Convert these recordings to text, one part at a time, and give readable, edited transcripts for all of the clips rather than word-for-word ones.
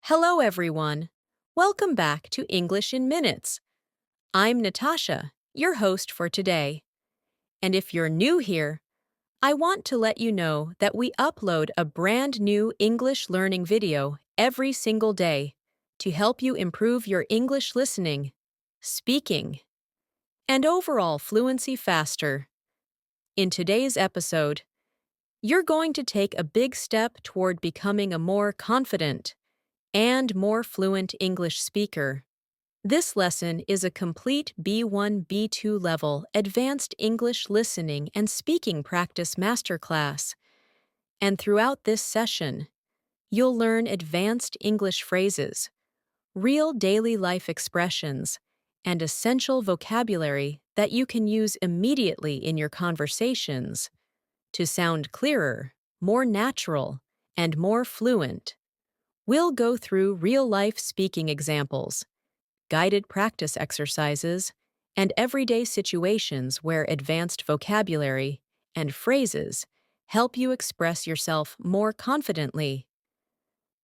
Hello, everyone. Welcome back to English in Minutes. I'm Natasha, your host for today. And if you're new here, I want to let you know that we upload a brand new English learning video every single day to help you improve your English listening, speaking, and overall fluency faster. In today's episode, you're going to take a big step toward becoming a more confident and more fluent English speaker. This lesson is a complete B1 B2 level advanced English listening and speaking practice masterclass. And throughout this session, you'll learn advanced English phrases, real daily life expressions, and essential vocabulary that you can use immediately in your conversations to sound clearer, more natural, and more fluent. We'll go through real-life speaking examples, guided practice exercises, and everyday situations where advanced vocabulary and phrases help you express yourself more confidently.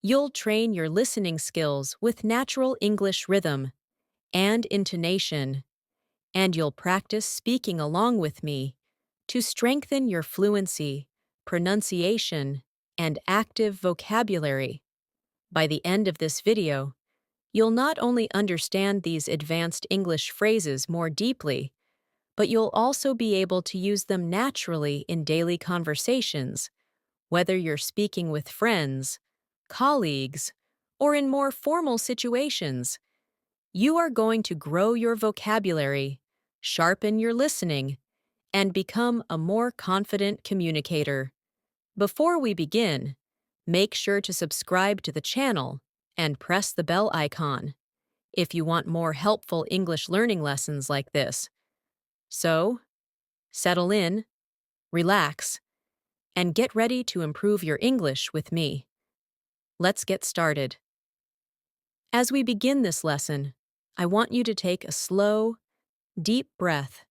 You'll train your listening skills with natural English rhythm and intonation, and you'll practice speaking along with me to strengthen your fluency, pronunciation, and active vocabulary. By the end of this video, you'll not only understand these advanced English phrases more deeply, but you'll also be able to use them naturally in daily conversations, whether you're speaking with friends, colleagues, or in more formal situations. You are going to grow your vocabulary, sharpen your listening, and become a more confident communicator. Before we begin, make sure to subscribe to the channel and press the bell icon if you want more helpful English learning lessons like this. So, settle in, relax, and get ready to improve your English with me. Let's get started. As we begin this lesson, I want you to take a slow, deep breath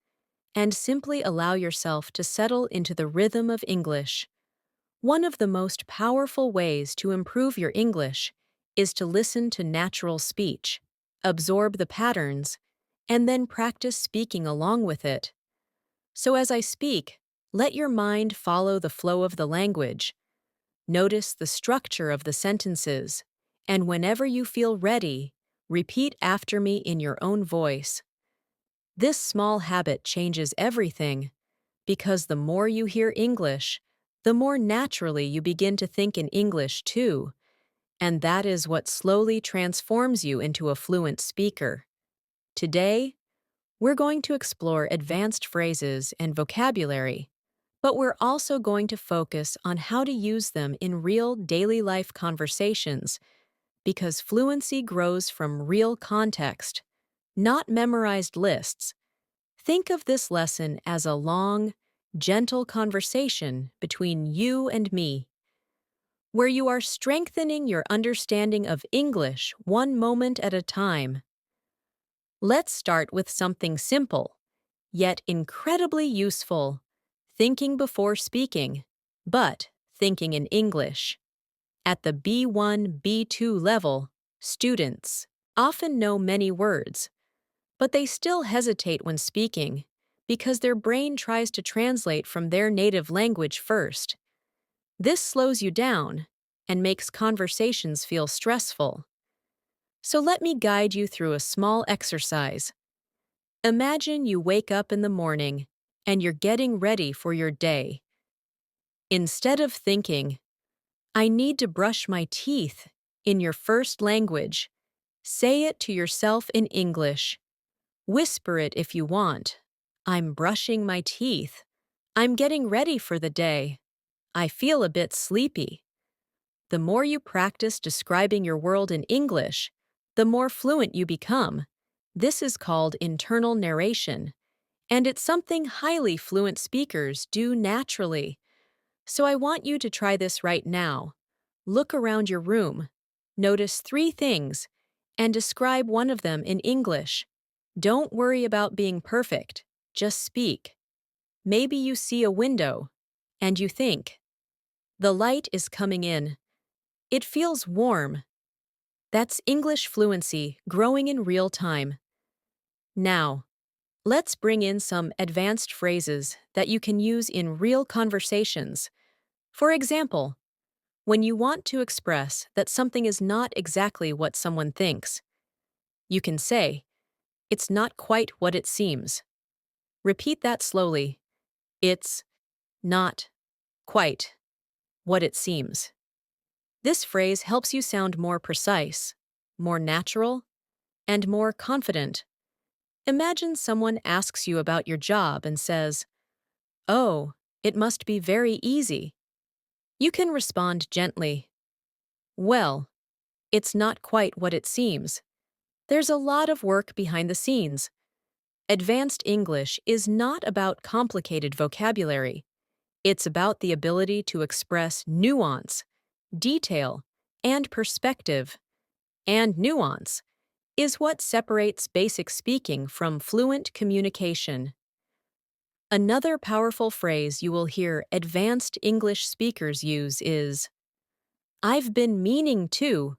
and simply allow yourself to settle into the rhythm of English. One of the most powerful ways to improve your English is to listen to natural speech, absorb the patterns, and then practice speaking along with it. So as I speak, let your mind follow the flow of the language. Notice the structure of the sentences, and whenever you feel ready, repeat after me in your own voice. This small habit changes everything, because the more you hear English, the more naturally you begin to think in English too, and that is what slowly transforms you into a fluent speaker. Today, we're going to explore advanced phrases and vocabulary, but we're also going to focus on how to use them in real daily life conversations, because fluency grows from real context, not memorized lists. Think of this lesson as a long, gentle conversation between you and me, where you are strengthening your understanding of English one moment at a time. Let's start with something simple, yet incredibly useful: thinking before speaking, but thinking in English. At the B1, B2 level, students often know many words, but they still hesitate when speaking because their brain tries to translate from their native language first. This slows you down and makes conversations feel stressful. So let me guide you through a small exercise. Imagine you wake up in the morning and you're getting ready for your day. Instead of thinking, "I need to brush my teeth," in your first language, say it to yourself in English. Whisper it if you want. "I'm brushing my teeth. I'm getting ready for the day. I feel a bit sleepy." The more you practice describing your world in English, the more fluent you become. This is called internal narration, and it's something highly fluent speakers do naturally. So I want you to try this right now. Look around your room, notice 3 things, and describe one of them in English. Don't worry about being perfect, just speak. Maybe you see a window, and you think, "The light is coming in. It feels warm." That's English fluency growing in real time. Now, let's bring in some advanced phrases that you can use in real conversations. For example, when you want to express that something is not exactly what someone thinks, you can say, "It's not quite what it seems." Repeat that slowly. It's not quite what it seems. This phrase helps you sound more precise, more natural, and more confident. Imagine someone asks you about your job and says, "Oh, it must be very easy." You can respond gently, "Well, it's not quite what it seems. There's a lot of work behind the scenes." Advanced English is not about complicated vocabulary. It's about the ability to express nuance, detail, and perspective. And nuance is what separates basic speaking from fluent communication. Another powerful phrase you will hear advanced English speakers use is, "I've been meaning to."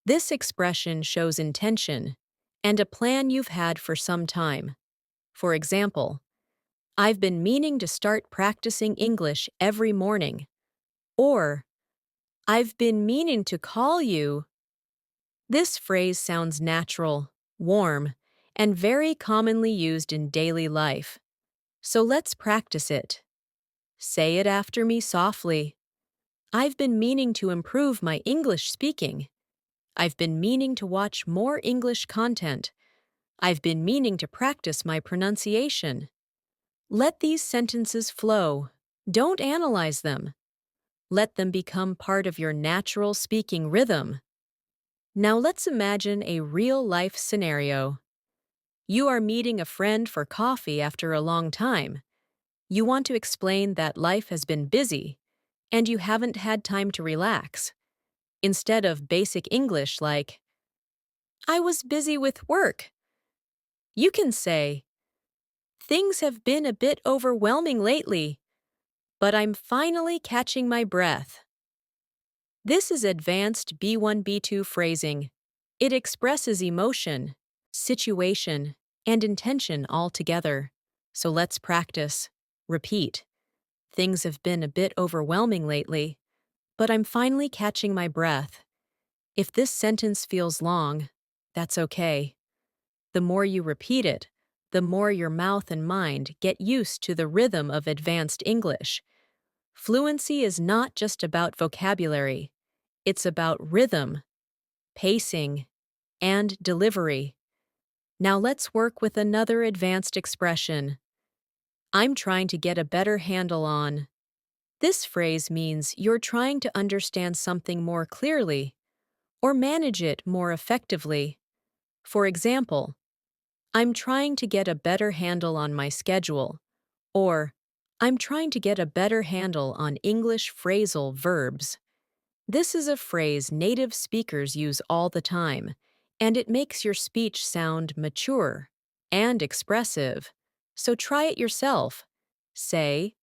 This expression shows intention and a plan you've had for some time. For example, "I've been meaning to start practicing English every morning." Or, "I've been meaning to call you." This phrase sounds natural, warm, and very commonly used in daily life. So let's practice it. Say it after me softly. "I've been meaning to improve my English speaking." "I've been meaning to watch more English content." "I've been meaning to practice my pronunciation." Let these sentences flow. Don't analyze them. Let them become part of your natural speaking rhythm. Now let's imagine a real-life scenario. You are meeting a friend for coffee after a long time. You want to explain that life has been busy, and you haven't had time to relax. Instead of basic English like, "I was busy with work," you can say, "Things have been a bit overwhelming lately, but I'm finally catching my breath." This is advanced B1 B2 phrasing. It expresses emotion, situation, and intention all together. So let's practice. Repeat. "Things have been a bit overwhelming lately, but I'm finally catching my breath." If this sentence feels long, that's okay. The more you repeat it, the more your mouth and mind get used to the rhythm of advanced English. Fluency is not just about vocabulary. It's about rhythm, pacing, and delivery. Now let's work with another advanced expression. "I'm trying to get a better handle on." This phrase means you're trying to understand something more clearly or manage it more effectively. For example, "I'm trying to get a better handle on my schedule," or "I'm trying to get a better handle on English phrasal verbs." This is a phrase native speakers use all the time, and it makes your speech sound mature and expressive. So try it yourself. Say,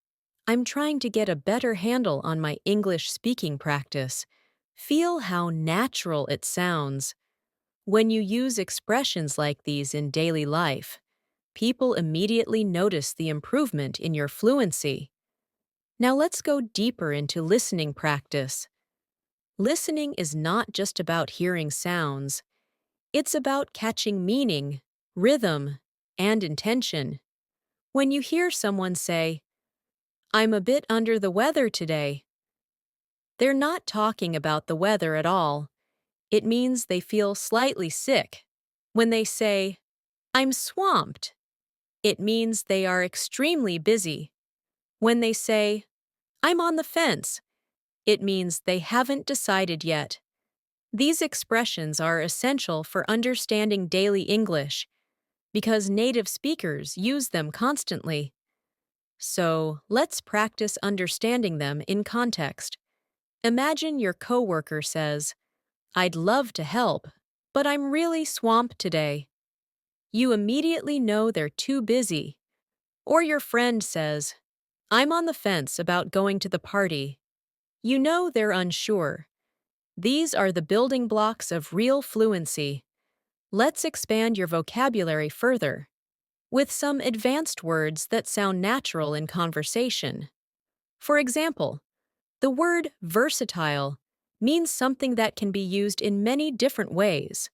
"I'm trying to get a better handle on my English speaking practice." Feel how natural it sounds. When you use expressions like these in daily life, people immediately notice the improvement in your fluency. Now let's go deeper into listening practice. Listening is not just about hearing sounds. It's about catching meaning, rhythm, and intention. When you hear someone say, "I'm a bit under the weather today," they're not talking about the weather at all. It means they feel slightly sick. When they say, "I'm swamped," it means they are extremely busy. When they say, "I'm on the fence," it means they haven't decided yet. These expressions are essential for understanding daily English because native speakers use them constantly. So, let's practice understanding them in context. Imagine your coworker says, "I'd love to help, but I'm really swamped today." You immediately know they're too busy. Or your friend says, "I'm on the fence about going to the party." You know they're unsure. These are the building blocks of real fluency. Let's expand your vocabulary further with some advanced words that sound natural in conversation. For example, the word versatile means something that can be used in many different ways.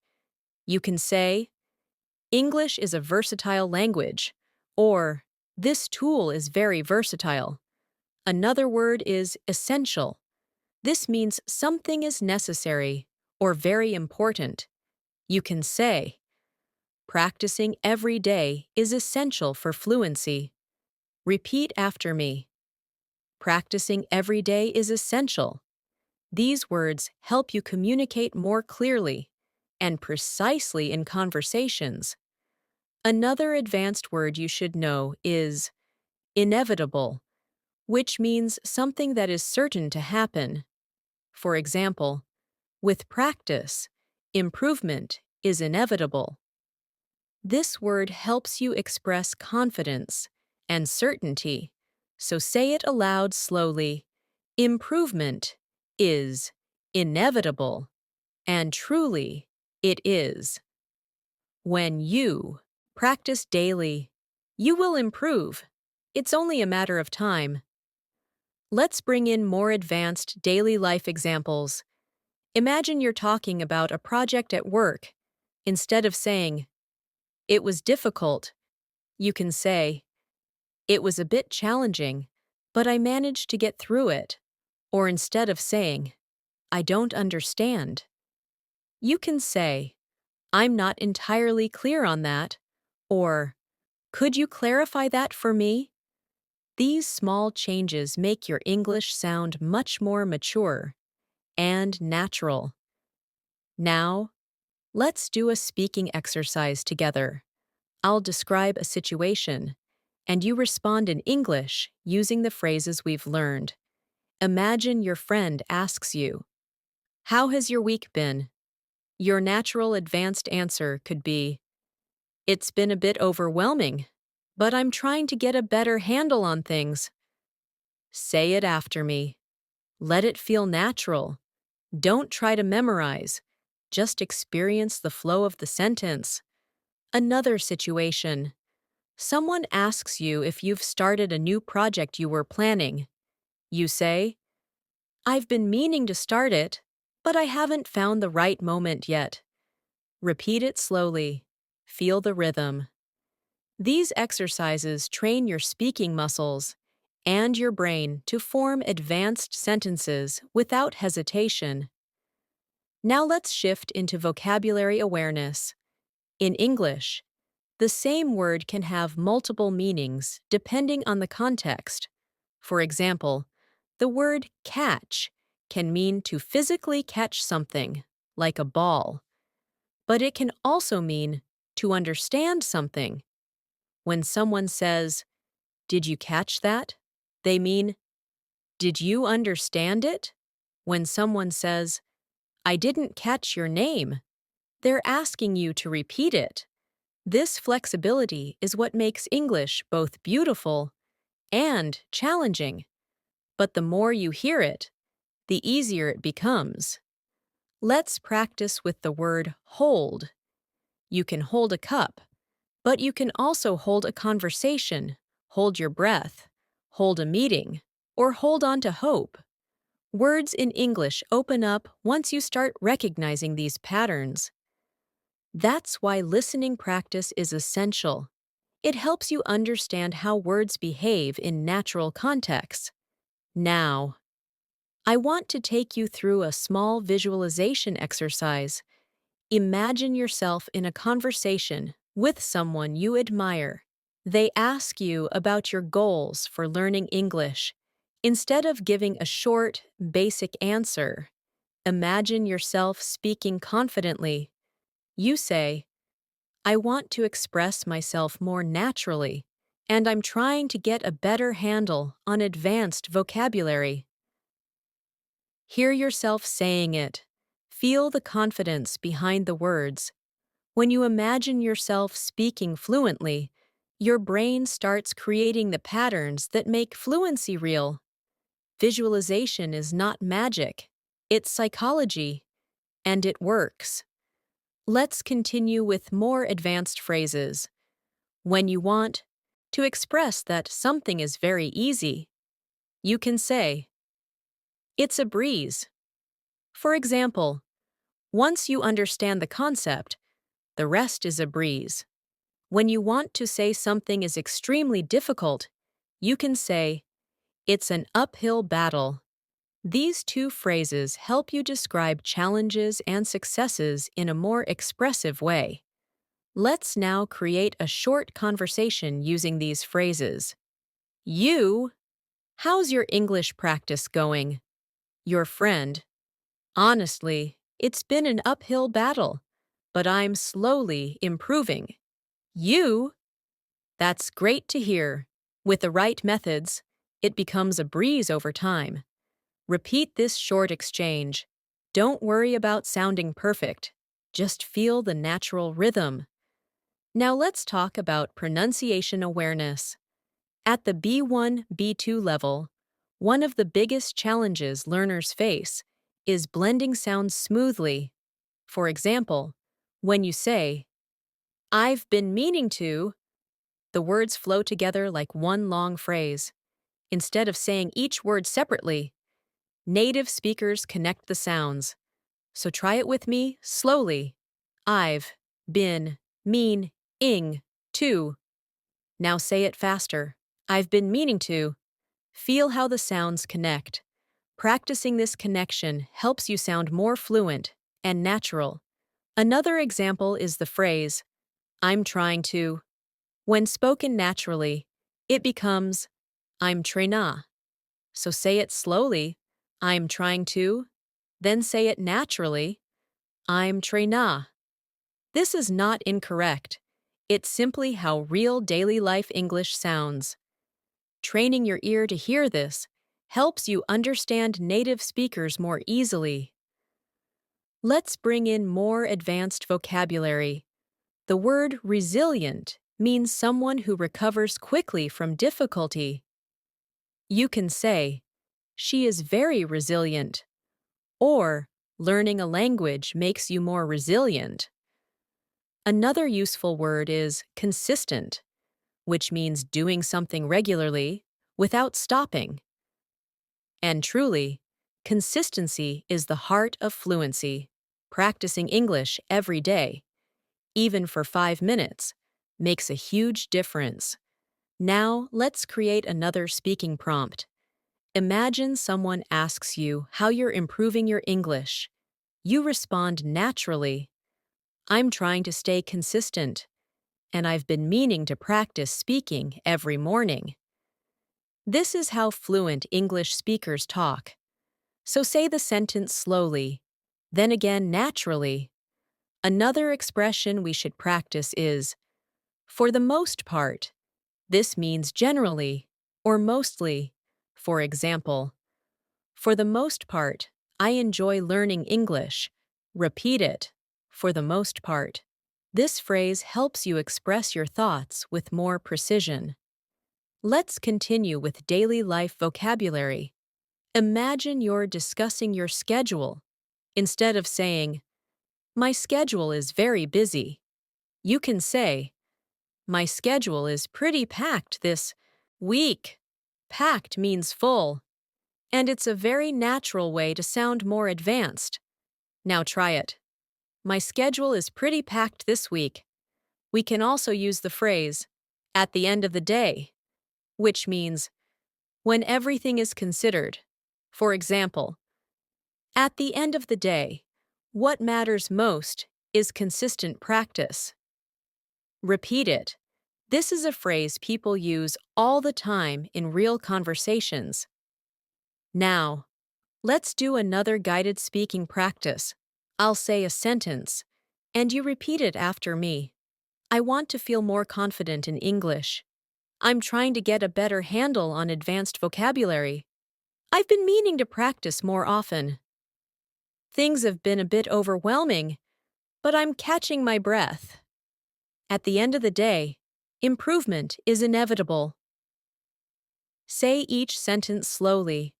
You can say, English is a versatile language, or this tool is very versatile. Another word is essential. This means something is necessary or very important. You can say, practicing every day is essential for fluency. Repeat after me. Practicing every day is essential. These words help you communicate more clearly and precisely in conversations. Another advanced word you should know is inevitable, which means something that is certain to happen. For example, with practice, improvement is inevitable. This word helps you express confidence and certainty, so say it aloud slowly. Improvement is inevitable, and truly, it is. When you practice daily, you will improve. It's only a matter of time. Let's bring in more advanced daily life examples. Imagine you're talking about a project at work. Instead of saying, it was difficult, you can say, it was a bit challenging, but I managed to get through it. Or instead of saying, I don't understand, you can say, I'm not entirely clear on that, or could you clarify that for me? These small changes make your English sound much more mature and natural. Now, let's do a speaking exercise together. I'll describe a situation, and you respond in English using the phrases we've learned. Imagine your friend asks you, how has your week been? Your natural advanced answer could be, it's been a bit overwhelming, but I'm trying to get a better handle on things. Say it after me. Let it feel natural. Don't try to memorize. Just experience the flow of the sentence. Another situation. Someone asks you if you've started a new project you were planning. You say, I've been meaning to start it, but I haven't found the right moment yet. Repeat it slowly. Feel the rhythm. These exercises train your speaking muscles and your brain to form advanced sentences without hesitation. Now let's shift into vocabulary awareness. In English, the same word can have multiple meanings depending on the context. For example, the word catch can mean to physically catch something, like a ball. But it can also mean to understand something. When someone says, did you catch that? They mean, did you understand it? When someone says, I didn't catch your name, they're asking you to repeat it. This flexibility is what makes English both beautiful and challenging. But the more you hear it, the easier it becomes. Let's practice with the word hold. You can hold a cup, but you can also hold a conversation, hold your breath, hold a meeting, or hold on to hope. Words in English open up once you start recognizing these patterns. That's why listening practice is essential. It helps you understand how words behave in natural contexts. Now, I want to take you through a small visualization exercise. Imagine yourself in a conversation with someone you admire. They ask you about your goals for learning English. Instead of giving a short, basic answer, imagine yourself speaking confidently. You say, I want to express myself more naturally, and I'm trying to get a better handle on advanced vocabulary. Hear yourself saying it. Feel the confidence behind the words. When you imagine yourself speaking fluently, your brain starts creating the patterns that make fluency real. Visualization is not magic. It's psychology, and it works. Let's continue with more advanced phrases. When you want to express that something is very easy, you can say, "It's a breeze." For example, once you understand the concept, the rest is a breeze. When you want to say something is extremely difficult, you can say, "It's an uphill battle." These two phrases help you describe challenges and successes in a more expressive way. Let's now create a short conversation using these phrases. You, how's your English practice going? Your friend, honestly, it's been an uphill battle, but I'm slowly improving. You, that's great to hear. With the right methods, it becomes a breeze over time. Repeat this short exchange. Don't worry about sounding perfect. Just feel the natural rhythm. Now let's talk about pronunciation awareness. At the B1, B2 level, one of the biggest challenges learners face is blending sounds smoothly. For example, when you say, "I've been meaning to," the words flow together like one long phrase. Instead of saying each word separately, native speakers connect the sounds. So try it with me slowly. I've been meaning to. Now say it faster. I've been meaning to. Feel how the sounds connect. Practicing this connection helps you sound more fluent and natural. Another example is the phrase, "I'm trying to." When spoken naturally, it becomes, "I'm tryna." So say it slowly, "I'm trying to." Then say it naturally, "I'm tryna." This is not incorrect. It's simply how real daily life English sounds. Training your ear to hear this helps you understand native speakers more easily. Let's bring in more advanced vocabulary. The word resilient means someone who recovers quickly from difficulty. You can say, "She is very resilient," or "Learning a language makes you more resilient." Another useful word is consistent, which means doing something regularly without stopping. And truly, consistency is the heart of fluency. Practicing English every day, even for 5 minutes, makes a huge difference. Now, let's create another speaking prompt. Imagine someone asks you how you're improving your English. You respond naturally, "I'm trying to stay consistent, and I've been meaning to practice speaking every morning." This is how fluent English speakers talk. So say the sentence slowly, then again naturally. Another expression we should practice is, "for the most part." This means generally or mostly. For example, "For the most part, I enjoy learning English." Repeat it, "for the most part." This phrase helps you express your thoughts with more precision. Let's continue with daily life vocabulary. Imagine you're discussing your schedule. Instead of saying, "My schedule is very busy," you can say, "My schedule is pretty packed this week." Packed means full, and it's a very natural way to sound more advanced. Now try it. "My schedule is pretty packed this week." We can also use the phrase, "at the end of the day," which means when everything is considered. For example, at the end of the day, what matters most is consistent practice. Repeat it. This is a phrase people use all the time in real conversations. Now, let's do another guided speaking practice. I'll say a sentence, and you repeat it after me. "I want to feel more confident in English." "I'm trying to get a better handle on advanced vocabulary." "I've been meaning to practice more often." "Things have been a bit overwhelming, but I'm catching my breath." At the end of the day, improvement is inevitable. Say each sentence slowly,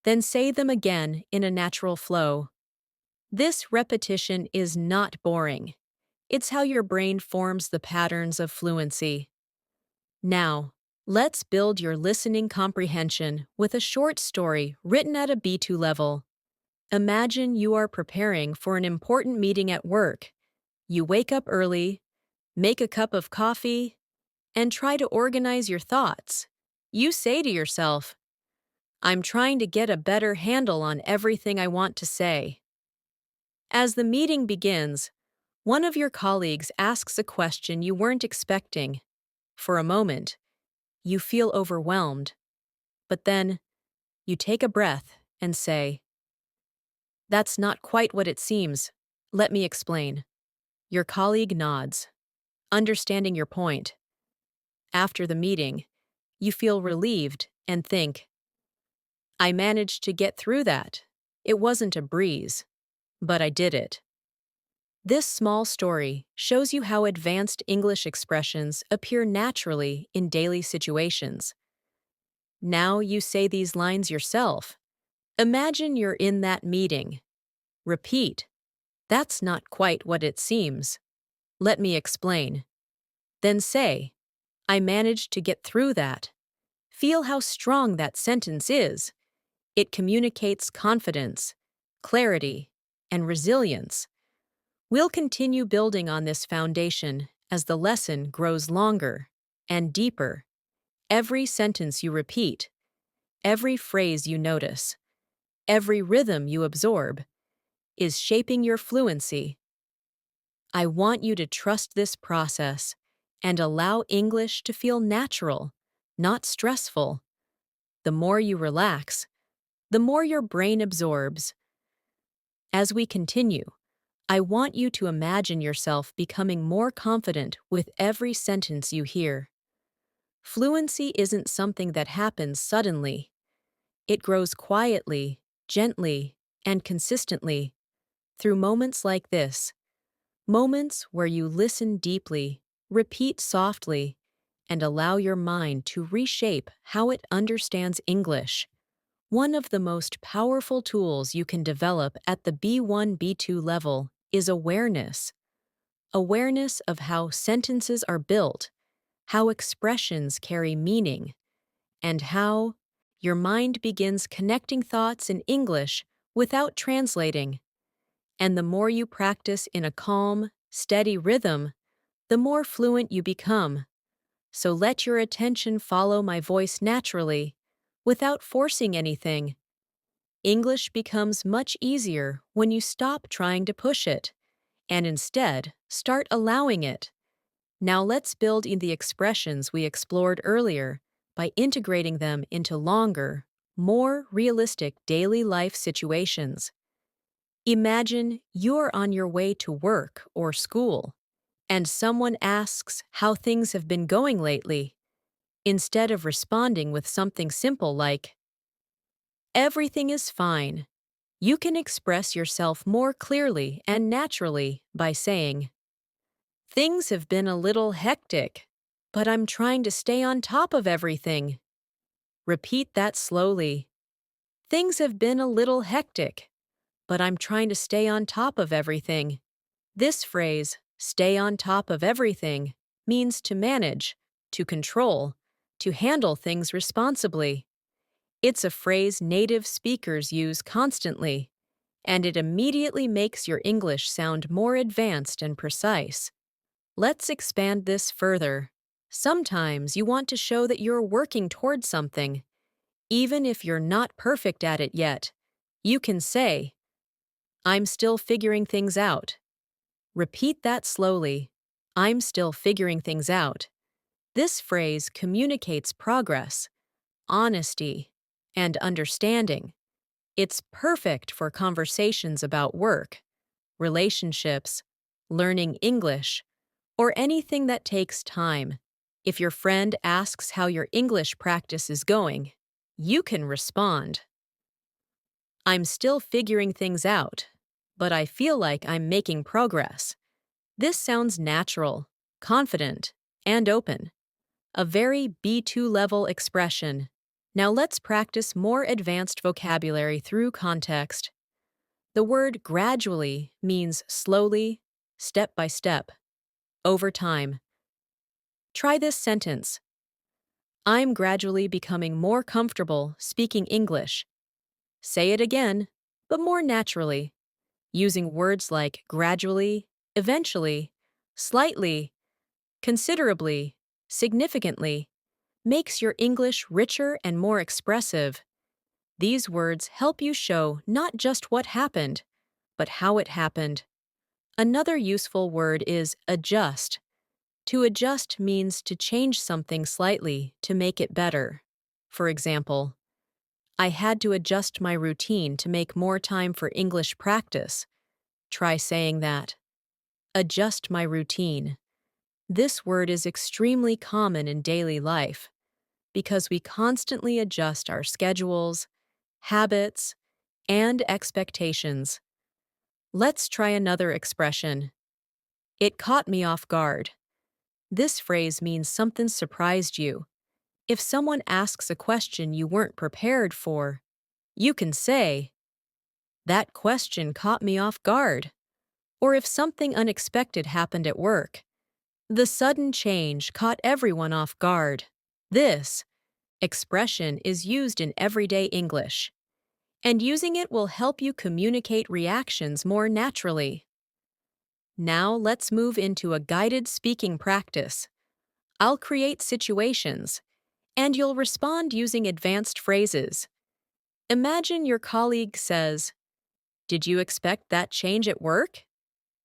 Then say them again in a natural flow. This repetition is not boring. It's how your brain forms the patterns of fluency. Now, let's build your listening comprehension with a short story written at a B2 level. Imagine you are preparing for an important meeting at work. You wake up early, make a cup of coffee, and try to organize your thoughts. You say to yourself, I'm trying to get a better handle on everything I want to say. As the meeting begins, one of your colleagues asks a question you weren't expecting. For a moment, you feel overwhelmed, but then you take a breath and say, That's not quite what it seems. Let me explain. Your colleague nods, understanding your point. After the meeting, you feel relieved and think, I managed to get through that. It wasn't a breeze, but I did it. This small story shows you how advanced English expressions appear naturally in daily situations. Now you say these lines yourself. Imagine you're in that meeting. Repeat, That's not quite what it seems. Let me explain. Then say, I managed to get through that. Feel how strong that sentence is. It communicates confidence, clarity, and resilience. We'll continue building on this foundation as the lesson grows longer and deeper. Every sentence you repeat, every phrase you notice, every rhythm you absorb is shaping your fluency. I want you to trust this process and allow English to feel natural, not stressful. The more you relax, the more your brain absorbs. As we continue, I want you to imagine yourself becoming more confident with every sentence you hear. Fluency isn't something that happens suddenly. It grows quietly, gently, and consistently through moments like this. Moments where you listen deeply, repeat softly, and allow your mind to reshape how it understands English. One of the most powerful tools you can develop at the B1, B2 level is awareness. Awareness of how sentences are built, how expressions carry meaning, and how your mind begins connecting thoughts in English without translating. And the more you practice in a calm, steady rhythm, the more fluent you become. So let your attention follow my voice naturally, without forcing anything. English becomes much easier when you stop trying to push it, and instead start allowing it. Now let's build in the expressions we explored earlier by integrating them into longer, more realistic daily life situations. Imagine you're on your way to work or school, and someone asks how things have been going lately. Instead of responding with something simple like, Everything is fine, you can express yourself more clearly and naturally by saying, Things have been a little hectic, but I'm trying to stay on top of everything. Repeat that slowly. Things have been a little hectic, but I'm trying to stay on top of everything. This phrase, stay on top of everything, means to manage, to control, to handle things responsibly. It's a phrase native speakers use constantly, and it immediately makes your English sound more advanced and precise. Let's expand this further. Sometimes you want to show that you're working towards something. Even if you're not perfect at it yet, you can say, I'm still figuring things out. Repeat that slowly. I'm still figuring things out. This phrase communicates progress, honesty, and understanding. It's perfect for conversations about work, relationships, learning English, or anything that takes time. If your friend asks how your English practice is going, you can respond, I'm still figuring things out, but I feel like I'm making progress. This sounds natural, confident, and open. A very B2 level expression. Now let's practice more advanced vocabulary through context. The word gradually means slowly, step by step, over time. Try this sentence. I'm gradually becoming more comfortable speaking English. Say it again, but more naturally, using words like gradually, eventually, slightly, considerably, significantly, makes your English richer and more expressive. These words help you show not just what happened, but how it happened. Another useful word is adjust. To adjust means to change something slightly to make it better. For example, I had to adjust my routine to make more time for English practice. Try saying that. Adjust my routine. This word is extremely common in daily life because we constantly adjust our schedules, habits, and expectations. Let's try another expression. It caught me off guard. This phrase means something surprised you. If someone asks a question you weren't prepared for, you can say, "That question caught me off guard." Or if something unexpected happened at work, "The sudden change caught everyone off guard." This expression is used in everyday English, and using it will help you communicate reactions more naturally. Now let's move into a guided speaking practice. I'll create situations, and you'll respond using advanced phrases. Imagine your colleague says, "Did you expect that change at work?"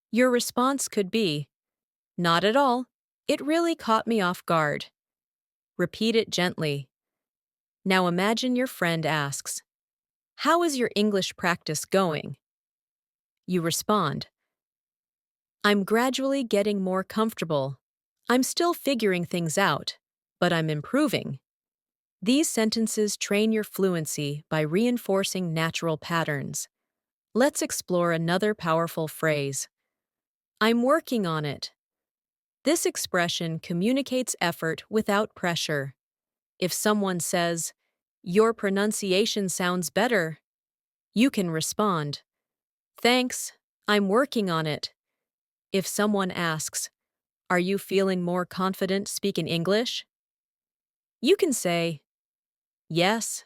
Your response could be, "Not at all. It really caught me off guard." Repeat it gently. Now imagine your friend asks, "How is your English practice going?" You respond, "I'm gradually getting more comfortable. I'm still figuring things out, but I'm improving." These sentences train your fluency by reinforcing natural patterns. Let's explore another powerful phrase. I'm working on it. This expression communicates effort without pressure. If someone says, "Your pronunciation sounds better," you can respond, "Thanks, I'm working on it." If someone asks, "Are you feeling more confident speaking English?" you can say, "Yes,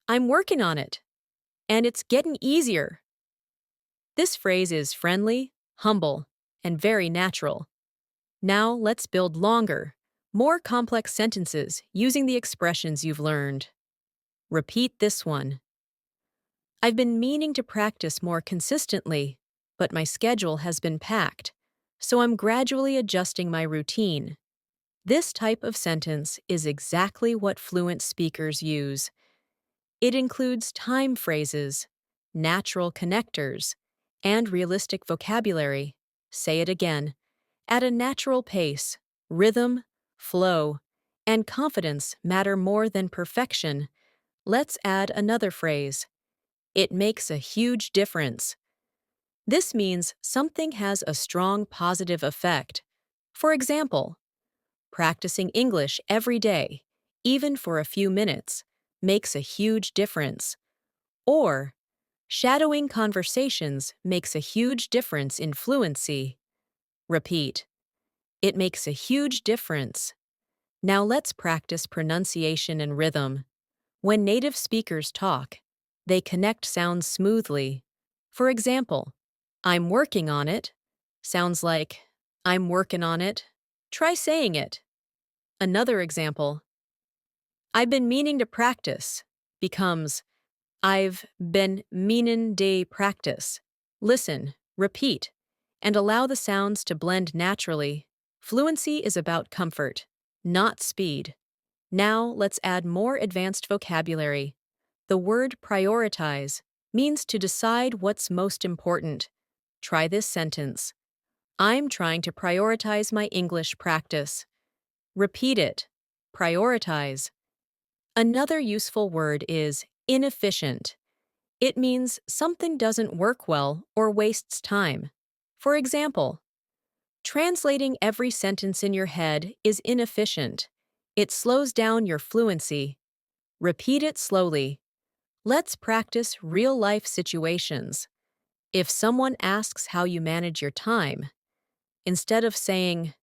I'm working on it, and it's getting easier." This phrase is friendly, humble, and very natural. Now let's build longer, more complex sentences using the expressions you've learned. Repeat this one. I've been meaning to practice more consistently, but my schedule has been packed, so I'm gradually adjusting my routine. This type of sentence is exactly what fluent speakers use. It includes time phrases, natural connectors, and realistic vocabulary. Say it again. At a natural pace, rhythm, flow, and confidence matter more than perfection. Let's add another phrase. It makes a huge difference. This means something has a strong positive effect. For example, practicing English every day, even for a few minutes, makes a huge difference. Or, shadowing conversations makes a huge difference in fluency. Repeat. It makes a huge difference. Now let's practice pronunciation and rhythm. When native speakers talk, they connect sounds smoothly. For example, "I'm working on it" sounds like "I'm working on it." Try saying it. Another example, "I've been meaning to practice" becomes "I've been meanin' to practice." Listen, repeat, and allow the sounds to blend naturally. Fluency is about comfort, not speed. Now let's add more advanced vocabulary. The word prioritize means to decide what's most important. Try this sentence. I'm trying to prioritize my English practice. Repeat it. Prioritize. Another useful word is inefficient. It means something doesn't work well or wastes time. For example, translating every sentence in your head is inefficient. It slows down your fluency. Repeat it slowly. Let's practice real-life situations. If someone asks how you manage your time, instead of saying,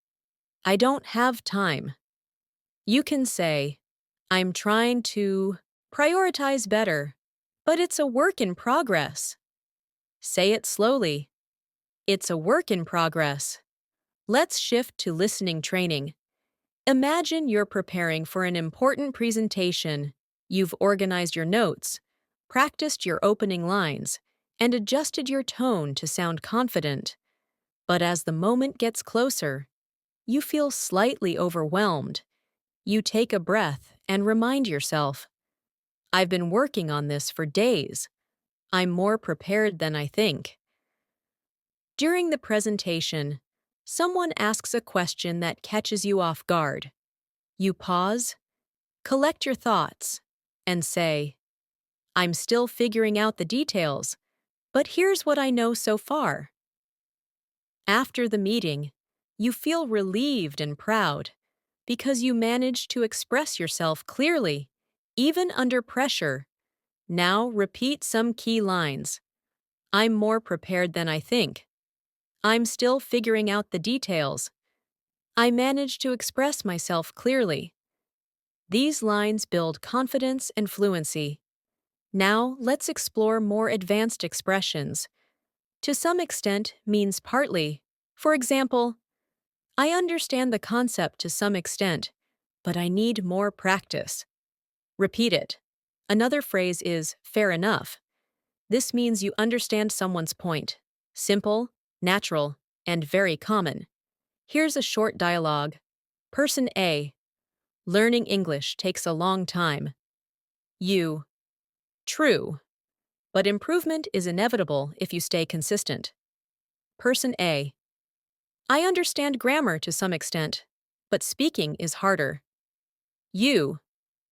"I don't have time," you can say, "I'm trying to prioritize better, but it's a work in progress." Say it slowly. It's a work in progress. Let's shift to listening training. Imagine you're preparing for an important presentation. You've organized your notes, practiced your opening lines, and adjusted your tone to sound confident. But as the moment gets closer, you feel slightly overwhelmed. You take a breath and remind yourself, "I've been working on this for days. I'm more prepared than I think." During the presentation, someone asks a question that catches you off guard. You pause, collect your thoughts, and say, "I'm still figuring out the details, but here's what I know so far." After the meeting, you feel relieved and proud because you managed to express yourself clearly, even under pressure. Now repeat some key lines. "I'm more prepared than I think." "I'm still figuring out the details." "I managed to express myself clearly." These lines build confidence and fluency. Now let's explore more advanced expressions. To some extent means partly. For example, "I understand the concept to some extent, but I need more practice." Repeat it. Another phrase is "fair enough." This means you understand someone's point. Simple, natural, and very common. Here's a short dialogue. Person A: "Learning English takes a long time." You: "True, but improvement is inevitable if you stay consistent." Person A: "I understand grammar to some extent, but speaking is harder." You: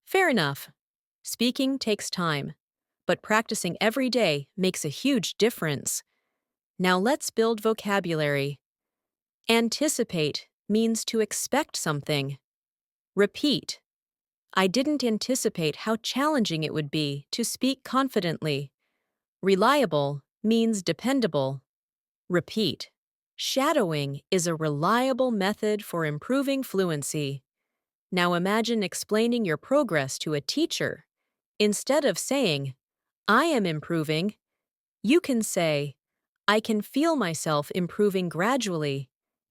"Fair enough. Speaking takes time, but practicing every day makes a huge difference." Now let's build vocabulary. Anticipate means to expect something. Repeat. "I didn't anticipate how challenging it would be to speak confidently." Reliable means dependable. Repeat. Shadowing is a reliable method for improving fluency. Now imagine explaining your progress to a teacher. Instead of saying, "I am improving," you can say, "I can feel myself improving gradually,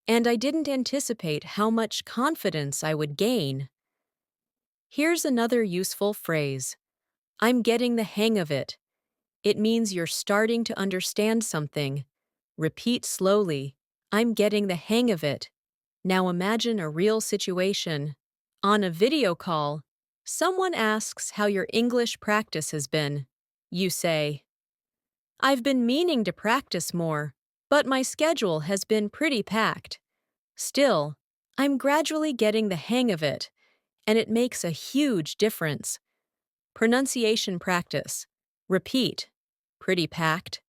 and I didn't anticipate how much confidence I would gain." Here's another useful phrase. "I'm getting the hang of it." It means you're starting to understand something. Repeat slowly. "I'm getting the hang of it." Now imagine a real situation. On a video call, someone asks how your English practice has been. You say, "I've been meaning to practice more, but my schedule has been pretty packed. Still, I'm gradually getting the hang of it, and it makes a huge difference." Pronunciation practice. Repeat. "Pretty packed."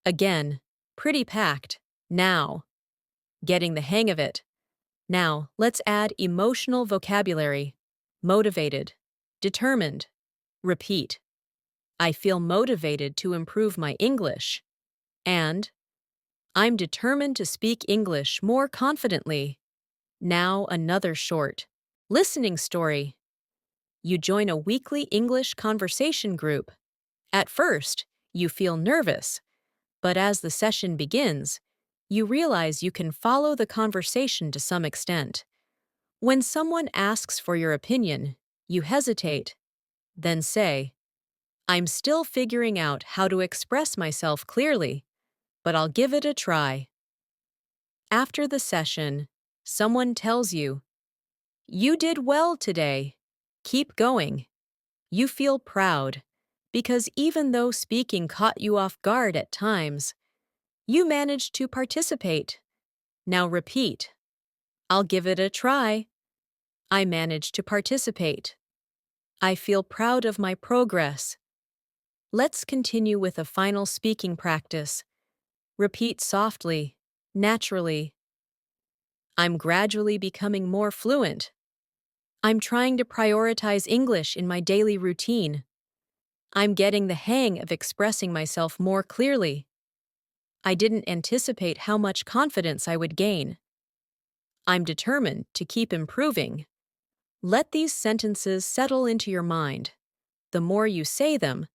Again. "Pretty packed." Now. "Getting the hang of it." Now, let's add emotional vocabulary. Motivated. Determined. Repeat. "I feel motivated to improve my English." And, "I'm determined to speak English more confidently." Now another short listening story. You join a weekly English conversation group. At first, you feel nervous, but as the session begins, you realize you can follow the conversation to some extent. When someone asks for your opinion, you hesitate, then say, "I'm still figuring out how to express myself clearly, but I'll give it a try." After the session, someone tells you, "You did well today. Keep going." You feel proud, because even though speaking caught you off guard at times, you managed to participate. Now repeat. "I'll give it a try." "I managed to participate." "I feel proud of my progress." Let's continue with a final speaking practice. Repeat softly, naturally. "I'm gradually becoming more fluent." I'm trying to prioritize English in my daily routine. I'm getting the hang of expressing myself more clearly. I didn't anticipate how much confidence I would gain. I'm determined to keep improving. Let these sentences settle into your mind. The more you say them,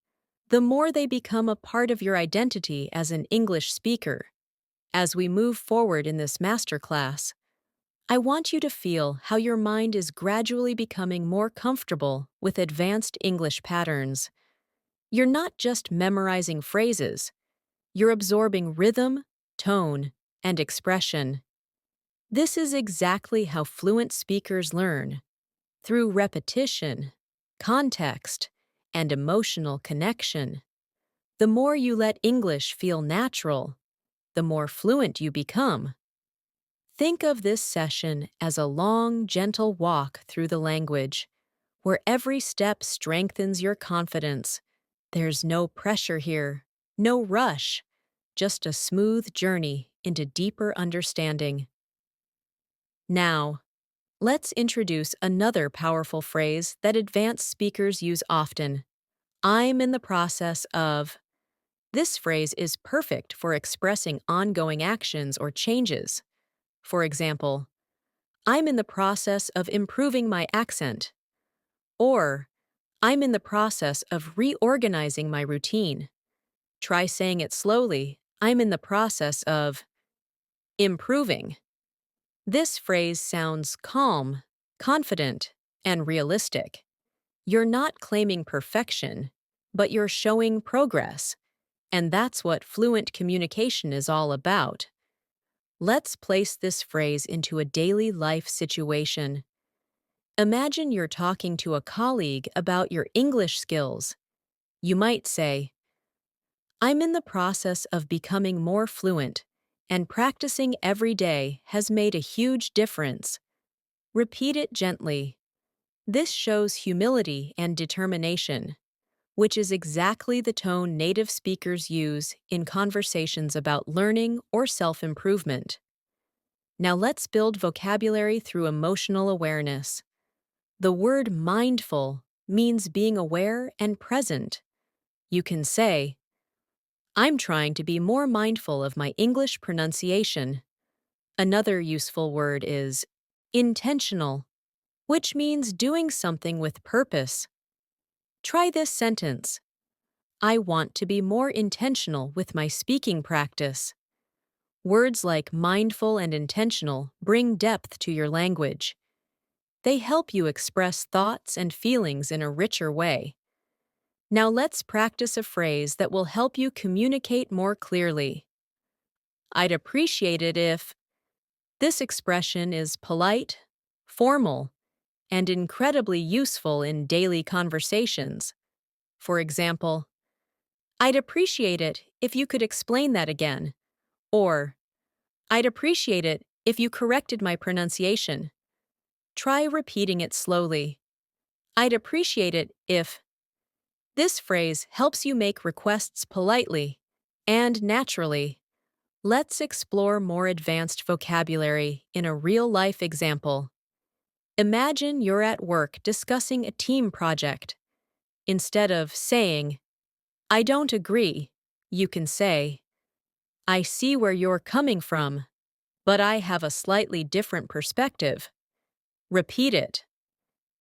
the more they become a part of your identity as an English speaker. As we move forward in this masterclass, I want you to feel how your mind is gradually becoming more comfortable with advanced English patterns. You're not just memorizing phrases, you're absorbing rhythm, tone, and expression. This is exactly how fluent speakers learn, through repetition, context, and emotional connection. The more you let English feel natural, the more fluent you become. Think of this session as a long, gentle walk through the language, where every step strengthens your confidence. There's no pressure here, no rush, just a smooth journey into deeper understanding. Now, let's introduce another powerful phrase that advanced speakers use often. I'm in the process of. This phrase is perfect for expressing ongoing actions or changes. For example, I'm in the process of improving my accent. Or, I'm in the process of reorganizing my routine. Try saying it slowly. I'm in the process of improving. This phrase sounds calm, confident, and realistic. You're not claiming perfection, but you're showing progress. And that's what fluent communication is all about. Let's place this phrase into a daily life situation. Imagine you're talking to a colleague about your English skills. You might say, I'm in the process of becoming more fluent, and practicing every day has made a huge difference. Repeat it gently. This shows humility and determination, which is exactly the tone native speakers use in conversations about learning or self-improvement. Now let's build vocabulary through emotional awareness. The word mindful means being aware and present. You can say, I'm trying to be more mindful of my English pronunciation. Another useful word is intentional, which means doing something with purpose. Try this sentence. I want to be more intentional with my speaking practice. Words like mindful and intentional bring depth to your language. They help you express thoughts and feelings in a richer way. Now let's practice a phrase that will help you communicate more clearly. I'd appreciate it if. This expression is polite, formal, and incredibly useful in daily conversations. For example, I'd appreciate it if you could explain that again. Or, I'd appreciate it if you corrected my pronunciation. Try repeating it slowly. I'd appreciate it if. This phrase helps you make requests politely and naturally. Let's explore more advanced vocabulary in a real-life example. Imagine you're at work discussing a team project. Instead of saying, I don't agree, you can say, I see where you're coming from, but I have a slightly different perspective. Repeat it.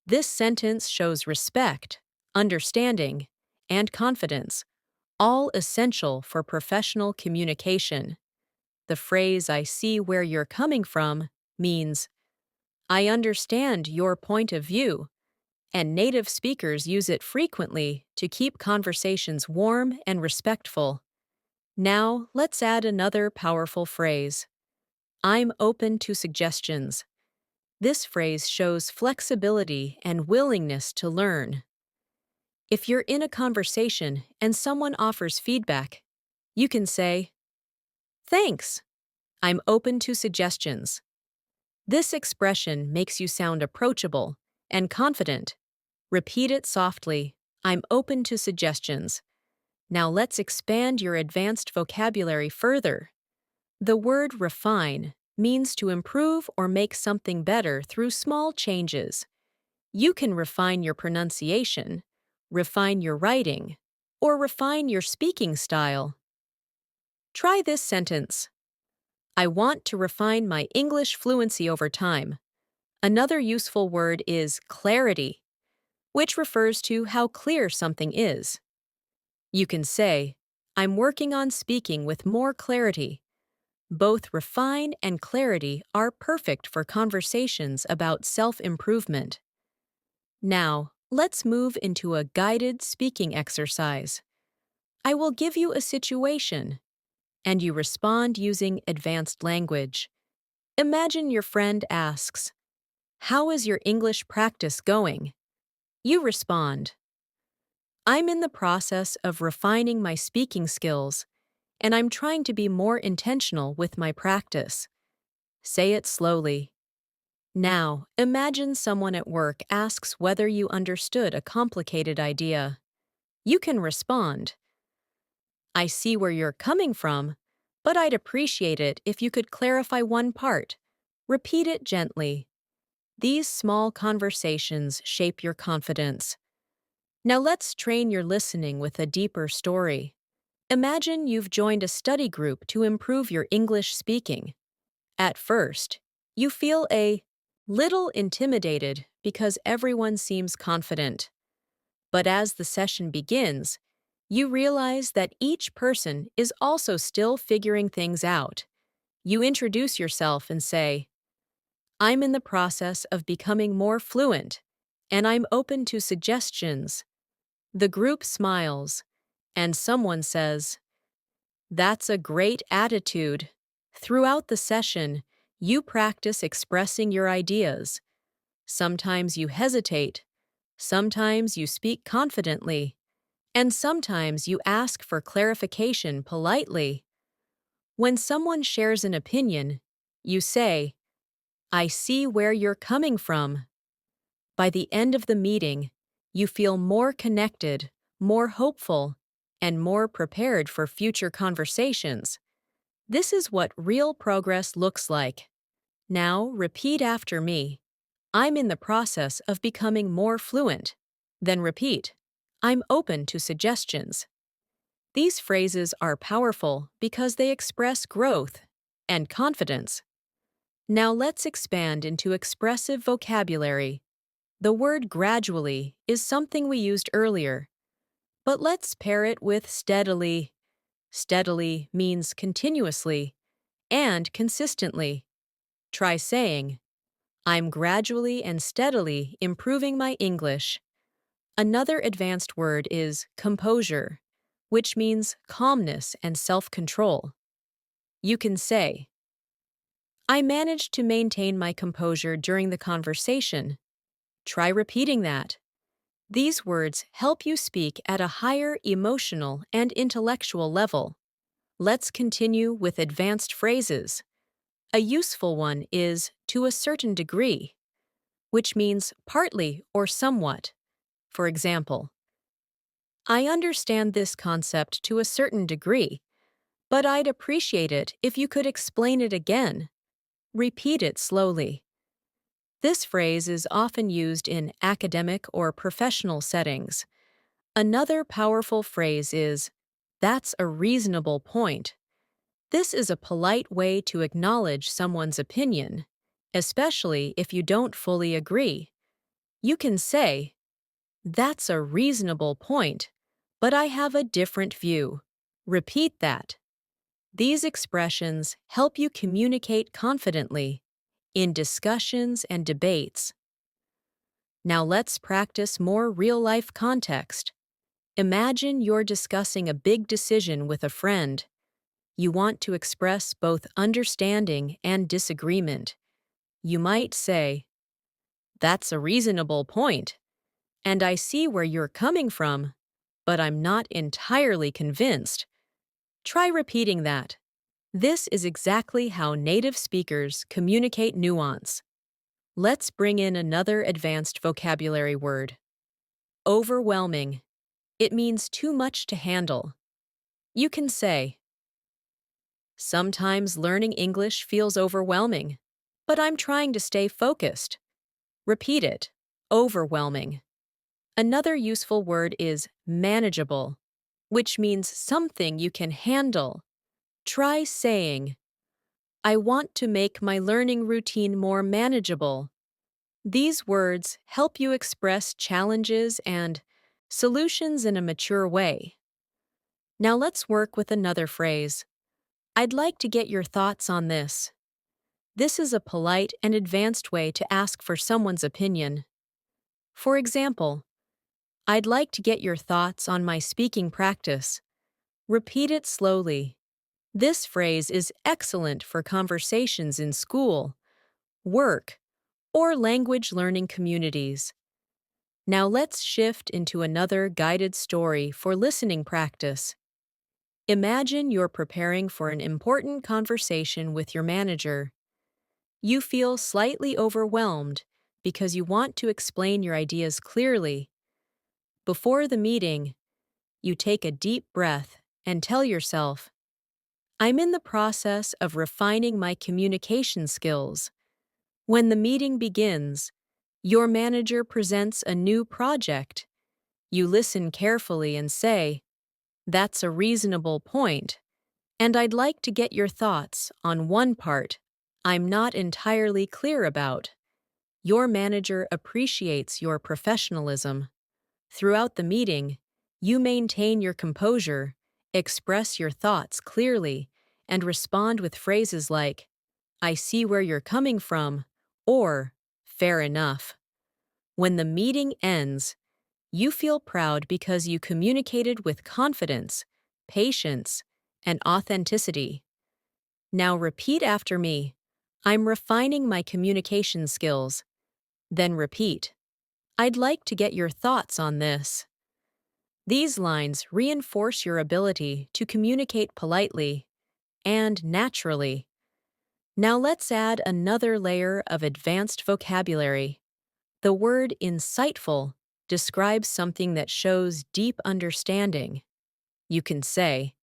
This sentence shows respect, understanding, and confidence, all essential for professional communication. The phrase I see where you're coming from means I understand your point of view, and native speakers use it frequently to keep conversations warm and respectful. Now, let's add another powerful phrase. I'm open to suggestions. This phrase shows flexibility and willingness to learn. If you're in a conversation and someone offers feedback, you can say, Thanks. I'm open to suggestions. This expression makes you sound approachable and confident. Repeat it softly. I'm open to suggestions. Now let's expand your advanced vocabulary further. The word refine means to improve or make something better through small changes. You can refine your pronunciation, refine your writing, or refine your speaking style. Try this sentence. I want to refine my English fluency over time. Another useful word is clarity, which refers to how clear something is. You can say, I'm working on speaking with more clarity. Both refine and clarity are perfect for conversations about self-improvement. Now, let's move into a guided speaking exercise. I will give you a situation, and you respond using advanced language. Imagine your friend asks, How is your English practice going? You respond, I'm in the process of refining my speaking skills, and I'm trying to be more intentional with my practice. Say it slowly. Now, imagine someone at work asks whether you understood a complicated idea. You can respond, I see where you're coming from, but I'd appreciate it if you could clarify one part. Repeat it gently. These small conversations shape your confidence. Now let's train your listening with a deeper story. Imagine you've joined a study group to improve your English speaking. At first, you feel a little intimidated because everyone seems confident. But as the session begins, you realize that each person is also still figuring things out. You introduce yourself and say, I'm in the process of becoming more fluent, and I'm open to suggestions. The group smiles, and someone says, That's a great attitude. Throughout the session, you practice expressing your ideas. Sometimes you hesitate, sometimes you speak confidently, and sometimes you ask for clarification politely. When someone shares an opinion, you say, I see where you're coming from. By the end of the meeting, you feel more connected, more hopeful, and more prepared for future conversations. This is what real progress looks like. Now, repeat after me. I'm in the process of becoming more fluent. Then repeat, I'm open to suggestions. These phrases are powerful because they express growth and confidence. Now let's expand into expressive vocabulary. The word gradually is something we used earlier, but let's pair it with steadily. Steadily means continuously and consistently. Try saying, I'm gradually and steadily improving my English. Another advanced word is composure, which means calmness and self-control. You can say, I managed to maintain my composure during the conversation. Try repeating that. These words help you speak at a higher emotional and intellectual level. Let's continue with advanced phrases. A useful one is to a certain degree, which means partly or somewhat. For example, I understand this concept to a certain degree, but I'd appreciate it if you could explain it again. Repeat it slowly. This phrase is often used in academic or professional settings. Another powerful phrase is, That's a reasonable point. This is a polite way to acknowledge someone's opinion, especially if you don't fully agree. You can say, That's a reasonable point, but I have a different view. Repeat that. These expressions help you communicate confidently in discussions and debates. Now let's practice more real-life context. Imagine you're discussing a big decision with a friend. You want to express both understanding and disagreement. You might say, That's a reasonable point, and I see where you're coming from, but I'm not entirely convinced. Try repeating that. This is exactly how native speakers communicate nuance. Let's bring in another advanced vocabulary word. Overwhelming. It means too much to handle. You can say, Sometimes learning English feels overwhelming, but I'm trying to stay focused. Repeat it. overwhelming. Another useful word is manageable, which means something you can handle. Try saying, I want to make my learning routine more manageable. These words help you express challenges and solutions in a mature way. Now let's work with another phrase. I'd like to get your thoughts on this. This is a polite and advanced way to ask for someone's opinion. For example, I'd like to get your thoughts on my speaking practice. Repeat it slowly. This phrase is excellent for conversations in school, work, or language learning communities. Now let's shift into another guided story for listening practice. Imagine you're preparing for an important conversation with your manager. You feel slightly overwhelmed because you want to explain your ideas clearly. Before the meeting, you take a deep breath and tell yourself, I'm in the process of refining my communication skills. When the meeting begins, your manager presents a new project. You listen carefully and say, that's a reasonable point, and I'd like to get your thoughts on one part I'm not entirely clear about. Your manager appreciates your professionalism. Throughout the meeting, you maintain your composure, express your thoughts clearly, and respond with phrases like, I see where you're coming from, or fair enough. When the meeting ends, you feel proud because you communicated with confidence, patience, and authenticity. Now repeat after me. I'm refining my communication skills. Then repeat. I'd like to get your thoughts on this. These lines reinforce your ability to communicate politely and naturally. Now let's add another layer of advanced vocabulary. The word insightful describes something that shows deep understanding. You can say,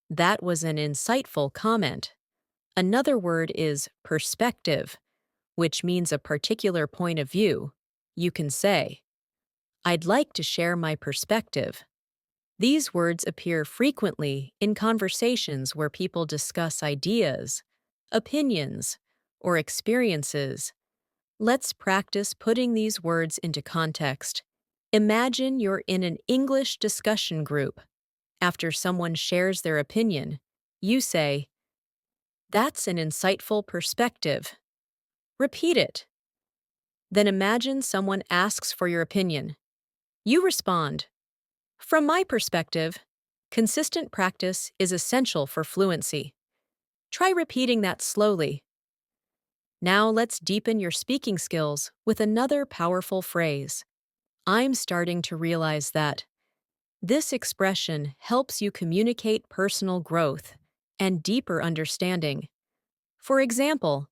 that was an insightful comment. Another word is perspective, which means a particular point of view. You can say, I'd like to share my perspective. These words appear frequently in conversations where people discuss ideas, opinions, or experiences. Let's practice putting these words into context. Imagine you're in an English discussion group. After someone shares their opinion, you say, that's an insightful perspective. Repeat it. Then imagine someone asks for your opinion. You respond, from my perspective, consistent practice is essential for fluency. Try repeating that slowly. Now let's deepen your speaking skills with another powerful phrase. I'm starting to realize that. This expression helps you communicate personal growth and deeper understanding. For example,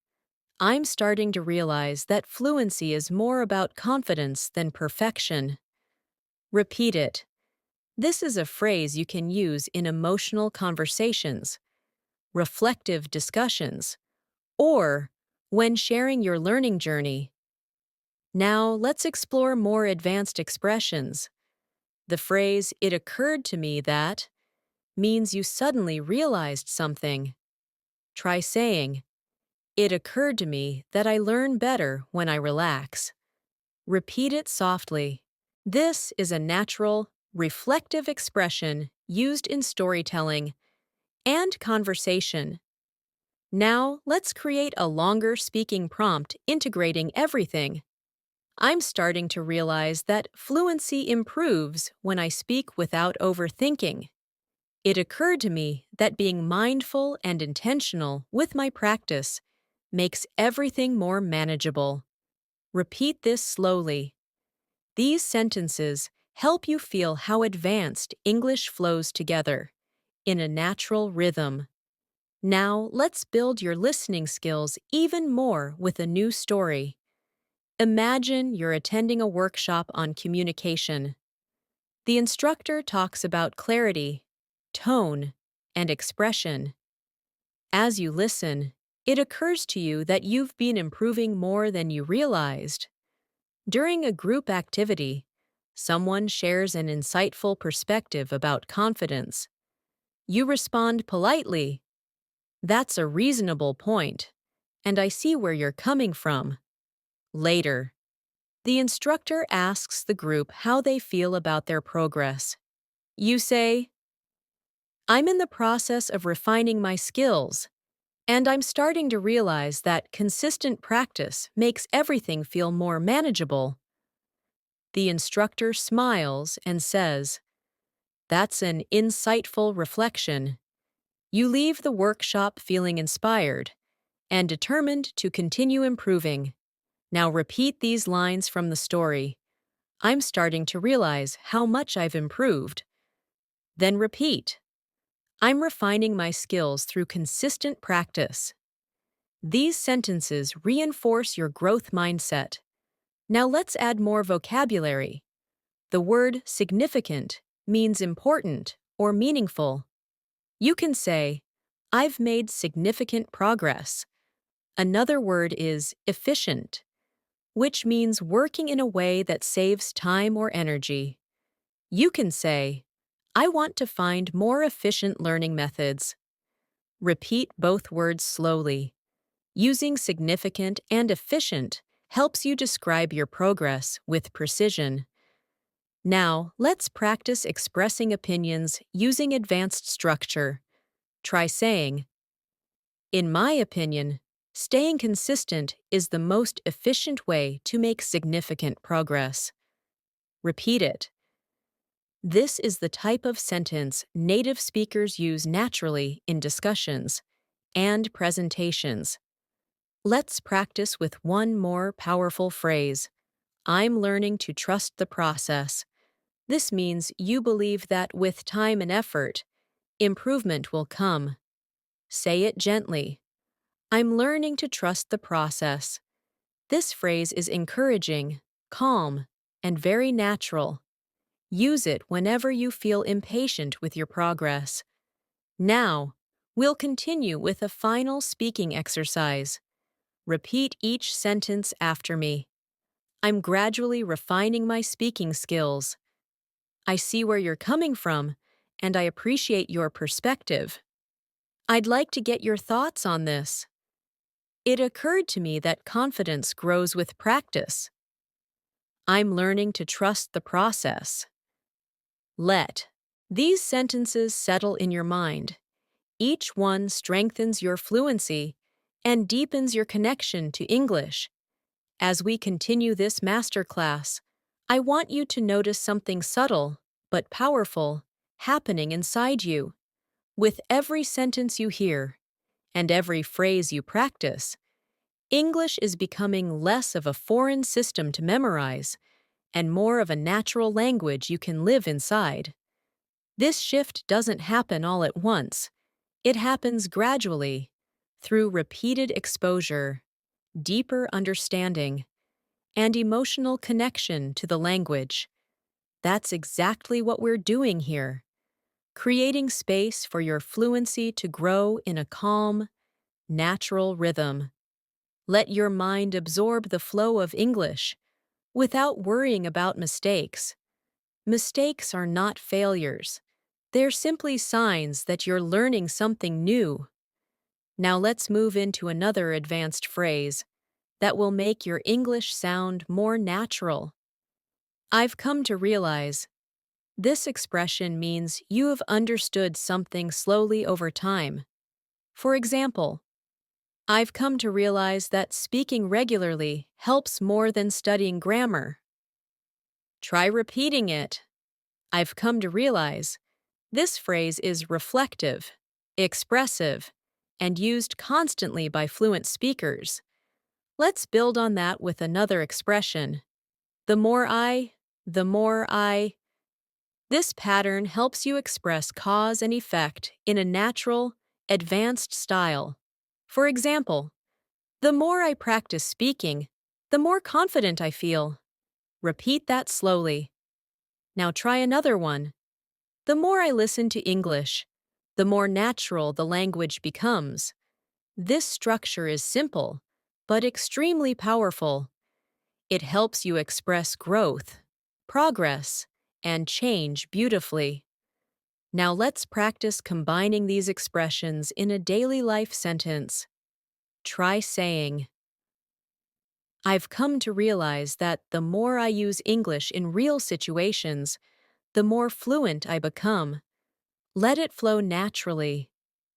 I'm starting to realize that fluency is more about confidence than perfection. Repeat it. This is a phrase you can use in emotional conversations, reflective discussions, or when sharing your learning journey. Now, let's explore more advanced expressions. The phrase, it occurred to me that, means you suddenly realized something. Try saying, it occurred to me that I learn better when I relax. Repeat it softly. This is a natural, reflective expression used in storytelling and conversation. Now, let's create a longer speaking prompt integrating everything. I'm starting to realize that fluency improves when I speak without overthinking. It occurred to me that being mindful and intentional with my practice makes everything more manageable. Repeat this slowly. These sentences help you feel how advanced English flows together in a natural rhythm. Now, let's build your listening skills even more with a new story. Imagine you're attending a workshop on communication. The instructor talks about clarity, tone, and expression. As you listen, it occurs to you that you've been improving more than you realized. During a group activity, someone shares an insightful perspective about confidence. You respond politely, "That's a reasonable point, and I see where you're coming from." Later, the instructor asks the group how they feel about their progress. You say, "I'm in the process of refining my skills, and I'm starting to realize that consistent practice makes everything feel more manageable." The instructor smiles and says, "That's an insightful reflection. You leave the workshop feeling inspired and determined to continue improving. Now repeat these lines from the story. I'm starting to realize how much I've improved." Then repeat, "I'm refining my skills through consistent practice." These sentences reinforce your growth mindset. Now let's add more vocabulary. The word significant means important or meaningful. You can say, "I've made significant progress." Another word is efficient, which means working in a way that saves time or energy. You can say, "I want to find more efficient learning methods." Repeat both words slowly. Using significant and efficient helps you describe your progress with precision. Now, let's practice expressing opinions using advanced structure. Try saying, "In my opinion, staying consistent is the most efficient way to make significant progress." Repeat it. This is the type of sentence native speakers use naturally in discussions and presentations. Let's practice with one more powerful phrase. "I'm learning to trust the process." This means you believe that with time and effort, improvement will come. Say it gently. "I'm learning to trust the process." This phrase is encouraging, calm, and very natural. Use it whenever you feel impatient with your progress. Now, we'll continue with a final speaking exercise. Repeat each sentence after me. "I'm gradually refining my speaking skills." "I see where you're coming from, and I appreciate your perspective." "I'd like to get your thoughts on this." "It occurred to me that confidence grows with practice." "I'm learning to trust the process." Let these sentences settle in your mind. Each one strengthens your fluency and deepens your connection to English. As we continue this masterclass, I want you to notice something subtle but powerful happening inside you. With every sentence you hear and every phrase you practice, English is becoming less of a foreign system to memorize and more of a natural language you can live inside. This shift doesn't happen all at once. It happens gradually, through repeated exposure, deeper understanding, and emotional connection to the language. That's exactly what we're doing here, creating space for your fluency to grow in a calm, natural rhythm. Let your mind absorb the flow of English without worrying about mistakes. Mistakes are not failures. They're simply signs that you're learning something new. Now let's move into another advanced phrase that will make your English sound more natural. "I've come to realize." This expression means you have understood something slowly over time. For example, "I've come to realize that speaking regularly helps more than studying grammar." Try repeating it. "I've come to realize." This phrase is reflective, expressive, and used constantly by fluent speakers. Let's build on that with another expression. The more I. This pattern helps you express cause and effect in a natural, advanced style. For example, "The more I practice speaking, the more confident I feel." Repeat that slowly. Now try another one. "The more I listen to English, the more natural the language becomes." This structure is simple, but extremely powerful. It helps you express growth, progress, and change beautifully. Now let's practice combining these expressions in a daily life sentence. Try saying, I've come to realize that the more I use English in real situations, the more fluent I become. Let it flow naturally.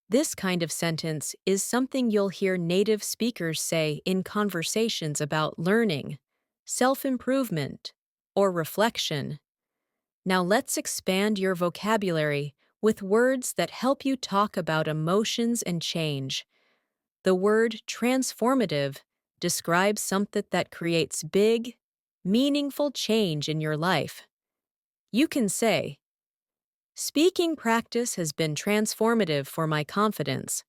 This kind of sentence is something you'll hear native speakers say in conversations about learning, self-improvement, or reflection. Now let's expand your vocabulary with words that help you talk about emotions and change. The word transformative describes something that creates big, meaningful change in your life. You can say, speaking practice has been transformative for my confidence.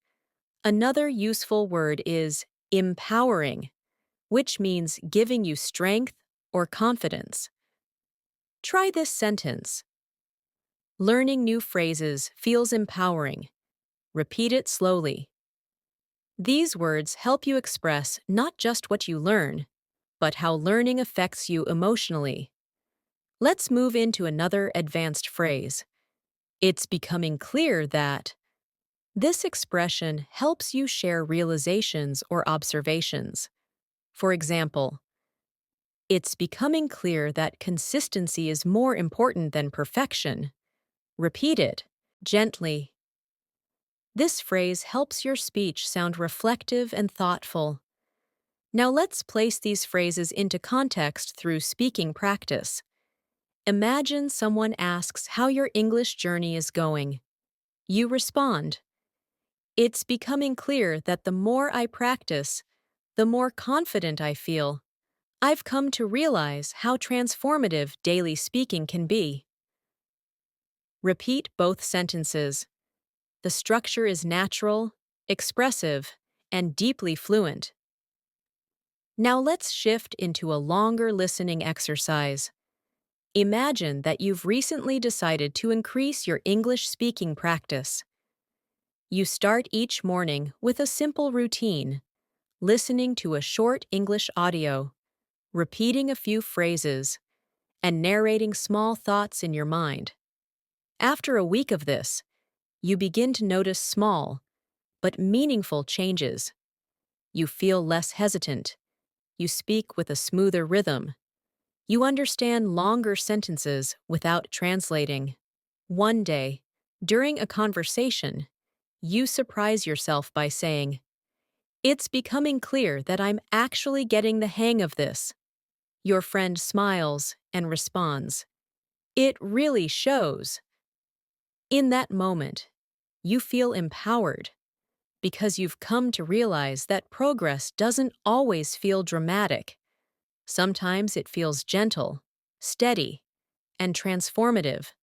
Another useful word is empowering, which means giving you strength or confidence. Try this sentence. Learning new phrases feels empowering. Repeat it slowly. These words help you express not just what you learn, but how learning affects you emotionally. Let's move into another advanced phrase. It's becoming clear that. This expression helps you share realizations or observations. For example, it's becoming clear that consistency is more important than perfection. Repeat it gently. This phrase helps your speech sound reflective and thoughtful. Now let's place these phrases into context through speaking practice. Imagine someone asks how your English journey is going. You respond, it's becoming clear that the more I practice, the more confident I feel. I've come to realize how transformative daily speaking can be. Repeat both sentences. The structure is natural, expressive, and deeply fluent. Now let's shift into a longer listening exercise. Imagine that you've recently decided to increase your English speaking practice. You start each morning with a simple routine, listening to a short English audio, repeating a few phrases, and narrating small thoughts in your mind. After a week of this, you begin to notice small, but meaningful changes. You feel less hesitant. You speak with a smoother rhythm. You understand longer sentences without translating. One day, during a conversation, you surprise yourself by saying, it's becoming clear that I'm actually getting the hang of this. Your friend smiles and responds, it really shows. In that moment, you feel empowered because you've come to realize that progress doesn't always feel dramatic. Sometimes it feels gentle, steady, and transformative.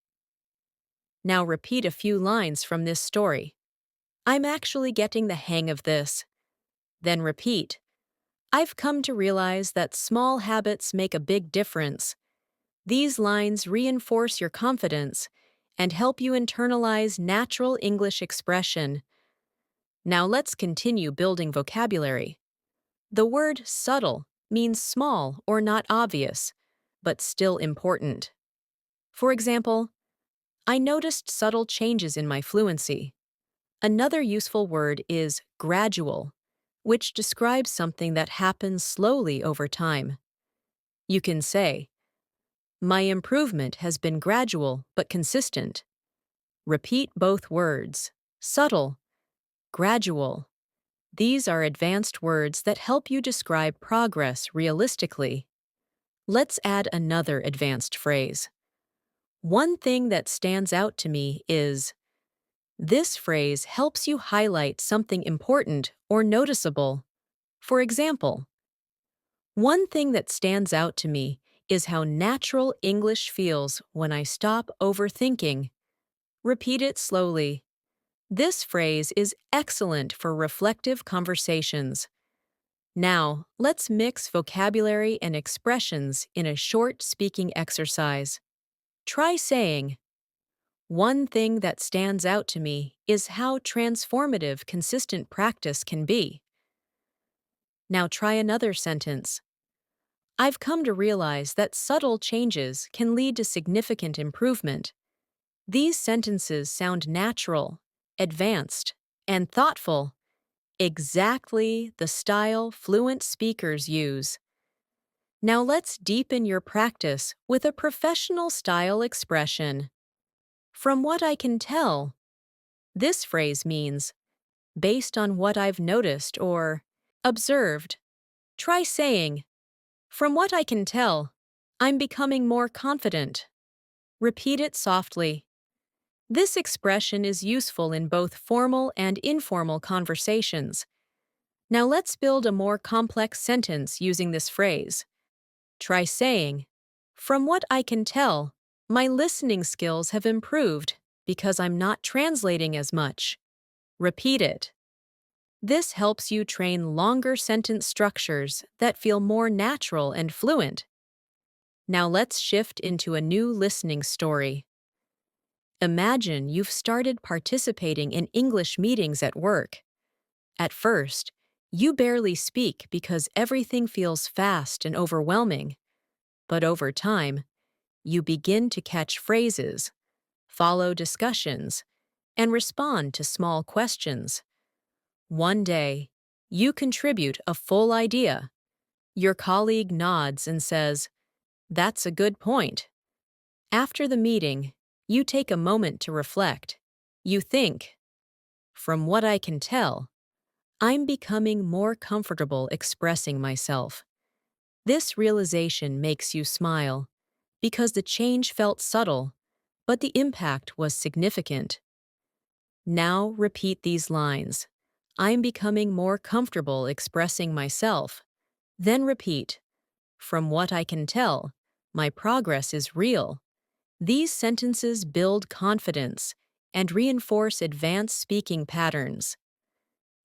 Now repeat a few lines from this story. I'm actually getting the hang of this. Then repeat, I've come to realize that small habits make a big difference. These lines reinforce your confidence and help you internalize natural English expression. Now let's continue building vocabulary. The word subtle means small or not obvious, but still important. For example, I noticed subtle changes in my fluency. Another useful word is gradual, which describes something that happens slowly over time. You can say, my improvement has been gradual but consistent. Repeat both words, subtle, gradual. These are advanced words that help you describe progress realistically. Let's add another advanced phrase. One thing that stands out to me is. This phrase helps you highlight something important or noticeable. For example, one thing that stands out to me is how natural English feels when I stop overthinking. Repeat it slowly. This phrase is excellent for reflective conversations. Now, let's mix vocabulary and expressions in a short speaking exercise. Try saying, one thing that stands out to me is how transformative consistent practice can be. Now try another sentence. I've come to realize that subtle changes can lead to significant improvement. These sentences sound natural, advanced, and thoughtful, exactly the style fluent speakers use. Now let's deepen your practice with a professional style expression. From what I can tell, this phrase means, based on what I've noticed or observed. Try saying, from what I can tell, I'm becoming more confident. Repeat it softly. This expression is useful in both formal and informal conversations. Now let's build a more complex sentence using this phrase. Try saying, from what I can tell, my listening skills have improved because I'm not translating as much. Repeat it. This helps you train longer sentence structures that feel more natural and fluent. Now let's shift into a new listening story. Imagine you've started participating in English meetings at work. At first, you barely speak because everything feels fast and overwhelming. But over time, you begin to catch phrases, follow discussions, and respond to small questions. One day, you contribute a full idea. Your colleague nods and says, "That's a good point." After the meeting, you take a moment to reflect. You think, from what I can tell, I'm becoming more comfortable expressing myself. This realization makes you smile because the change felt subtle, but the impact was significant. Now repeat these lines. I'm becoming more comfortable expressing myself. Then repeat, from what I can tell, my progress is real. These sentences build confidence and reinforce advanced speaking patterns.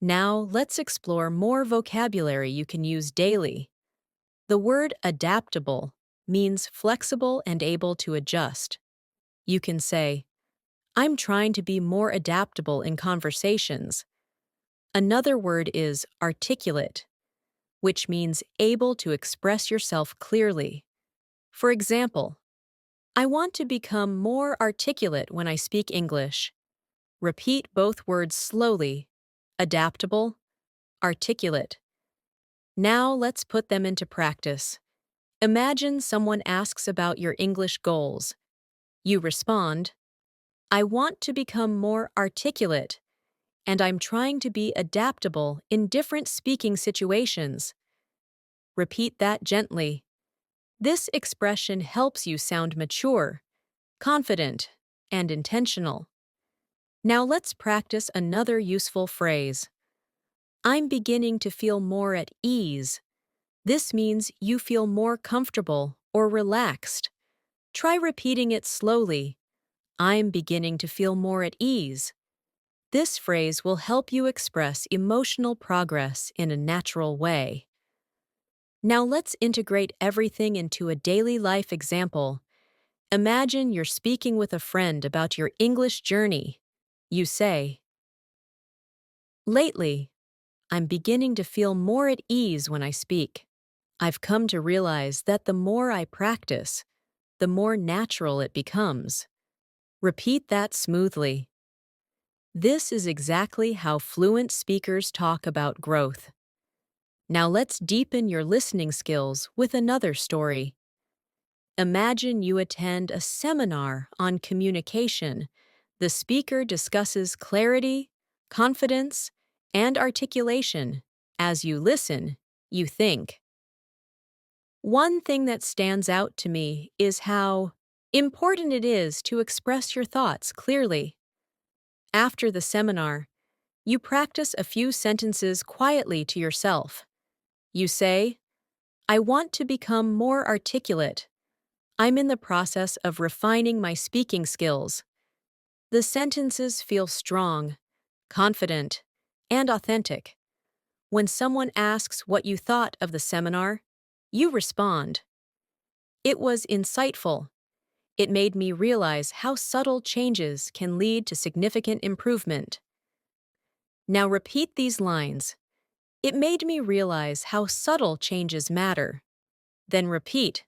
Now let's explore more vocabulary you can use daily. The word adaptable means flexible and able to adjust. You can say, I'm trying to be more adaptable in conversations. Another word is articulate, which means able to express yourself clearly. For example, I want to become more articulate when I speak English. Repeat both words slowly. Adaptable, articulate. Now let's put them into practice. Imagine someone asks about your English goals. You respond, I want to become more articulate, and I'm trying to be adaptable in different speaking situations. Repeat that gently. This expression helps you sound mature, confident, and intentional. Now let's practice another useful phrase. I'm beginning to feel more at ease. This means you feel more comfortable or relaxed. Try repeating it slowly. I'm beginning to feel more at ease. This phrase will help you express emotional progress in a natural way. Now let's integrate everything into a daily life example. Imagine you're speaking with a friend about your English journey. You say, lately, I'm beginning to feel more at ease when I speak. I've come to realize that the more I practice, the more natural it becomes. Repeat that smoothly. This is exactly how fluent speakers talk about growth. Now let's deepen your listening skills with another story. Imagine you attend a seminar on communication. The speaker discusses clarity, confidence, and articulation. As you listen, you think. One thing that stands out to me is how important it is to express your thoughts clearly. After the seminar, you practice a few sentences quietly to yourself. You say, I want to become more articulate. I'm in the process of refining my speaking skills. The sentences feel strong, confident, and authentic. When someone asks what you thought of the seminar, you respond, it was insightful. It made me realize how subtle changes can lead to significant improvement. Now repeat these lines. It made me realize how subtle changes matter. Then repeat,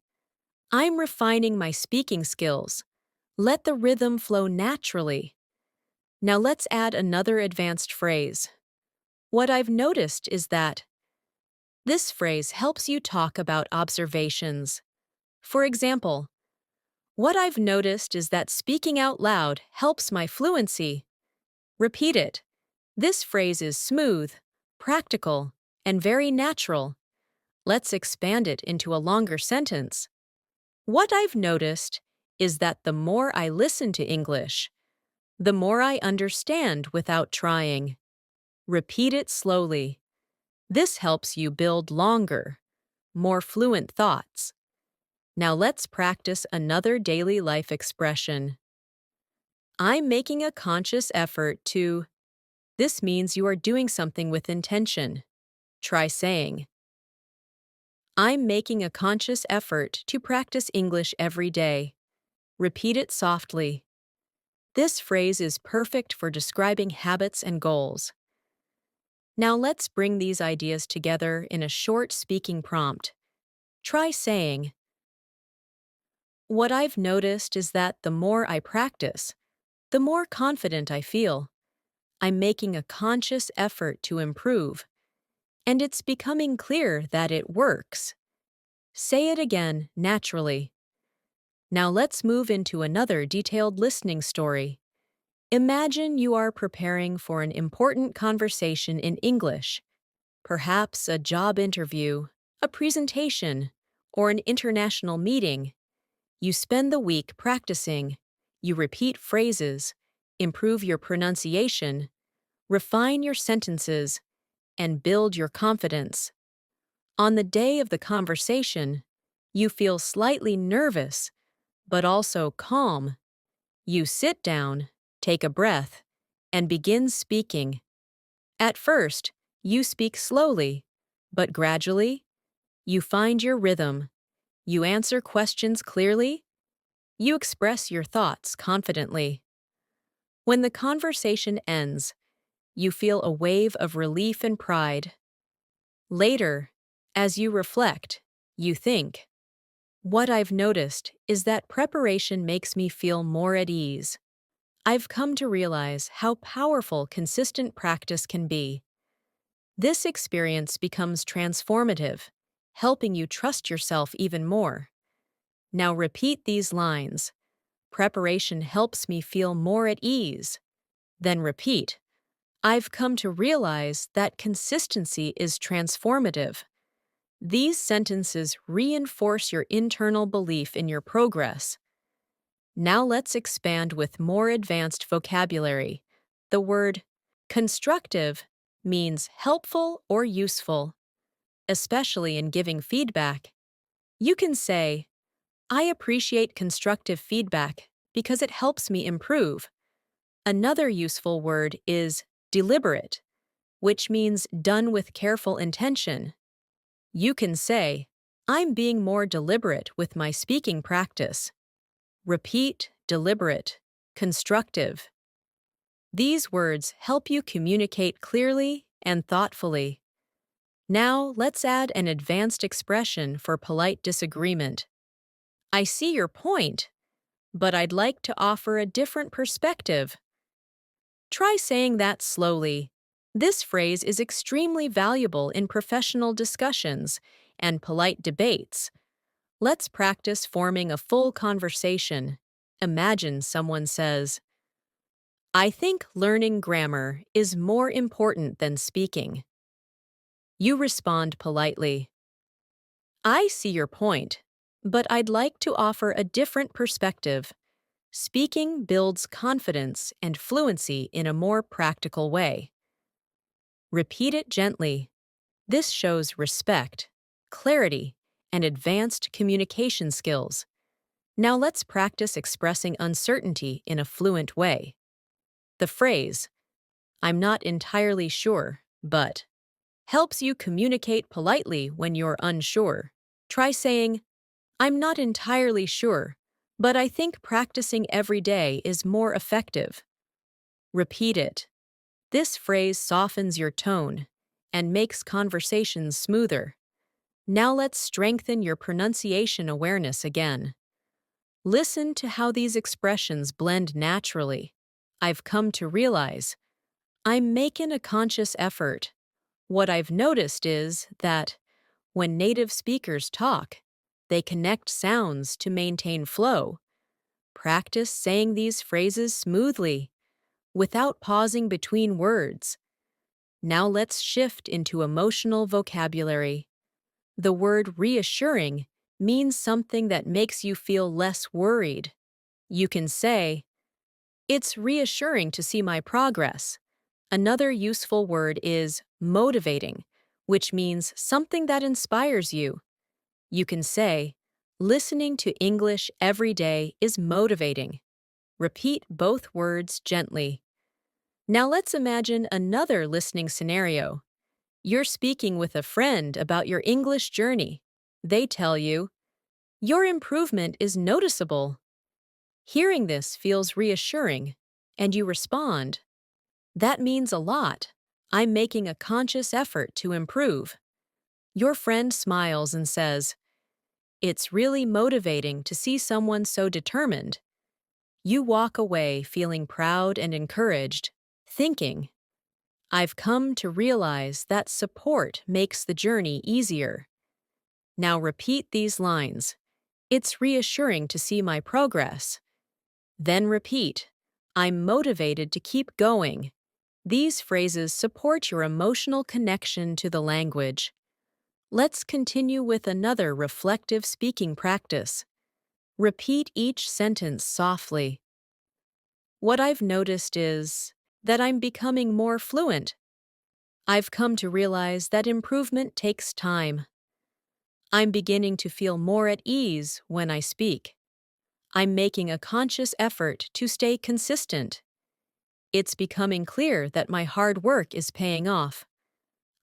I'm refining my speaking skills. Let the rhythm flow naturally. Now let's add another advanced phrase. What I've noticed is that this phrase helps you talk about observations. For example, what I've noticed is that speaking out loud helps my fluency. Repeat it. This phrase is smooth, practical, and very natural. Let's expand it into a longer sentence. What I've noticed is that the more I listen to English, the more I understand without trying. Repeat it slowly. This helps you build longer, more fluent thoughts. Now let's practice another daily life expression. I'm making a conscious effort to. This means you are doing something with intention. Try saying, I'm making a conscious effort to practice English every day. Repeat it softly. This phrase is perfect for describing habits and goals. Now let's bring these ideas together in a short speaking prompt. Try saying, what I've noticed is that the more I practice, the more confident I feel. I'm making a conscious effort to improve, and it's becoming clear that it works. Say it again naturally. Now let's move into another detailed listening story. Imagine you are preparing for an important conversation in English, perhaps a job interview, a presentation, or an international meeting. You spend the week practicing. You repeat phrases, improve your pronunciation, refine your sentences, and build your confidence. On the day of the conversation, you feel slightly nervous, but also calm. You sit down, take a breath, and begin speaking. At first, you speak slowly, but gradually, you find your rhythm. You answer questions clearly. You express your thoughts confidently. When the conversation ends, you feel a wave of relief and pride. Later, as you reflect, you think, what I've noticed is that preparation makes me feel more at ease. I've come to realize how powerful consistent practice can be. This experience becomes transformative, helping you trust yourself even more. Now repeat these lines. Preparation helps me feel more at ease. Then repeat. I've come to realize that consistency is transformative. These sentences reinforce your internal belief in your progress. Now let's expand with more advanced vocabulary. The word constructive means helpful or useful, especially in giving feedback. You can say, I appreciate constructive feedback because it helps me improve. Another useful word is deliberate, which means done with careful intention. You can say, I'm being more deliberate with my speaking practice. Repeat, deliberate, constructive. These words help you communicate clearly and thoughtfully. Now, let's add an advanced expression for polite disagreement. I see your point, but I'd like to offer a different perspective. Try saying that slowly. This phrase is extremely valuable in professional discussions and polite debates. Let's practice forming a full conversation. Imagine someone says, I think learning grammar is more important than speaking. You respond politely. I see your point, but I'd like to offer a different perspective. Speaking builds confidence and fluency in a more practical way. Repeat it gently. This shows respect, clarity, and advanced communication skills. Now let's practice expressing uncertainty in a fluent way. The phrase, I'm not entirely sure, but, helps you communicate politely when you're unsure. Try saying, I'm not entirely sure, but I think practicing every day is more effective. Repeat it. This phrase softens your tone and makes conversations smoother. Now let's strengthen your pronunciation awareness again. Listen to how these expressions blend naturally. I've come to realize I'm making a conscious effort. What I've noticed is that when native speakers talk, they connect sounds to maintain flow. Practice saying these phrases smoothly, without pausing between words. Now let's shift into emotional vocabulary. The word reassuring means something that makes you feel less worried. You can say, "It's reassuring to see my progress." Another useful word is motivating, which means something that inspires you. You can say, "Listening to English every day is motivating." Repeat both words gently. Now let's imagine another listening scenario. You're speaking with a friend about your English journey. They tell you, "Your improvement is noticeable." Hearing this feels reassuring, and you respond, "That means a lot. I'm making a conscious effort to improve." Your friend smiles and says, "It's really motivating to see someone so determined." You walk away feeling proud and encouraged, thinking, "I've come to realize that support makes the journey easier." Now repeat these lines. "It's reassuring to see my progress." Then repeat, "I'm motivated to keep going." These phrases support your emotional connection to the language. Let's continue with another reflective speaking practice. Repeat each sentence softly. What I've noticed is that I'm becoming more fluent. I've come to realize that improvement takes time. I'm beginning to feel more at ease when I speak. I'm making a conscious effort to stay consistent. It's becoming clear that my hard work is paying off.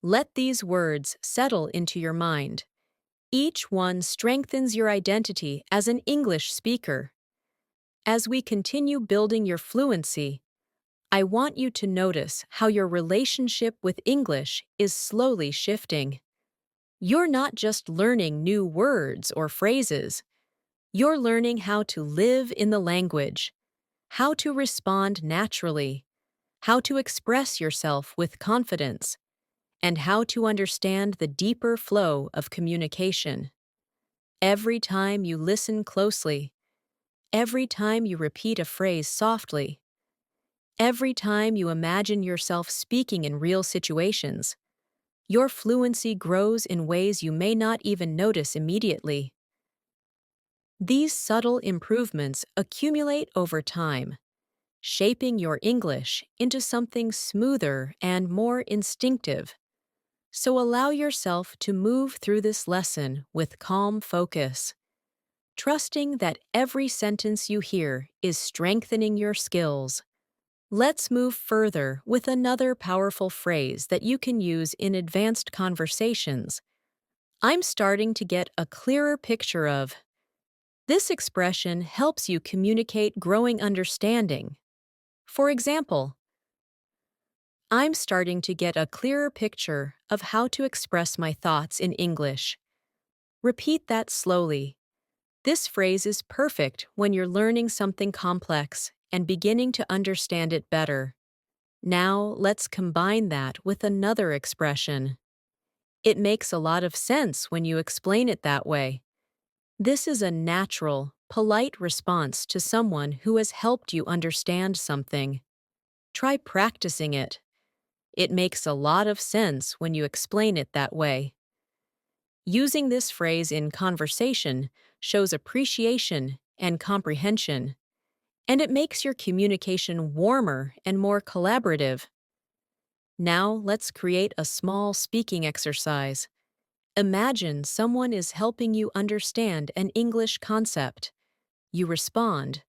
Let these words settle into your mind. Each one strengthens your identity as an English speaker. As we continue building your fluency, I want you to notice how your relationship with English is slowly shifting. You're not just learning new words or phrases. You're learning how to live in the language, how to respond naturally, how to express yourself with confidence, and how to understand the deeper flow of communication. Every time you listen closely, every time you repeat a phrase softly, every time you imagine yourself speaking in real situations, your fluency grows in ways you may not even notice immediately. These subtle improvements accumulate over time, shaping your English into something smoother and more instinctive. So allow yourself to move through this lesson with calm focus, trusting that every sentence you hear is strengthening your skills. Let's move further with another powerful phrase that you can use in advanced conversations. I'm starting to get a clearer picture of. This expression helps you communicate growing understanding. For example, I'm starting to get a clearer picture of how to express my thoughts in English. Repeat that slowly. This phrase is perfect when you're learning something complex and beginning to understand it better. Now, let's combine that with another expression. It makes a lot of sense when you explain it that way. This is a natural, polite response to someone who has helped you understand something. Try practicing it. It makes a lot of sense when you explain it that way. Using this phrase in conversation shows appreciation and comprehension, and it makes your communication warmer and more collaborative. Now let's create a small speaking exercise. Imagine someone is helping you understand an English concept. You respond,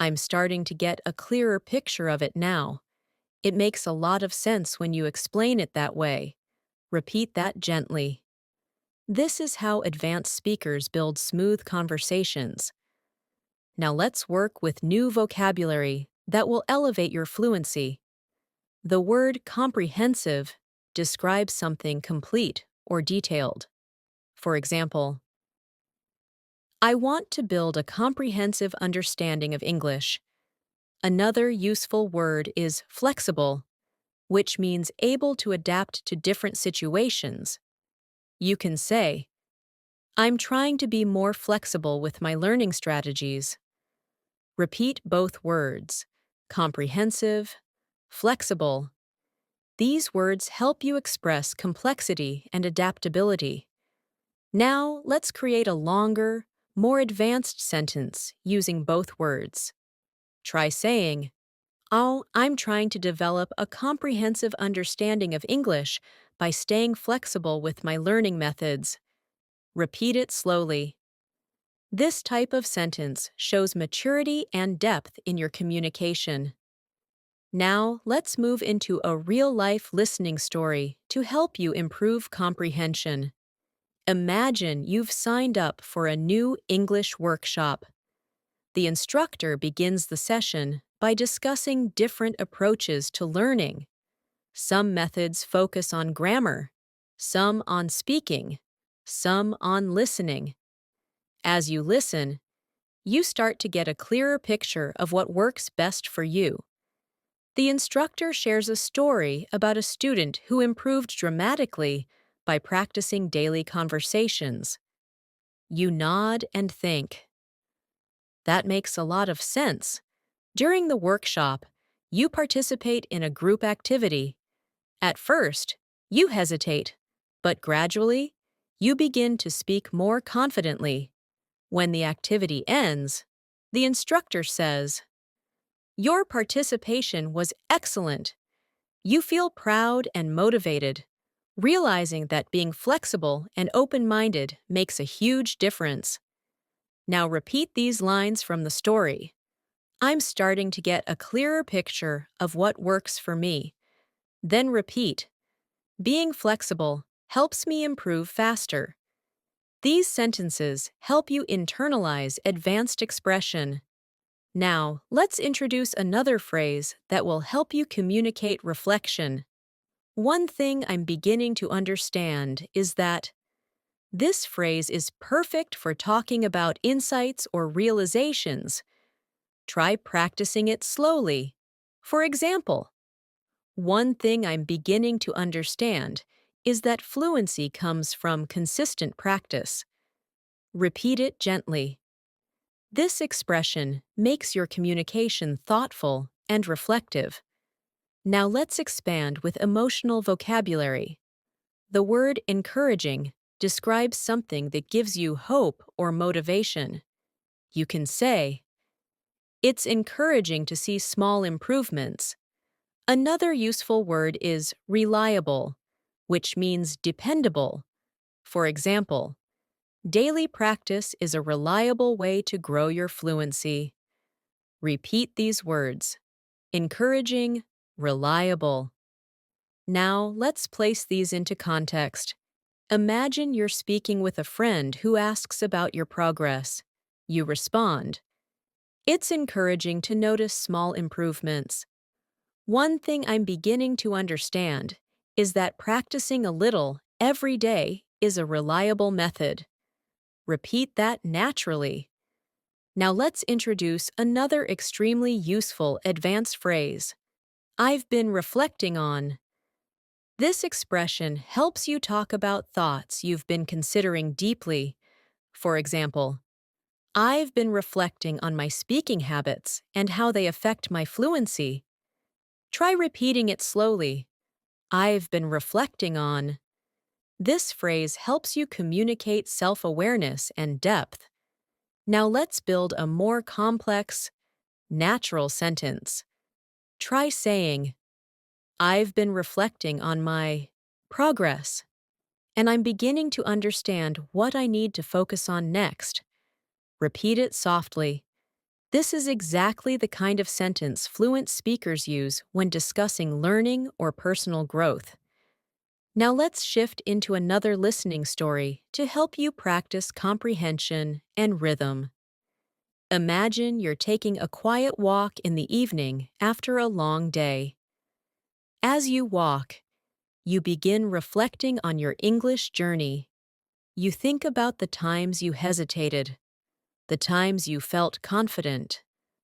"I'm starting to get a clearer picture of it now." It makes a lot of sense when you explain it that way. Repeat that gently. This is how advanced speakers build smooth conversations. Now let's work with new vocabulary that will elevate your fluency. The word comprehensive describes something complete or detailed. For example, I want to build a comprehensive understanding of English. Another useful word is flexible, which means able to adapt to different situations. You can say, I'm trying to be more flexible with my learning strategies. Repeat both words, comprehensive, flexible. These words help you express complexity and adaptability. Now, let's create a longer, more advanced sentence using both words. Try saying, Oh, I'm trying to develop a comprehensive understanding of English by staying flexible with my learning methods. Repeat it slowly. This type of sentence shows maturity and depth in your communication. Now, let's move into a real-life listening story to help you improve comprehension. Imagine you've signed up for a new English workshop. The instructor begins the session by discussing different approaches to learning. Some methods focus on grammar, some on speaking, some on listening. As you listen, you start to get a clearer picture of what works best for you. The instructor shares a story about a student who improved dramatically by practicing daily conversations. You nod and think. That makes a lot of sense. During the workshop, you participate in a group activity. At first, you hesitate, but gradually, you begin to speak more confidently. When the activity ends, the instructor says, Your participation was excellent. You feel proud and motivated, realizing that being flexible and open-minded makes a huge difference. Now repeat these lines from the story. I'm starting to get a clearer picture of what works for me. Then repeat. Being flexible helps me improve faster. These sentences help you internalize advanced expression. Now, let's introduce another phrase that will help you communicate reflection. One thing I'm beginning to understand is that this phrase is perfect for talking about insights or realizations. Try practicing it slowly. For example, one thing I'm beginning to understand is that fluency comes from consistent practice. Repeat it gently. This expression makes your communication thoughtful and reflective. Now let's expand with emotional vocabulary. The word encouraging describes something that gives you hope or motivation. You can say, It's encouraging to see small improvements. Another useful word is reliable, which means dependable. For example, daily practice is a reliable way to grow your fluency. Repeat these words. Encouraging, reliable. Now, let's place these into context. Imagine you're speaking with a friend who asks about your progress. You respond, It's encouraging to notice small improvements. One thing I'm beginning to understand is that practicing a little every day is a reliable method. Repeat that naturally. Now let's introduce another extremely useful advanced phrase. I've been reflecting on. This expression helps you talk about thoughts you've been considering deeply. For example, I've been reflecting on my speaking habits and how they affect my fluency. Try repeating it slowly. I've been reflecting on. This phrase helps you communicate self-awareness and depth. Now let's build a more complex, natural sentence. Try saying, I've been reflecting on my progress, and I'm beginning to understand what I need to focus on next. Repeat it softly. This is exactly the kind of sentence fluent speakers use when discussing learning or personal growth. Now let's shift into another listening story to help you practice comprehension and rhythm. Imagine you're taking a quiet walk in the evening after a long day. As you walk, you begin reflecting on your English journey. You think about the times you hesitated, the times you felt confident,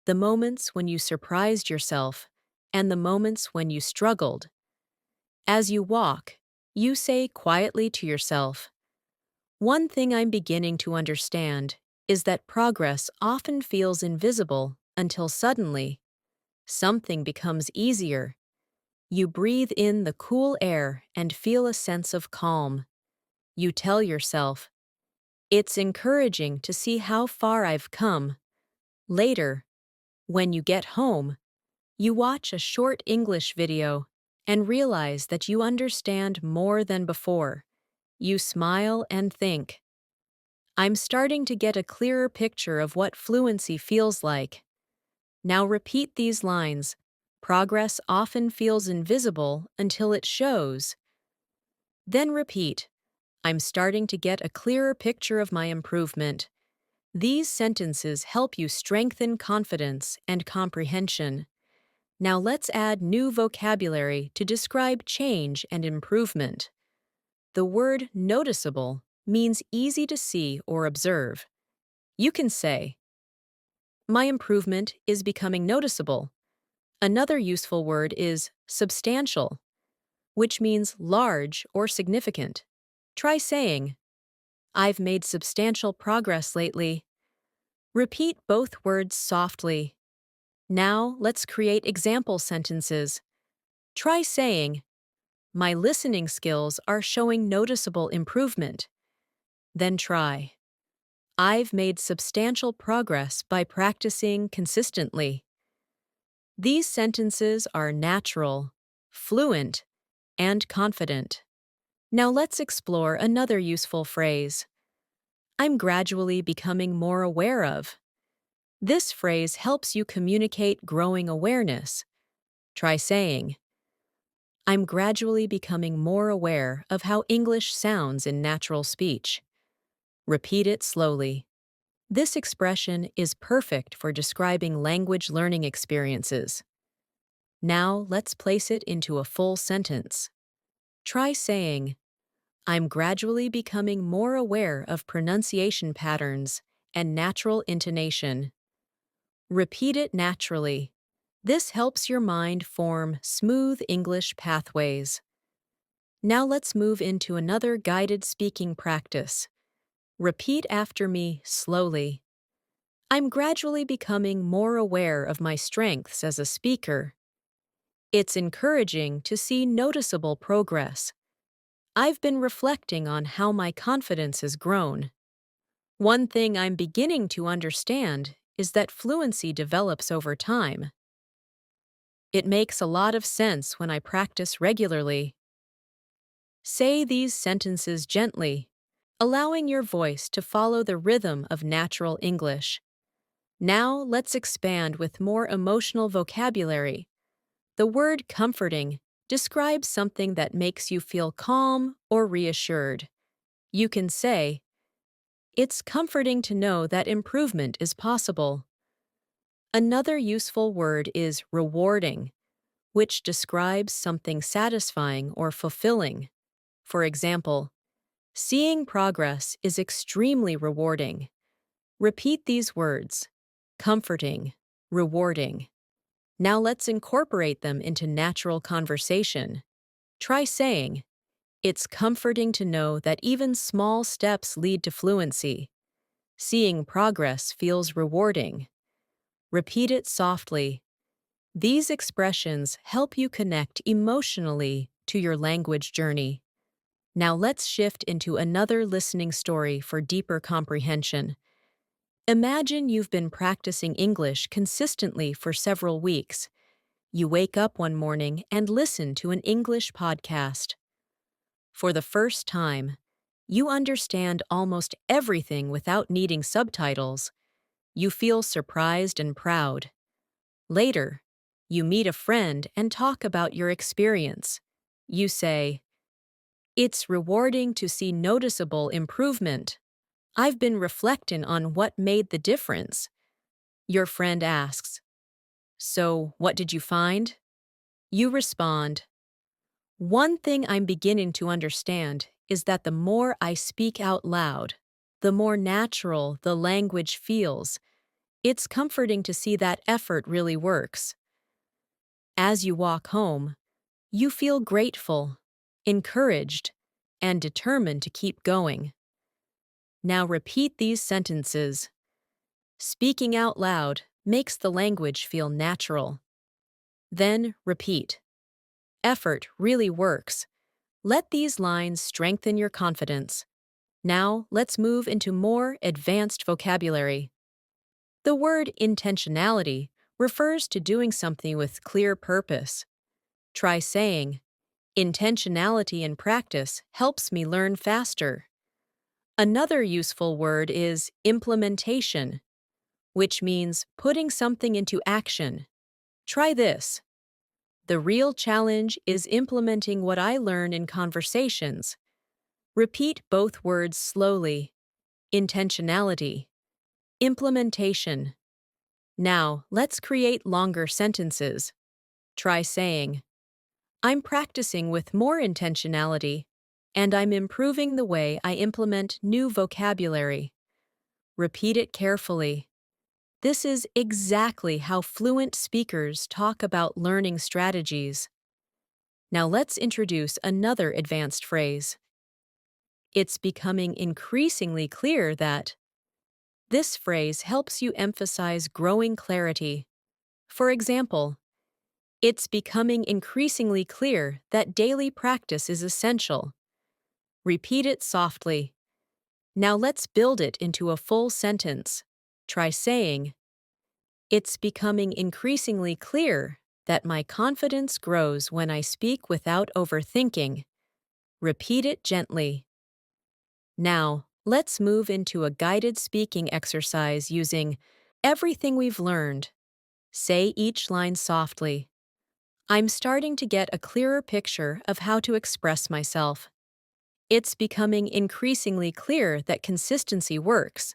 the moments when you surprised yourself, and the moments when you struggled. As you walk, you say quietly to yourself, "One thing I'm beginning to understand is that progress often feels invisible until suddenly something becomes easier." You breathe in the cool air and feel a sense of calm. You tell yourself, "It's encouraging to see how far I've come." Later, when you get home, you watch a short English video and realize that you understand more than before. You smile and think, "I'm starting to get a clearer picture of what fluency feels like." Now repeat these lines. Progress often feels invisible until it shows. Then repeat, "I'm starting to get a clearer picture of my improvement." These sentences help you strengthen confidence and comprehension. Now let's add new vocabulary to describe change and improvement. The word noticeable means easy to see or observe. You can say, "My improvement is becoming noticeable." Another useful word is substantial, which means large or significant. Try saying, "I've made substantial progress lately." Repeat both words softly. Now let's create example sentences. Try saying, "My listening skills are showing noticeable improvement." Then try, "I've made substantial progress by practicing consistently." These sentences are natural, fluent, and confident. Now let's explore another useful phrase. "I'm gradually becoming more aware of." This phrase helps you communicate growing awareness. Try saying, "I'm gradually becoming more aware of how English sounds in natural speech." Repeat it slowly. This expression is perfect for describing language learning experiences. Now let's place it into a full sentence. Try saying, "I'm gradually becoming more aware of pronunciation patterns and natural intonation." Repeat it naturally. This helps your mind form smooth English pathways. Now let's move into another guided speaking practice. Repeat after me slowly. "I'm gradually becoming more aware of my strengths as a speaker." It's encouraging to see noticeable progress. "I've been reflecting on how my confidence has grown." One thing I'm beginning to understand is that fluency develops over time. It makes a lot of sense when I practice regularly. Say these sentences gently, allowing your voice to follow the rhythm of natural English. Now let's expand with more emotional vocabulary. The word comforting describes something that makes you feel calm or reassured. You can say, "It's comforting to know that improvement is possible." Another useful word is rewarding, which describes something satisfying or fulfilling. For example, "Seeing progress is extremely rewarding." Repeat these words: comforting, rewarding. Now let's incorporate them into natural conversation. Try saying, "It's comforting to know that even small steps lead to fluency." "Seeing progress feels rewarding." Repeat it softly. These expressions help you connect emotionally to your language journey. Now let's shift into another listening story for deeper comprehension. Imagine you've been practicing English consistently for several weeks. You wake up one morning and listen to an English podcast. For the first time, you understand almost everything without needing subtitles. You feel surprised and proud. Later, you meet a friend and talk about your experience. You say, "It's rewarding to see noticeable improvement. I've been reflecting on what made the difference." Your friend asks, "So, what did you find?" You respond, "One thing I'm beginning to understand is that the more I speak out loud, the more natural the language feels. It's comforting to see that effort really works. As you walk home, you feel grateful, encouraged, and determined to keep going. Now repeat these sentences. Speaking out loud makes the language feel natural. Then repeat. Effort really works. Let these lines strengthen your confidence. Now let's move into more advanced vocabulary. The word intentionality refers to doing something with clear purpose. Try saying, intentionality in practice helps me learn faster. Another useful word is implementation, which means putting something into action. Try this. The real challenge is implementing what I learn in conversations. Repeat both words slowly. Intentionality. Implementation. Now, let's create longer sentences. Try saying, I'm practicing with more intentionality, and I'm improving the way I implement new vocabulary. Repeat it carefully. This is exactly how fluent speakers talk about learning strategies. Now let's introduce another advanced phrase. It's becoming increasingly clear that. This phrase helps you emphasize growing clarity. For example, it's becoming increasingly clear that daily practice is essential. Repeat it softly. Now let's build it into a full sentence. Try saying, it's becoming increasingly clear that my confidence grows when I speak without overthinking. Repeat it gently. Now, let's move into a guided speaking exercise using everything we've learned. Say each line softly. I'm starting to get a clearer picture of how to express myself. It's becoming increasingly clear that consistency works.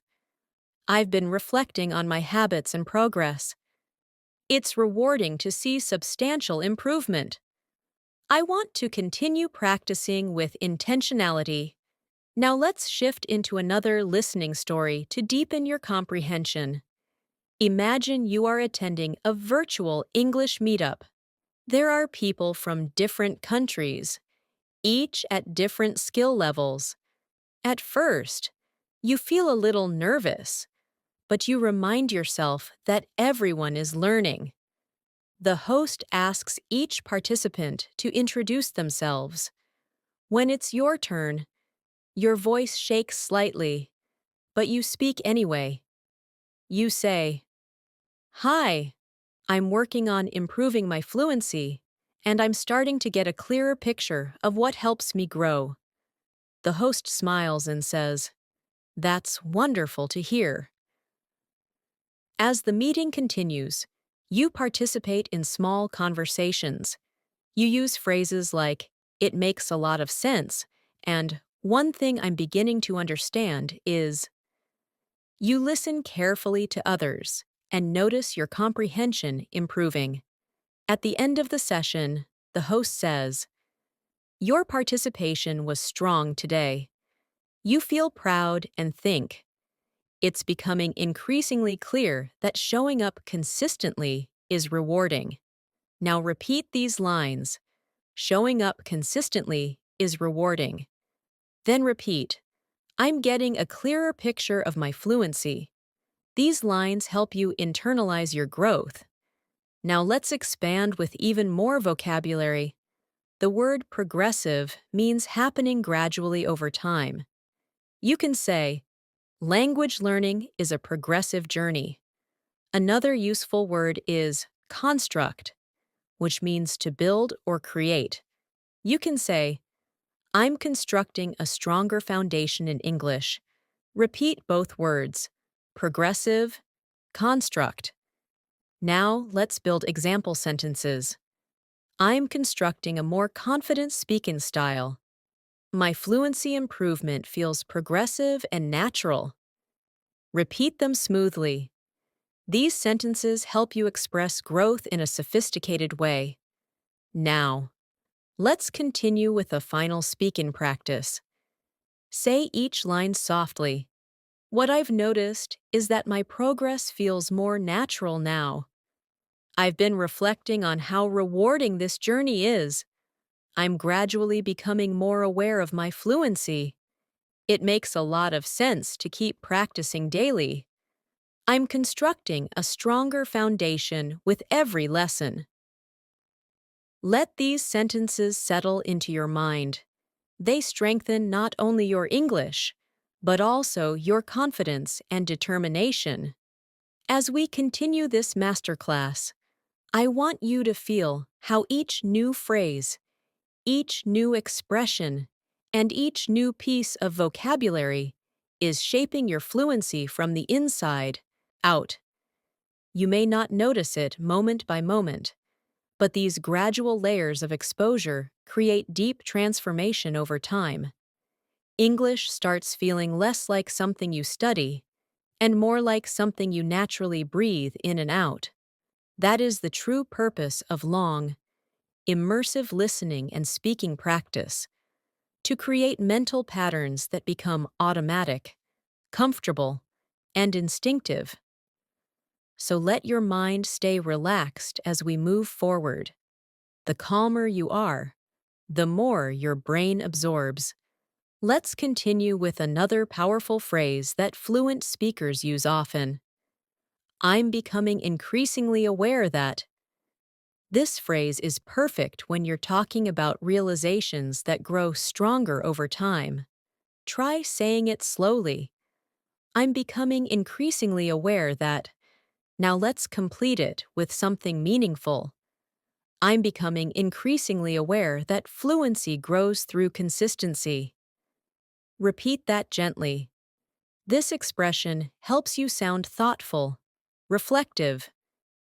I've been reflecting on my habits and progress. It's rewarding to see substantial improvement. I want to continue practicing with intentionality. Now let's shift into another listening story to deepen your comprehension. Imagine you are attending a virtual English meetup. There are people from different countries, each at different skill levels. At first, you feel a little nervous, but you remind yourself that everyone is learning. The host asks each participant to introduce themselves. When it's your turn, your voice shakes slightly, but you speak anyway. You say, Hi, I'm working on improving my fluency, and I'm starting to get a clearer picture of what helps me grow. The host smiles and says, That's wonderful to hear. As the meeting continues, you participate in small conversations. You use phrases like, it makes a lot of sense, and one thing I'm beginning to understand is. You listen carefully to others and notice your comprehension improving. At the end of the session, the host says, Your participation was strong today. You feel proud and think. It's becoming increasingly clear that showing up consistently is rewarding. Now repeat these lines. Showing up consistently is rewarding. Then repeat, I'm getting a clearer picture of my fluency. These lines help you internalize your growth. Now let's expand with even more vocabulary. The word progressive means happening gradually over time. You can say, language learning is a progressive journey. Another useful word is construct, which means to build or create. You can say, I'm constructing a stronger foundation in English. Repeat both words, progressive, construct. Now let's build example sentences. I'm constructing a more confident speaking style. My fluency improvement feels progressive and natural. Repeat them smoothly. These sentences help you express growth in a sophisticated way. Now, let's continue with a final speaking practice. Say each line softly. What I've noticed is that my progress feels more natural now. I've been reflecting on how rewarding this journey is. I'm gradually becoming more aware of my fluency. It makes a lot of sense to keep practicing daily. I'm constructing a stronger foundation with every lesson. Let these sentences settle into your mind. They strengthen not only your English, but also your confidence and determination. As we continue this masterclass, I want you to feel how each new phrase, each new expression, and each new piece of vocabulary is shaping your fluency from the inside out. You may not notice it moment by moment, but these gradual layers of exposure create deep transformation over time. English starts feeling less like something you study and more like something you naturally breathe in and out. That is the true purpose of long, immersive listening and speaking practice, to create mental patterns that become automatic, comfortable, and instinctive. So let your mind stay relaxed as we move forward. The calmer you are, the more your brain absorbs. Let's continue with another powerful phrase that fluent speakers use often. I'm becoming increasingly aware that. This phrase is perfect when you're talking about realizations that grow stronger over time. Try saying it slowly. I'm becoming increasingly aware that. Now let's complete it with something meaningful. I'm becoming increasingly aware that fluency grows through consistency. Repeat that gently. This expression helps you sound thoughtful, reflective,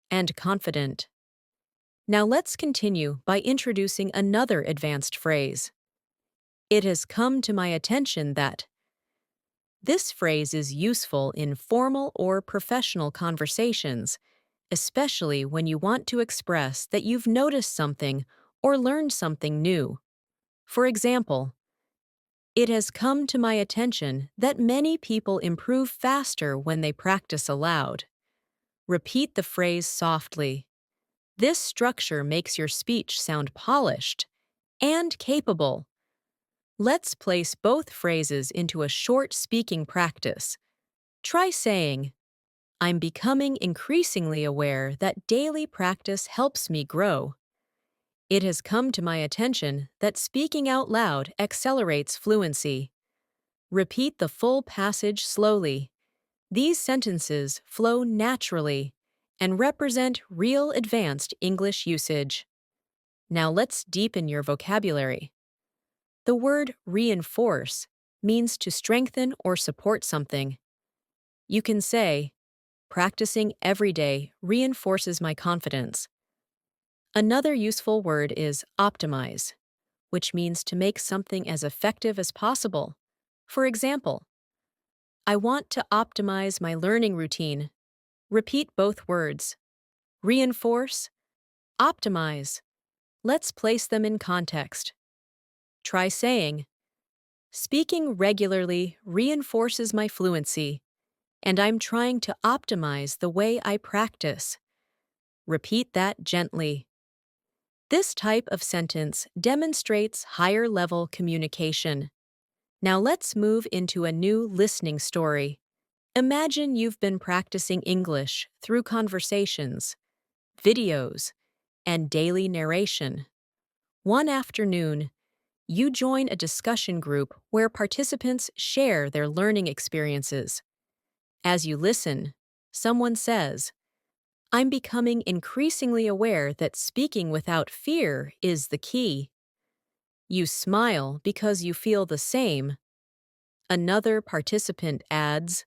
and confident. Now let's continue by introducing another advanced phrase. It has come to my attention that. This phrase is useful in formal or professional conversations, especially when you want to express that you've noticed something or learned something new. For example, it has come to my attention that many people improve faster when they practice aloud. Repeat the phrase softly. This structure makes your speech sound polished and capable. Let's place both phrases into a short speaking practice. Try saying, I'm becoming increasingly aware that daily practice helps me grow. It has come to my attention that speaking out loud accelerates fluency. Repeat the full passage slowly. These sentences flow naturally and represent real advanced English usage. Now let's deepen your vocabulary. The word reinforce means to strengthen or support something. You can say, practicing every day reinforces my confidence. Another useful word is optimize, which means to make something as effective as possible. For example, I want to optimize my learning routine. Repeat both words. Reinforce, optimize. Let's place them in context. Try saying, speaking regularly reinforces my fluency, and I'm trying to optimize the way I practice. Repeat that gently. This type of sentence demonstrates higher-level communication. Now let's move into a new listening story. Imagine you've been practicing English through conversations, videos, and daily narration. One afternoon, you join a discussion group where participants share their learning experiences. As you listen, someone says, I'm becoming increasingly aware that speaking without fear is the key. You smile because you feel the same. Another participant adds,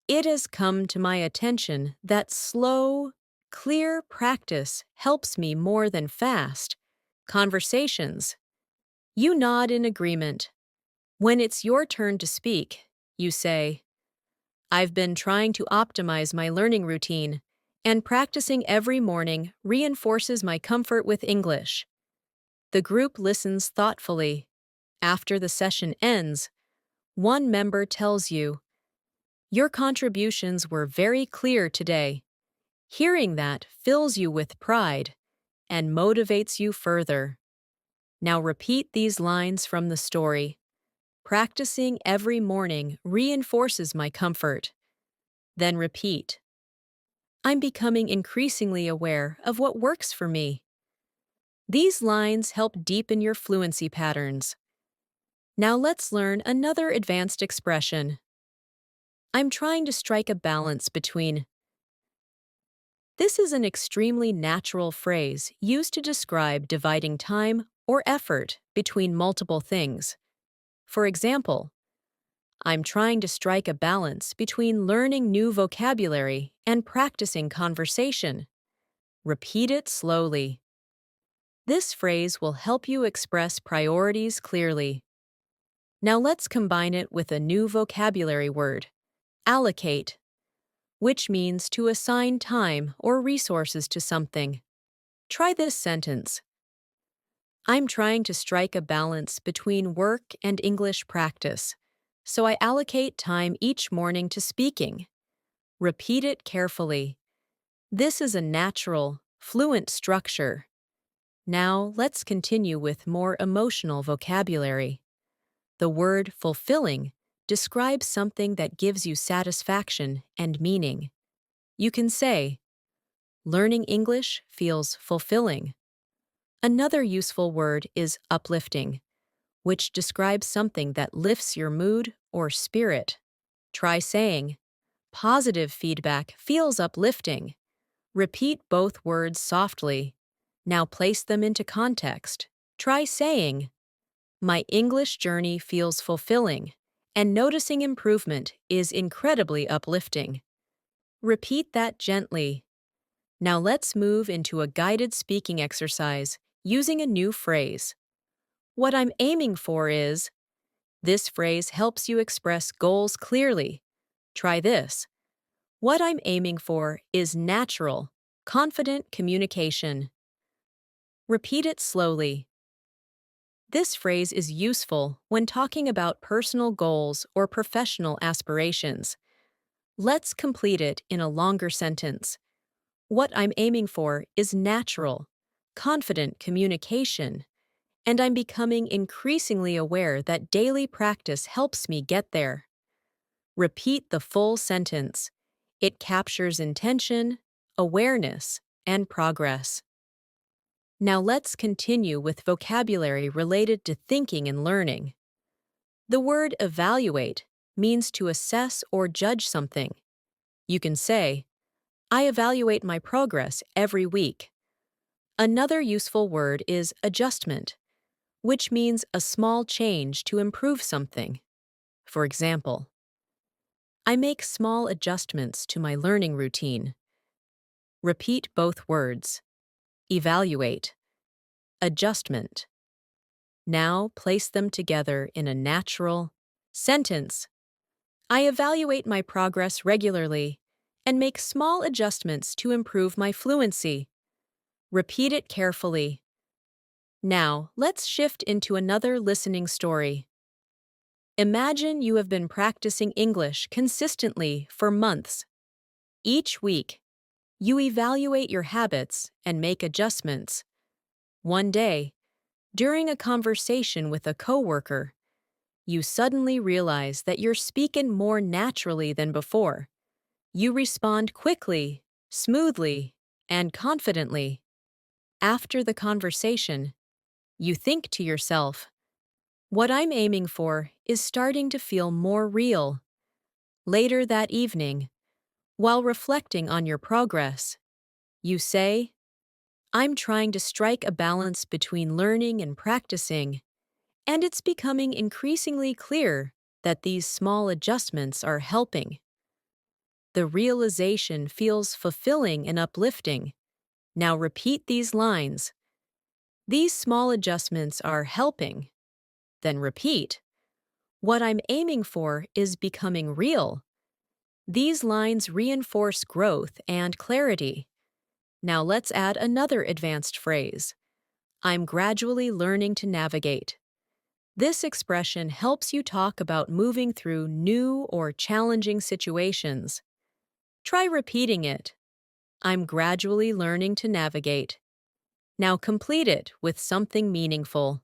it has come to my attention that slow, clear practice helps me more than fast conversations. You nod in agreement. When it's your turn to speak, you say, I've been trying to optimize my learning routine, and practicing every morning reinforces my comfort with English. The group listens thoughtfully. After the session ends, One member tells you, "Your contributions were very clear today." Hearing that fills you with pride and motivates you further. Now repeat these lines from the story. Practicing every morning reinforces my comfort. Then repeat. I'm becoming increasingly aware of what works for me. These lines help deepen your fluency patterns. Now let's learn another advanced expression. I'm trying to strike a balance between. This is an extremely natural phrase used to describe dividing time or effort between multiple things. For example, I'm trying to strike a balance between learning new vocabulary and practicing conversation. Repeat it slowly. This phrase will help you express priorities clearly. Now let's combine it with a new vocabulary word, allocate, which means to assign time or resources to something. Try this sentence. I'm trying to strike a balance between work and English practice, so I allocate time each morning to speaking. Repeat it carefully. This is a natural, fluent structure. Now let's continue with more emotional vocabulary. The word fulfilling describes something that gives you satisfaction and meaning. You can say, learning English feels fulfilling. Another useful word is uplifting, which describes something that lifts your mood or spirit. Try saying, positive feedback feels uplifting. Repeat both words softly. Now place them into context. Try saying, my English journey feels fulfilling, and noticing improvement is incredibly uplifting. Repeat that gently. Now let's move into a guided speaking exercise using a new phrase. What I'm aiming for is. This phrase helps you express goals clearly. Try this. What I'm aiming for is natural, confident communication. Repeat it slowly. This phrase is useful when talking about personal goals or professional aspirations. Let's complete it in a longer sentence. What I'm aiming for is natural, confident communication, and I'm becoming increasingly aware that daily practice helps me get there. Repeat the full sentence. It captures intention, awareness, and progress. Now let's continue with vocabulary related to thinking and learning. The word evaluate means to assess or judge something. You can say, I evaluate my progress every week. Another useful word is adjustment, which means a small change to improve something. For example, I make small adjustments to my learning routine. Repeat both words. Evaluate. Adjustment. Now place them together in a natural sentence. I evaluate my progress regularly and make small adjustments to improve my fluency. Repeat it carefully. Now, let's shift into another listening story. Imagine you have been practicing English consistently for months. Each week, you evaluate your habits and make adjustments. One day, during a conversation with a coworker, you suddenly realize that you're speaking more naturally than before. You respond quickly, smoothly, and confidently. After the conversation, you think to yourself, what I'm aiming for is starting to feel more real. Later that evening, while reflecting on your progress, you say, I'm trying to strike a balance between learning and practicing, and it's becoming increasingly clear that these small adjustments are helping. The realization feels fulfilling and uplifting. Now repeat these lines. These small adjustments are helping. Then repeat. What I'm aiming for is becoming real. These lines reinforce growth and clarity. Now let's add another advanced phrase. I'm gradually learning to navigate. This expression helps you talk about moving through new or challenging situations. Try repeating it. I'm gradually learning to navigate. Now complete it with something meaningful.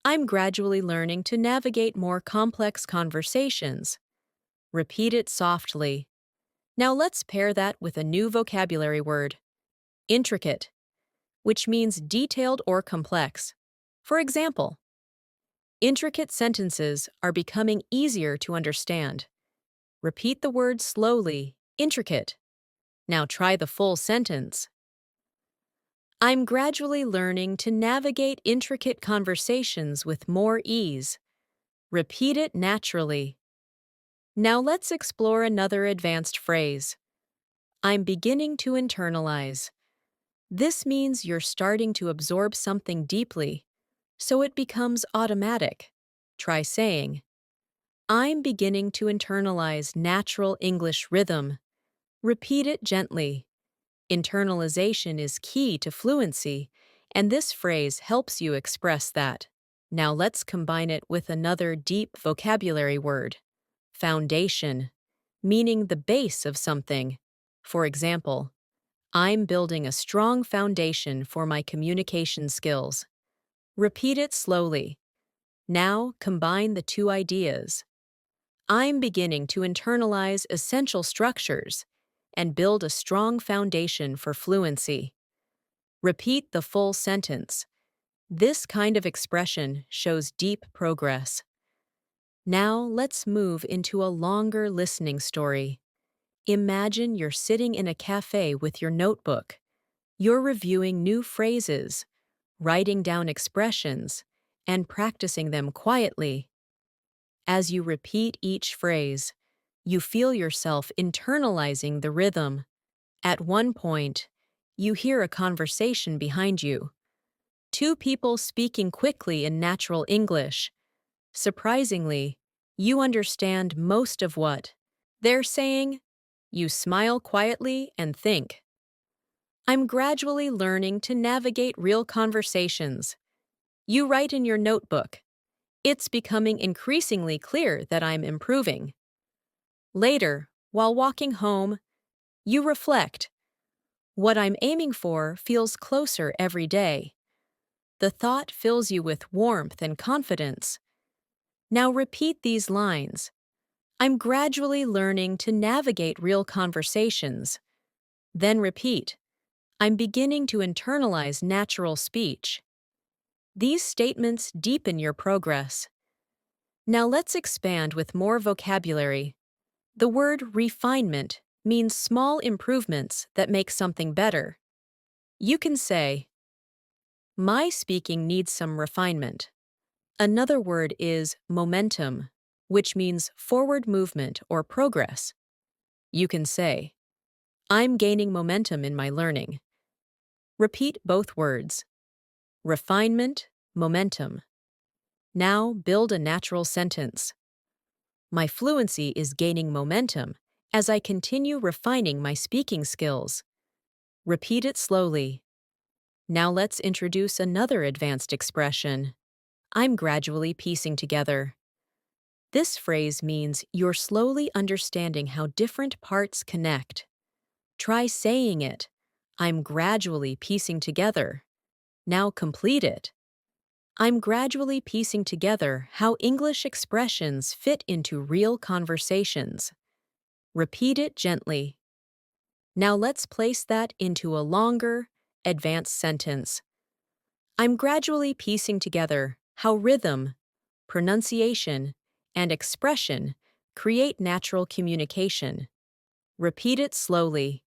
I'm gradually learning to navigate more complex conversations. Repeat it softly. Now let's pair that with a new vocabulary word, intricate, which means detailed or complex. For example, intricate sentences are becoming easier to understand. Repeat the word slowly, intricate. Now try the full sentence. I'm gradually learning to navigate intricate conversations with more ease. Repeat it naturally. Now let's explore another advanced phrase. I'm beginning to internalize. This means you're starting to absorb something deeply, so it becomes automatic. Try saying, I'm beginning to internalize natural English rhythm. Repeat it gently. Internalization is key to fluency, and this phrase helps you express that. Now let's combine it with another deep vocabulary word, foundation, meaning the base of something. For example, I'm building a strong foundation for my communication skills. Repeat it slowly. Now combine the two ideas. I'm beginning to internalize essential structures and build a strong foundation for fluency. Repeat the full sentence. This kind of expression shows deep progress. Now let's move into a longer listening story. Imagine you're sitting in a cafe with your notebook. You're reviewing new phrases, writing down expressions, and practicing them quietly. As you repeat each phrase, you feel yourself internalizing the rhythm. At one point, you hear a conversation behind you. Two people speaking quickly in natural English. Surprisingly, you understand most of what they're saying. You smile quietly and think, I'm gradually learning to navigate real conversations. You write in your notebook, it's becoming increasingly clear that I'm improving. Later, while walking home, you reflect, what I'm aiming for feels closer every day. The thought fills you with warmth and confidence. Now repeat these lines. I'm gradually learning to navigate real conversations. Then repeat, I'm beginning to internalize natural speech. These statements deepen your progress. Now let's expand with more vocabulary. The word refinement means small improvements that make something better. You can say, my speaking needs some refinement. Another word is momentum, which means forward movement or progress. You can say, I'm gaining momentum in my learning. Repeat both words. Refinement, momentum. Now build a natural sentence. My fluency is gaining momentum as I continue refining my speaking skills. Repeat it slowly. Now let's introduce another advanced expression. I'm gradually piecing together. This phrase means you're slowly understanding how different parts connect. Try saying it. I'm gradually piecing together. Now complete it. I'm gradually piecing together how English expressions fit into real conversations. Repeat it gently. Now let's place that into a longer, advanced sentence. I'm gradually piecing together how rhythm, pronunciation, and expression create natural communication. Repeat it slowly.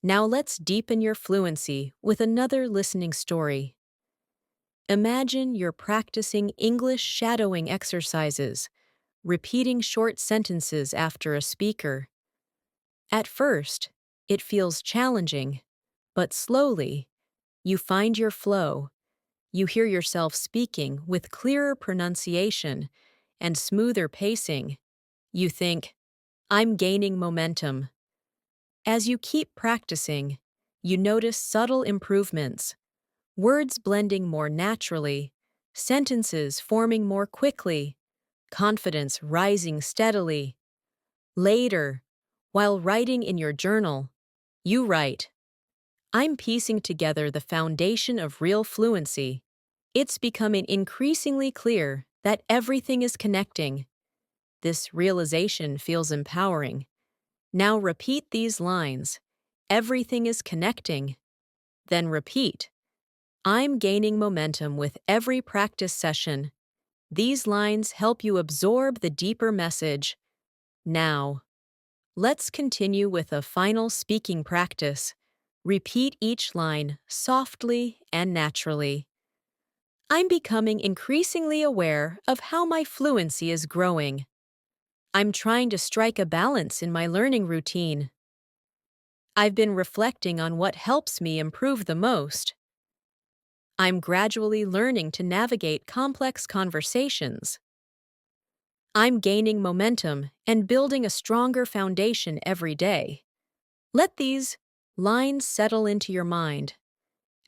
Now let's deepen your fluency with another listening story. Imagine you're practicing English shadowing exercises, repeating short sentences after a speaker. At first, it feels challenging, but slowly, you find your flow. You hear yourself speaking with clearer pronunciation and smoother pacing. You think, I'm gaining momentum. As you keep practicing, you notice subtle improvements, words blending more naturally, sentences forming more quickly, confidence rising steadily. Later, while writing in your journal, you write, I'm piecing together the foundation of real fluency. It's becoming increasingly clear that everything is connecting. This realization feels empowering. Now repeat these lines. Everything is connecting. Then repeat. I'm gaining momentum with every practice session. These lines help you absorb the deeper message. Now, let's continue with a final speaking practice. Repeat each line softly and naturally. I'm becoming increasingly aware of how my fluency is growing. I'm trying to strike a balance in my learning routine. I've been reflecting on what helps me improve the most. I'm gradually learning to navigate complex conversations. I'm gaining momentum and building a stronger foundation every day. Let these lines settle into your mind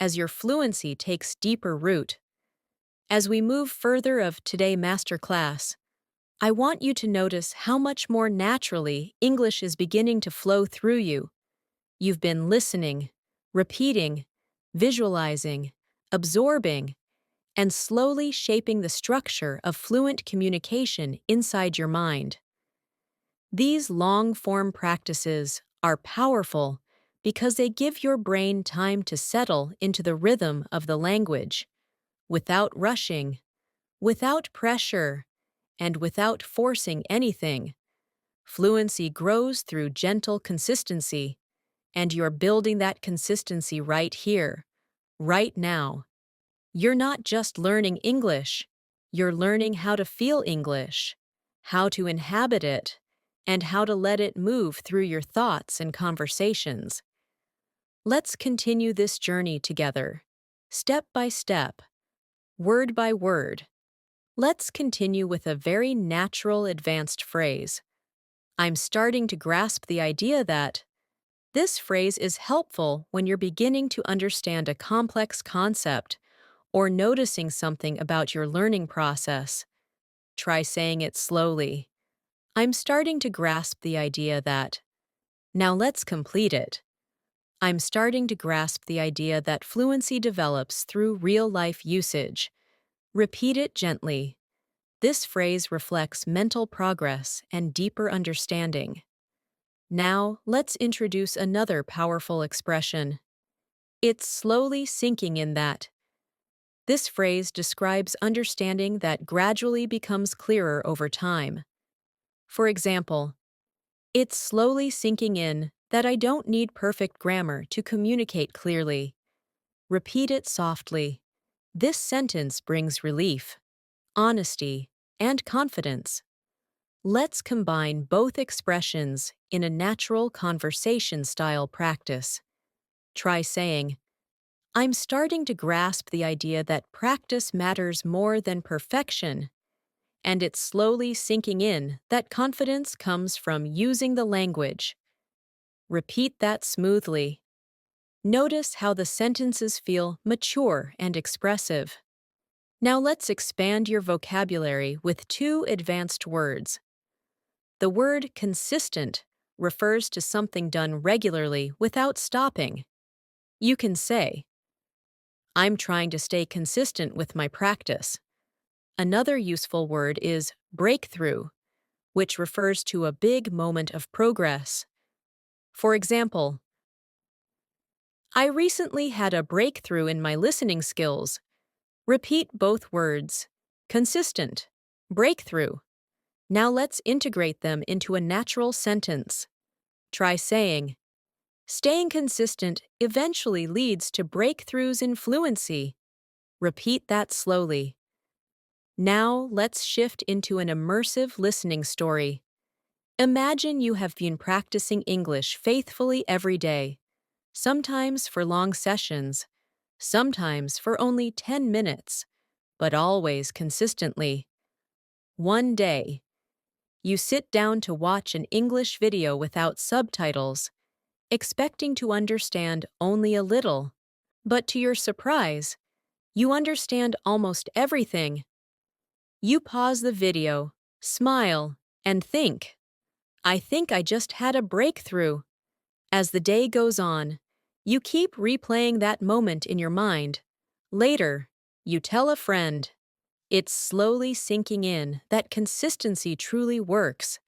as your fluency takes deeper root. As we move further of today's masterclass, I want you to notice how much more naturally English is beginning to flow through you. You've been listening, repeating, visualizing, absorbing, and slowly shaping the structure of fluent communication inside your mind. These long-form practices are powerful because they give your brain time to settle into the rhythm of the language, without rushing, without pressure, and without forcing anything. Fluency grows through gentle consistency, and you're building that consistency right here, right now. You're not just learning English, you're learning how to feel English, how to inhabit it, and how to let it move through your thoughts and conversations. Let's continue this journey together, step by step, word by word. Let's continue with a very natural advanced phrase. I'm starting to grasp the idea that this phrase is helpful when you're beginning to understand a complex concept or noticing something about your learning process. Try saying it slowly. I'm starting to grasp the idea that. Now let's complete it. I'm starting to grasp the idea that fluency develops through real-life usage. Repeat it gently. This phrase reflects mental progress and deeper understanding. Now, let's introduce another powerful expression. It's slowly sinking in that. This phrase describes understanding that gradually becomes clearer over time. For example, it's slowly sinking in that I don't need perfect grammar to communicate clearly. Repeat it softly. This sentence brings relief, honesty, and confidence. Let's combine both expressions in a natural conversation-style practice. Try saying, I'm starting to grasp the idea that practice matters more than perfection, and it's slowly sinking in that confidence comes from using the language. Repeat that smoothly. Notice how the sentences feel mature and expressive. Now let's expand your vocabulary with two advanced words. The word consistent refers to something done regularly without stopping. You can say, I'm trying to stay consistent with my practice. Another useful word is breakthrough, which refers to a big moment of progress. For example, I recently had a breakthrough in my listening skills. Repeat both words, consistent, breakthrough. Now let's integrate them into a natural sentence. Try saying, staying consistent eventually leads to breakthroughs in fluency. Repeat that slowly. Now let's shift into an immersive listening story. Imagine you have been practicing English faithfully every day, sometimes for long sessions, sometimes for only 10 minutes, but always consistently. One day, you sit down to watch an English video without subtitles, expecting to understand only a little. But to your surprise, You understand almost everything. You pause the video, smile, and think, I think I just had a breakthrough. As the day goes on, you keep replaying that moment in your mind. Later, you tell a friend. It's slowly sinking in that consistency truly works.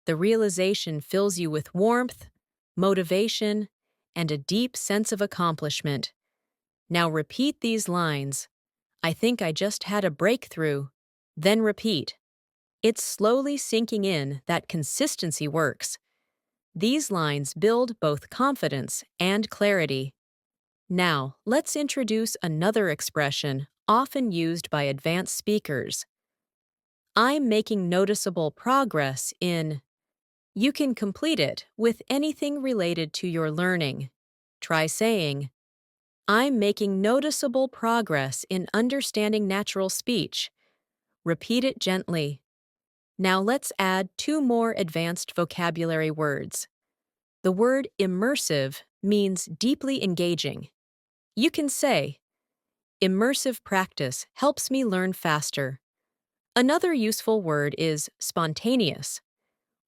The realization fills you with warmth, motivation, and a deep sense of accomplishment. Now repeat these lines. I think I just had a breakthrough. Then repeat. It's slowly sinking in that consistency works. These lines build both confidence and clarity. Now, let's introduce another expression often used by advanced speakers. I'm making noticeable progress in. You can complete it with anything related to your learning. Try saying, I'm making noticeable progress in understanding natural speech. Repeat it gently. Now let's add two more advanced vocabulary words. The word immersive means deeply engaging. You can say, immersive practice helps me learn faster. Another useful word is spontaneous,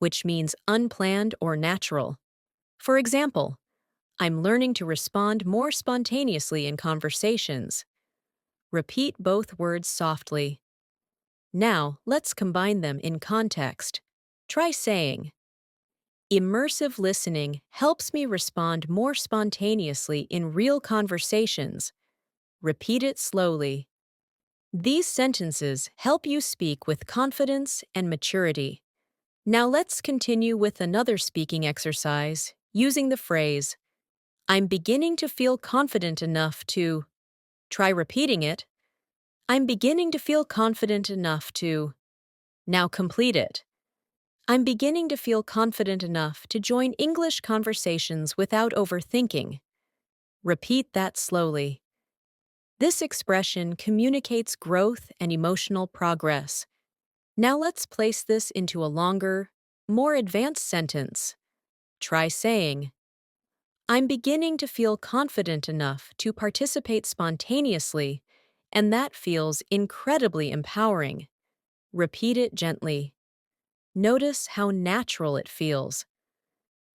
which means unplanned or natural. For example, I'm learning to respond more spontaneously in conversations. Repeat both words softly. Now, let's combine them in context. Try saying, immersive listening helps me respond more spontaneously in real conversations. Repeat it slowly. These sentences help you speak with confidence and maturity. Now let's continue with another speaking exercise using the phrase, I'm beginning to feel confident enough to. Try repeating it. I'm beginning to feel confident enough to. Now complete it. I'm beginning to feel confident enough to join English conversations without overthinking. Repeat that slowly. This expression communicates growth and emotional progress. Now let's place this into a longer, more advanced sentence. Try saying, I'm beginning to feel confident enough to participate spontaneously, and that feels incredibly empowering. Repeat it gently. Notice how natural it feels.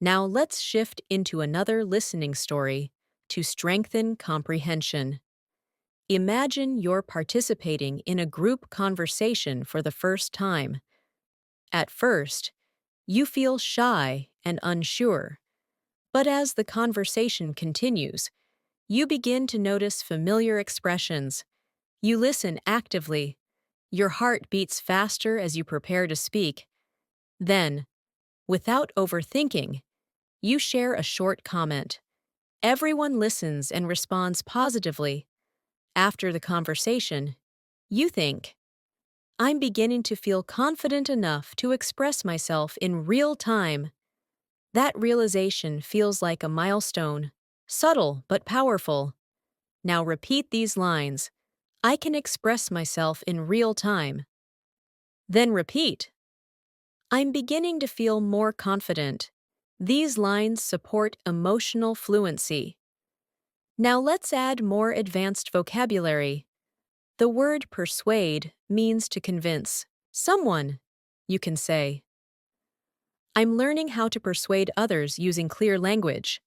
Now let's shift into another listening story to strengthen comprehension. Imagine you're participating in a group conversation for the first time. At first, you feel shy and unsure, but as the conversation continues, you begin to notice familiar expressions. You listen actively. Your heart beats faster as you prepare to speak. Then, without overthinking, you share a short comment. Everyone listens and responds positively. After the conversation, you think, I'm beginning to feel confident enough to express myself in real time. That realization feels like a milestone, subtle but powerful. Now repeat these lines. I can express myself in real time. Then repeat. I'm beginning to feel more confident. These lines support emotional fluency. Now let's add more advanced vocabulary. The word persuade means to convince someone. You can say, I'm learning how to persuade others using clear language.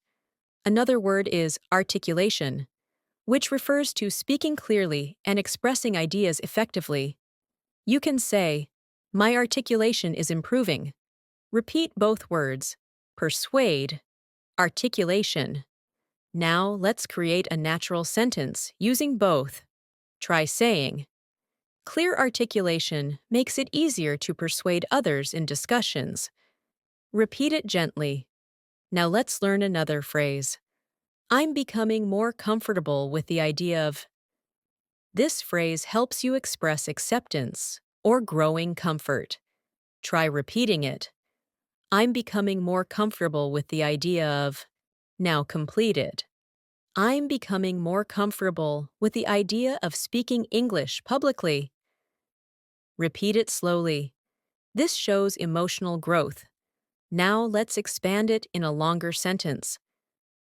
Another word is articulation, which refers to speaking clearly and expressing ideas effectively. You can say, my articulation is improving. Repeat both words, persuade, articulation. Now let's create a natural sentence using both. Try saying, clear articulation makes it easier to persuade others in discussions. Repeat it gently. Now let's learn another phrase. I'm becoming more comfortable with the idea of. This phrase helps you express acceptance or growing comfort. Try repeating it. I'm becoming more comfortable with the idea of. Now complete it. I'm becoming more comfortable with the idea of speaking English publicly. Repeat it slowly. This shows emotional growth. Now let's expand it in a longer sentence.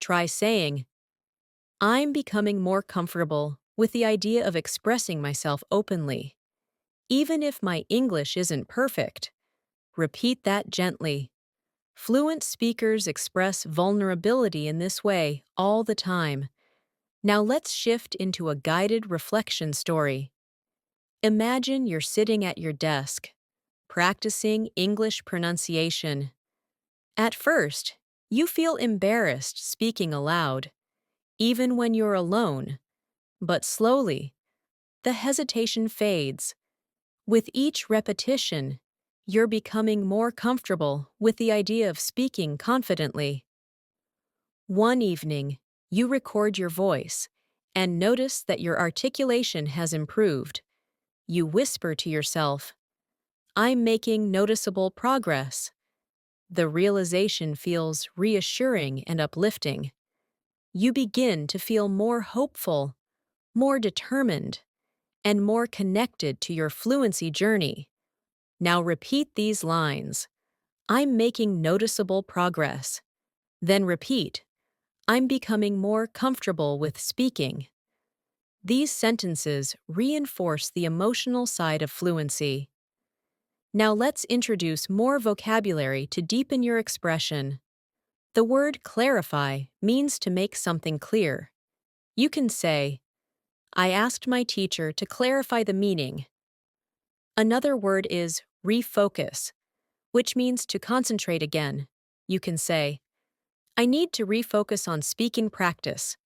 Try saying, I'm becoming more comfortable with the idea of expressing myself openly. Even if my English isn't perfect, repeat that gently. Fluent speakers express vulnerability in this way all the time. Now let's shift into a guided reflection story. Imagine you're sitting at your desk, practicing English pronunciation. At first, you feel embarrassed speaking aloud, even when you're alone, but slowly, the hesitation fades. With each repetition, you're becoming more comfortable with the idea of speaking confidently. One evening, you record your voice and notice that your articulation has improved. You whisper to yourself, "I'm making noticeable progress." The realization feels reassuring and uplifting. You begin to feel more hopeful, more determined, and more connected to your fluency journey. Now repeat these lines. I'm making noticeable progress. Then repeat, I'm becoming more comfortable with speaking. These sentences reinforce the emotional side of fluency. Now let's introduce more vocabulary to deepen your expression. The word clarify means to make something clear. You can say, I asked my teacher to clarify the meaning. Another word is refocus, which means to concentrate again. You can say, I need to refocus on speaking practice.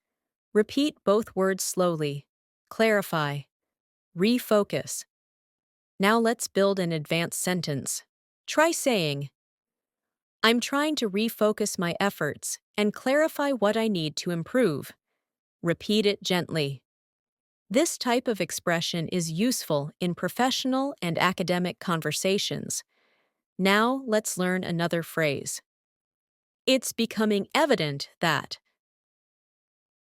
Repeat both words slowly. Clarify. Refocus. Now let's build an advanced sentence. Try saying, I'm trying to refocus my efforts and clarify what I need to improve. Repeat it gently. This type of expression is useful in professional and academic conversations. Now let's learn another phrase. It's becoming evident that.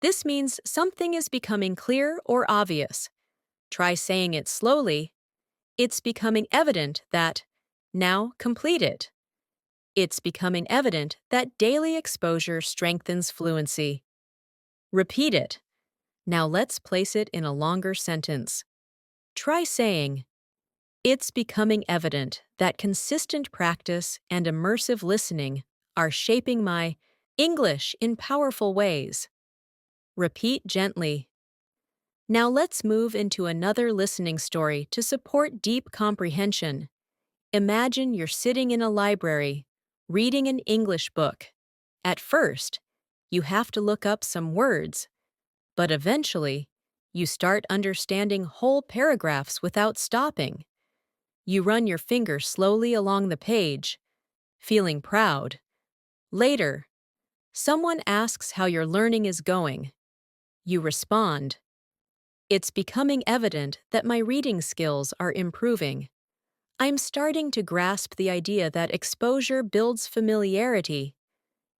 This means something is becoming clear or obvious. Try saying it slowly. It's becoming evident that. Now complete it. It's becoming evident that daily exposure strengthens fluency. Repeat it. Now let's place it in a longer sentence. Try saying, it's becoming evident that consistent practice and immersive listening are shaping my English in powerful ways. Repeat gently. Now let's move into another listening story to support deep comprehension. Imagine you're sitting in a library, reading an English book. At first, you have to look up some words, but eventually, you start understanding whole paragraphs without stopping. You run your finger slowly along the page, feeling proud. Later, someone asks how your learning is going. You respond, it's becoming evident that my reading skills are improving. I'm starting to grasp the idea that exposure builds familiarity.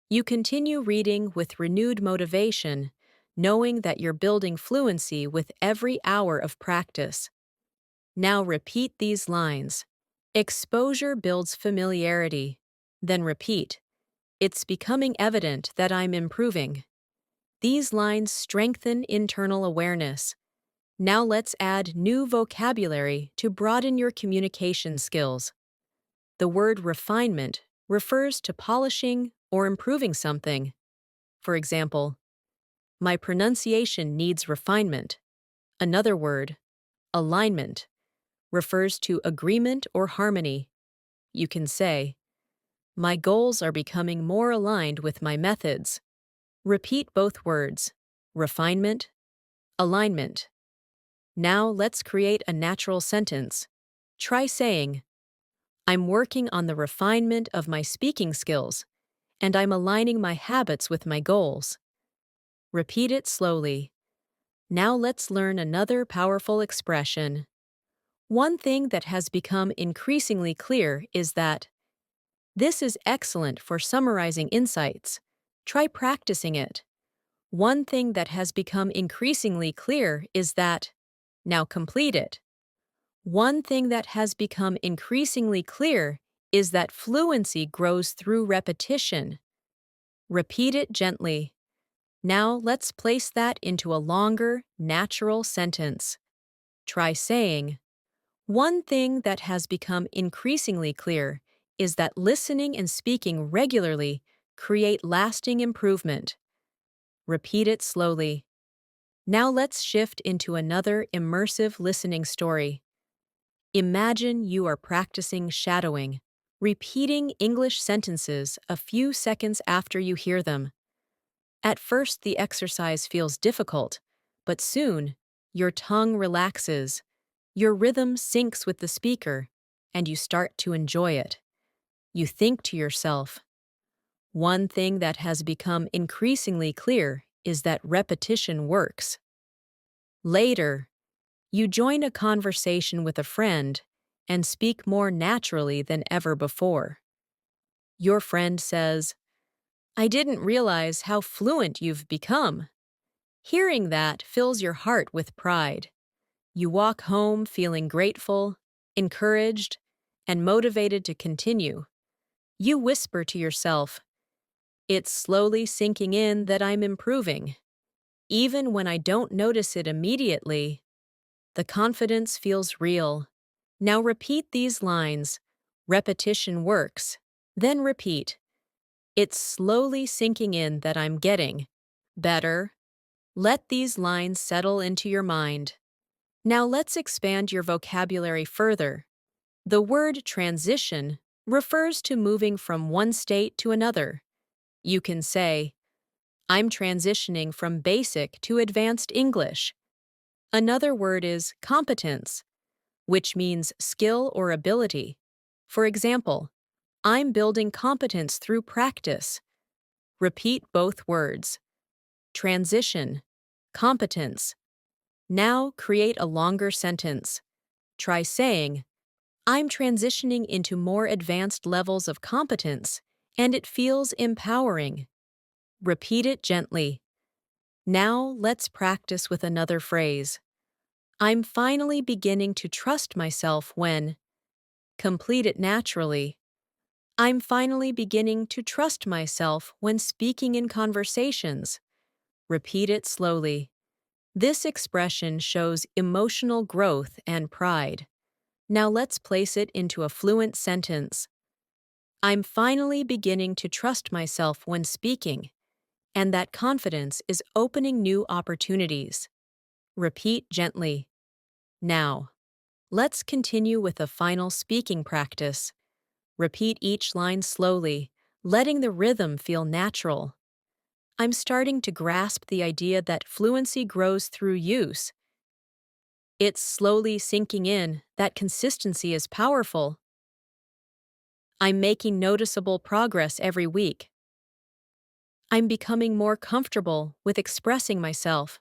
You continue reading with renewed motivation, knowing that you're building fluency with every hour of practice. Now repeat these lines. Exposure builds familiarity. Then repeat. It's becoming evident that I'm improving. These lines strengthen internal awareness. Now let's add new vocabulary to broaden your communication skills. The word refinement refers to polishing or improving something. For example, my pronunciation needs refinement. Another word, alignment, refers to agreement or harmony. You can say, my goals are becoming more aligned with my methods. Repeat both words, refinement, alignment. Now let's create a natural sentence. Try saying, I'm working on the refinement of my speaking skills, and I'm aligning my habits with my goals. Repeat it slowly. Now let's learn another powerful expression. One thing that has become increasingly clear is that this is excellent for summarizing insights. Try practicing it. One thing that has become increasingly clear is that. Now complete it. One thing that has become increasingly clear is that fluency grows through repetition. Repeat it gently. Now let's place that into a longer, natural sentence. Try saying, one thing that has become increasingly clear is that listening and speaking regularly create lasting improvement. Repeat it slowly. Now let's shift into another immersive listening story. Imagine you are practicing shadowing, repeating English sentences a few seconds after you hear them. At first, the exercise feels difficult, but soon, your tongue relaxes, your rhythm syncs with the speaker, and you start to enjoy it. You think to yourself, one thing that has become increasingly clear is that repetition works. Later, you join a conversation with a friend and speak more naturally than ever before. Your friend says, I didn't realize how fluent you've become. Hearing that fills your heart with pride. You walk home feeling grateful, encouraged, and motivated to continue. You whisper to yourself, it's slowly sinking in that I'm improving. Even when I don't notice it immediately, the confidence feels real. Now repeat these lines. Repetition works. Then repeat. It's slowly sinking in that I'm getting better. Let these lines settle into your mind. Now let's expand your vocabulary further. The word transition refers to moving from one state to another. You can say, I'm transitioning from basic to advanced English. Another word is competence, which means skill or ability. For example, I'm building competence through practice. Repeat both words. Transition, competence. Now create a longer sentence. Try saying, I'm transitioning into more advanced levels of competence, and it feels empowering. Repeat it gently. Now let's practice with another phrase. I'm finally beginning to trust myself when. Complete it naturally. I'm finally beginning to trust myself when speaking in conversations. Repeat it slowly. This expression shows emotional growth and pride. Now let's place it into a fluent sentence. I'm finally beginning to trust myself when speaking, and that confidence is opening new opportunities. Repeat gently. Now, let's continue with a final speaking practice. Repeat each line slowly, letting the rhythm feel natural. I'm starting to grasp the idea that fluency grows through use. It's slowly sinking in that consistency is powerful. I'm making noticeable progress every week. I'm becoming more comfortable with expressing myself.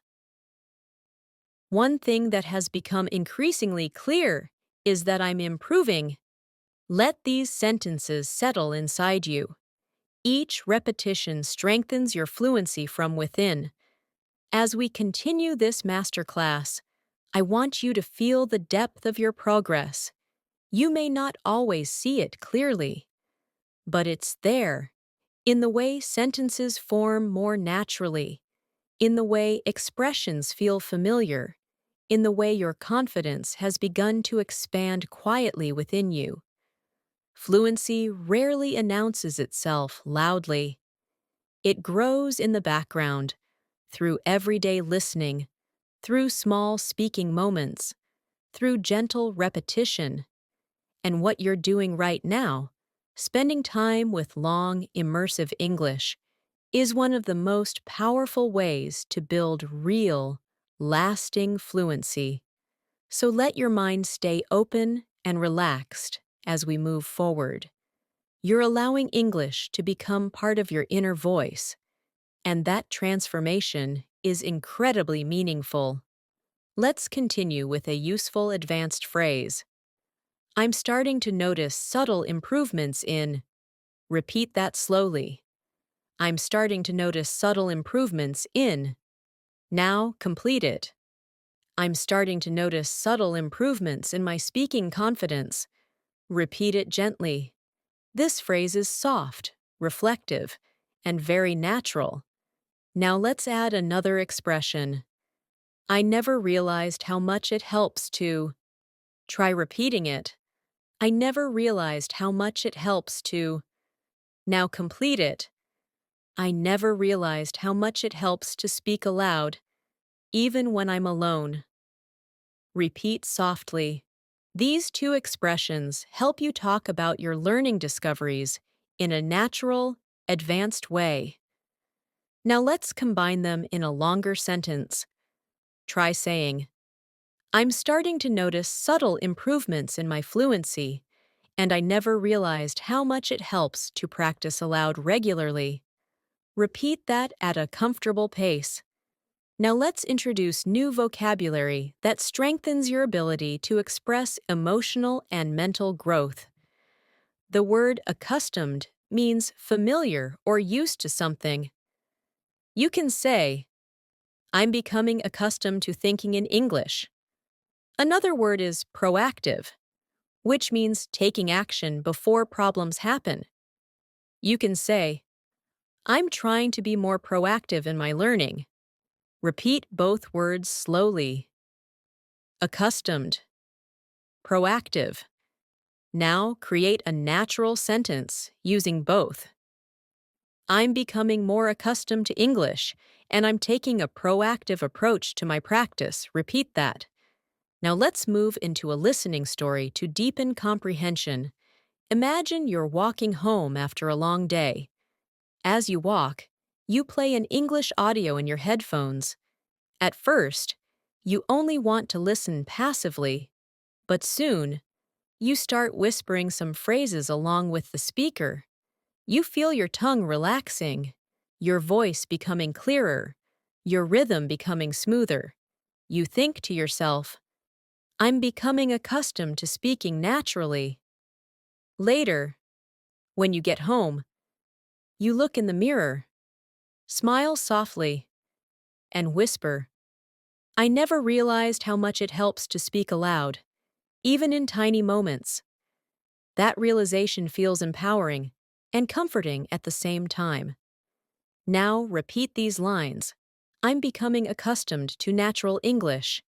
One thing that has become increasingly clear is that I'm improving. Let these sentences settle inside you. Each repetition strengthens your fluency from within. As we continue this masterclass, I want you to feel the depth of your progress. You may not always see it clearly, but it's there, in the way sentences form more naturally, in the way expressions feel familiar, in the way your confidence has begun to expand quietly within you. Fluency rarely announces itself loudly. It grows in the background, through everyday listening, through small speaking moments, through gentle repetition. And what you're doing right now, spending time with long, immersive English, is one of the most powerful ways to build real, lasting fluency. So let your mind stay open and relaxed as we move forward. You're allowing English to become part of your inner voice, and that transformation is incredibly meaningful. Let's continue with a useful advanced phrase. I'm starting to notice subtle improvements in. Repeat that slowly. I'm starting to notice subtle improvements in. Now complete it. I'm starting to notice subtle improvements in my speaking confidence. Repeat it gently. This phrase is soft, reflective, and very natural. Now let's add another expression. I never realized how much it helps to. Try repeating it. I never realized how much it helps to. Now complete it. I never realized how much it helps to speak aloud, even when I'm alone. Repeat softly. These two expressions help you talk about your learning discoveries in a natural, advanced way. Now let's combine them in a longer sentence. Try saying, I'm starting to notice subtle improvements in my fluency, and I never realized how much it helps to practice aloud regularly. Repeat that at a comfortable pace. Now let's introduce new vocabulary that strengthens your ability to express emotional and mental growth. The word accustomed means familiar or used to something. You can say, I'm becoming accustomed to thinking in English. Another word is proactive, which means taking action before problems happen. You can say, I'm trying to be more proactive in my learning. Repeat both words slowly. Accustomed. Proactive. Now create a natural sentence using both. I'm becoming more accustomed to English, and I'm taking a proactive approach to my practice. Repeat that. Now let's move into a listening story to deepen comprehension. Imagine you're walking home after a long day. As you walk, you play an English audio in your headphones. At first, you only want to listen passively, but soon, you start whispering some phrases along with the speaker. You feel your tongue relaxing, your voice becoming clearer, your rhythm becoming smoother. You think to yourself, I'm becoming accustomed to speaking naturally. Later, when you get home, you look in the mirror, smile softly, and whisper, I never realized how much it helps to speak aloud, even in tiny moments. That realization feels empowering and comforting at the same time. Now repeat these lines. I'm becoming accustomed to natural English.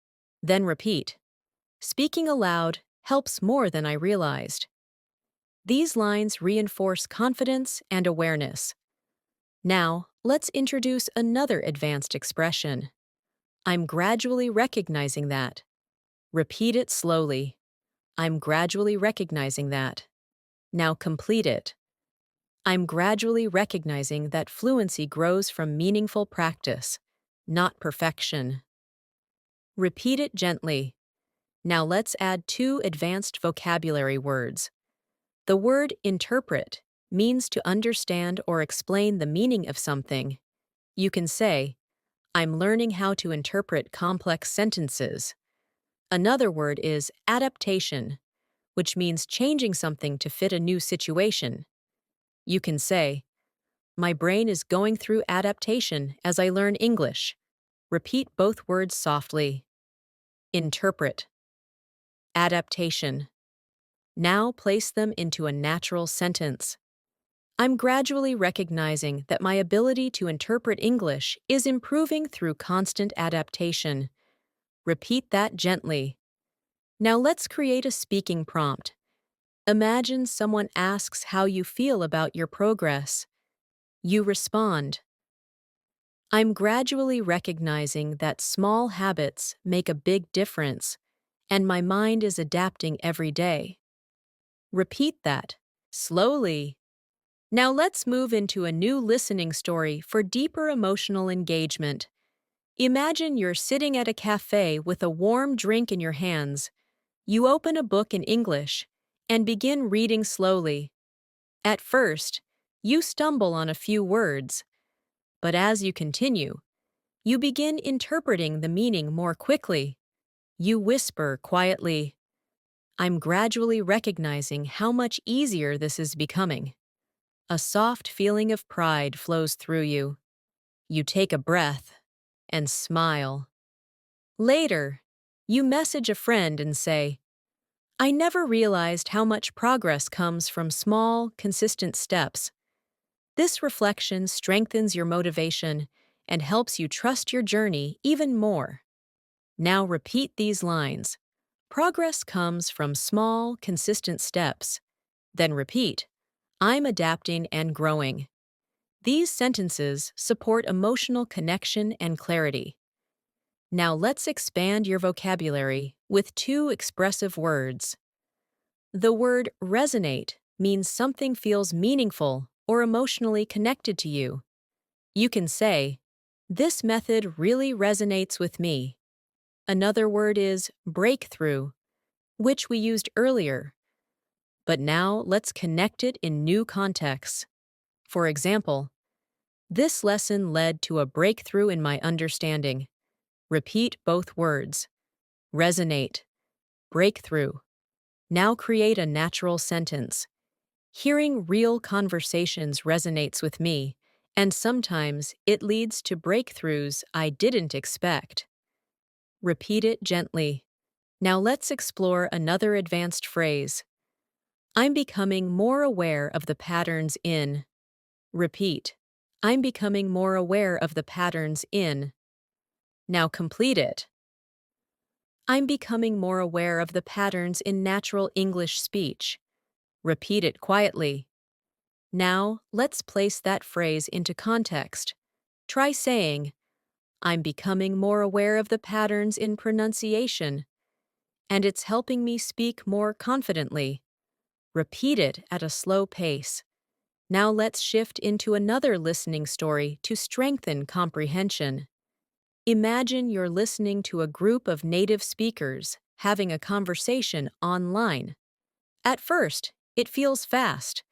Then repeat. Speaking aloud helps more than I realized. These lines reinforce confidence and awareness. Now, let's introduce another advanced expression. I'm gradually recognizing that. Repeat it slowly. I'm gradually recognizing that. Now complete it. I'm gradually recognizing that fluency grows from meaningful practice, not perfection. Repeat it gently. Now let's add two advanced vocabulary words. The word interpret means to understand or explain the meaning of something. You can say, I'm learning how to interpret complex sentences. Another word is adaptation, which means changing something to fit a new situation. You can say, my brain is going through adaptation as I learn English. Repeat both words softly. Interpret. Adaptation. Now place them into a natural sentence. I'm gradually recognizing that my ability to interpret English is improving through constant adaptation. Repeat that gently. Now let's create a speaking prompt. Imagine someone asks how you feel about your progress. You respond, I'm gradually recognizing that small habits make a big difference, and my mind is adapting every day. Repeat that, slowly. Now let's move into a new listening story for deeper emotional engagement. Imagine you're sitting at a cafe with a warm drink in your hands. You open a book in English and begin reading slowly. At first, you stumble on a few words, but as you continue, you begin interpreting the meaning more quickly. You whisper quietly, I'm gradually recognizing how much easier this is becoming. A soft feeling of pride flows through you. You take a breath and smile. Later, you message a friend and say, I never realized how much progress comes from small, consistent steps. This reflection strengthens your motivation and helps you trust your journey even more. Now repeat these lines. Progress comes from small, consistent steps. Then repeat, I'm adapting and growing. These sentences support emotional connection and clarity. Now let's expand your vocabulary with two expressive words. The word resonate means something feels meaningful or emotionally connected to you. You can say, this method really resonates with me. Another word is breakthrough, which we used earlier. But now let's connect it in new contexts. For example, this lesson led to a breakthrough in my understanding. Repeat both words. Resonate. Breakthrough. Now create a natural sentence. Hearing real conversations resonates with me, and sometimes it leads to breakthroughs I didn't expect. Repeat it gently. Now let's explore another advanced phrase. I'm becoming more aware of the patterns in. Repeat. I'm becoming more aware of the patterns in. Now complete it. I'm becoming more aware of the patterns in natural English speech. Repeat it quietly. Now, let's place that phrase into context. Try saying, I'm becoming more aware of the patterns in pronunciation, and it's helping me speak more confidently. Repeat it at a slow pace. Now let's shift into another listening story to strengthen comprehension. Imagine you're listening to a group of native speakers having a conversation online. At first, it feels fast,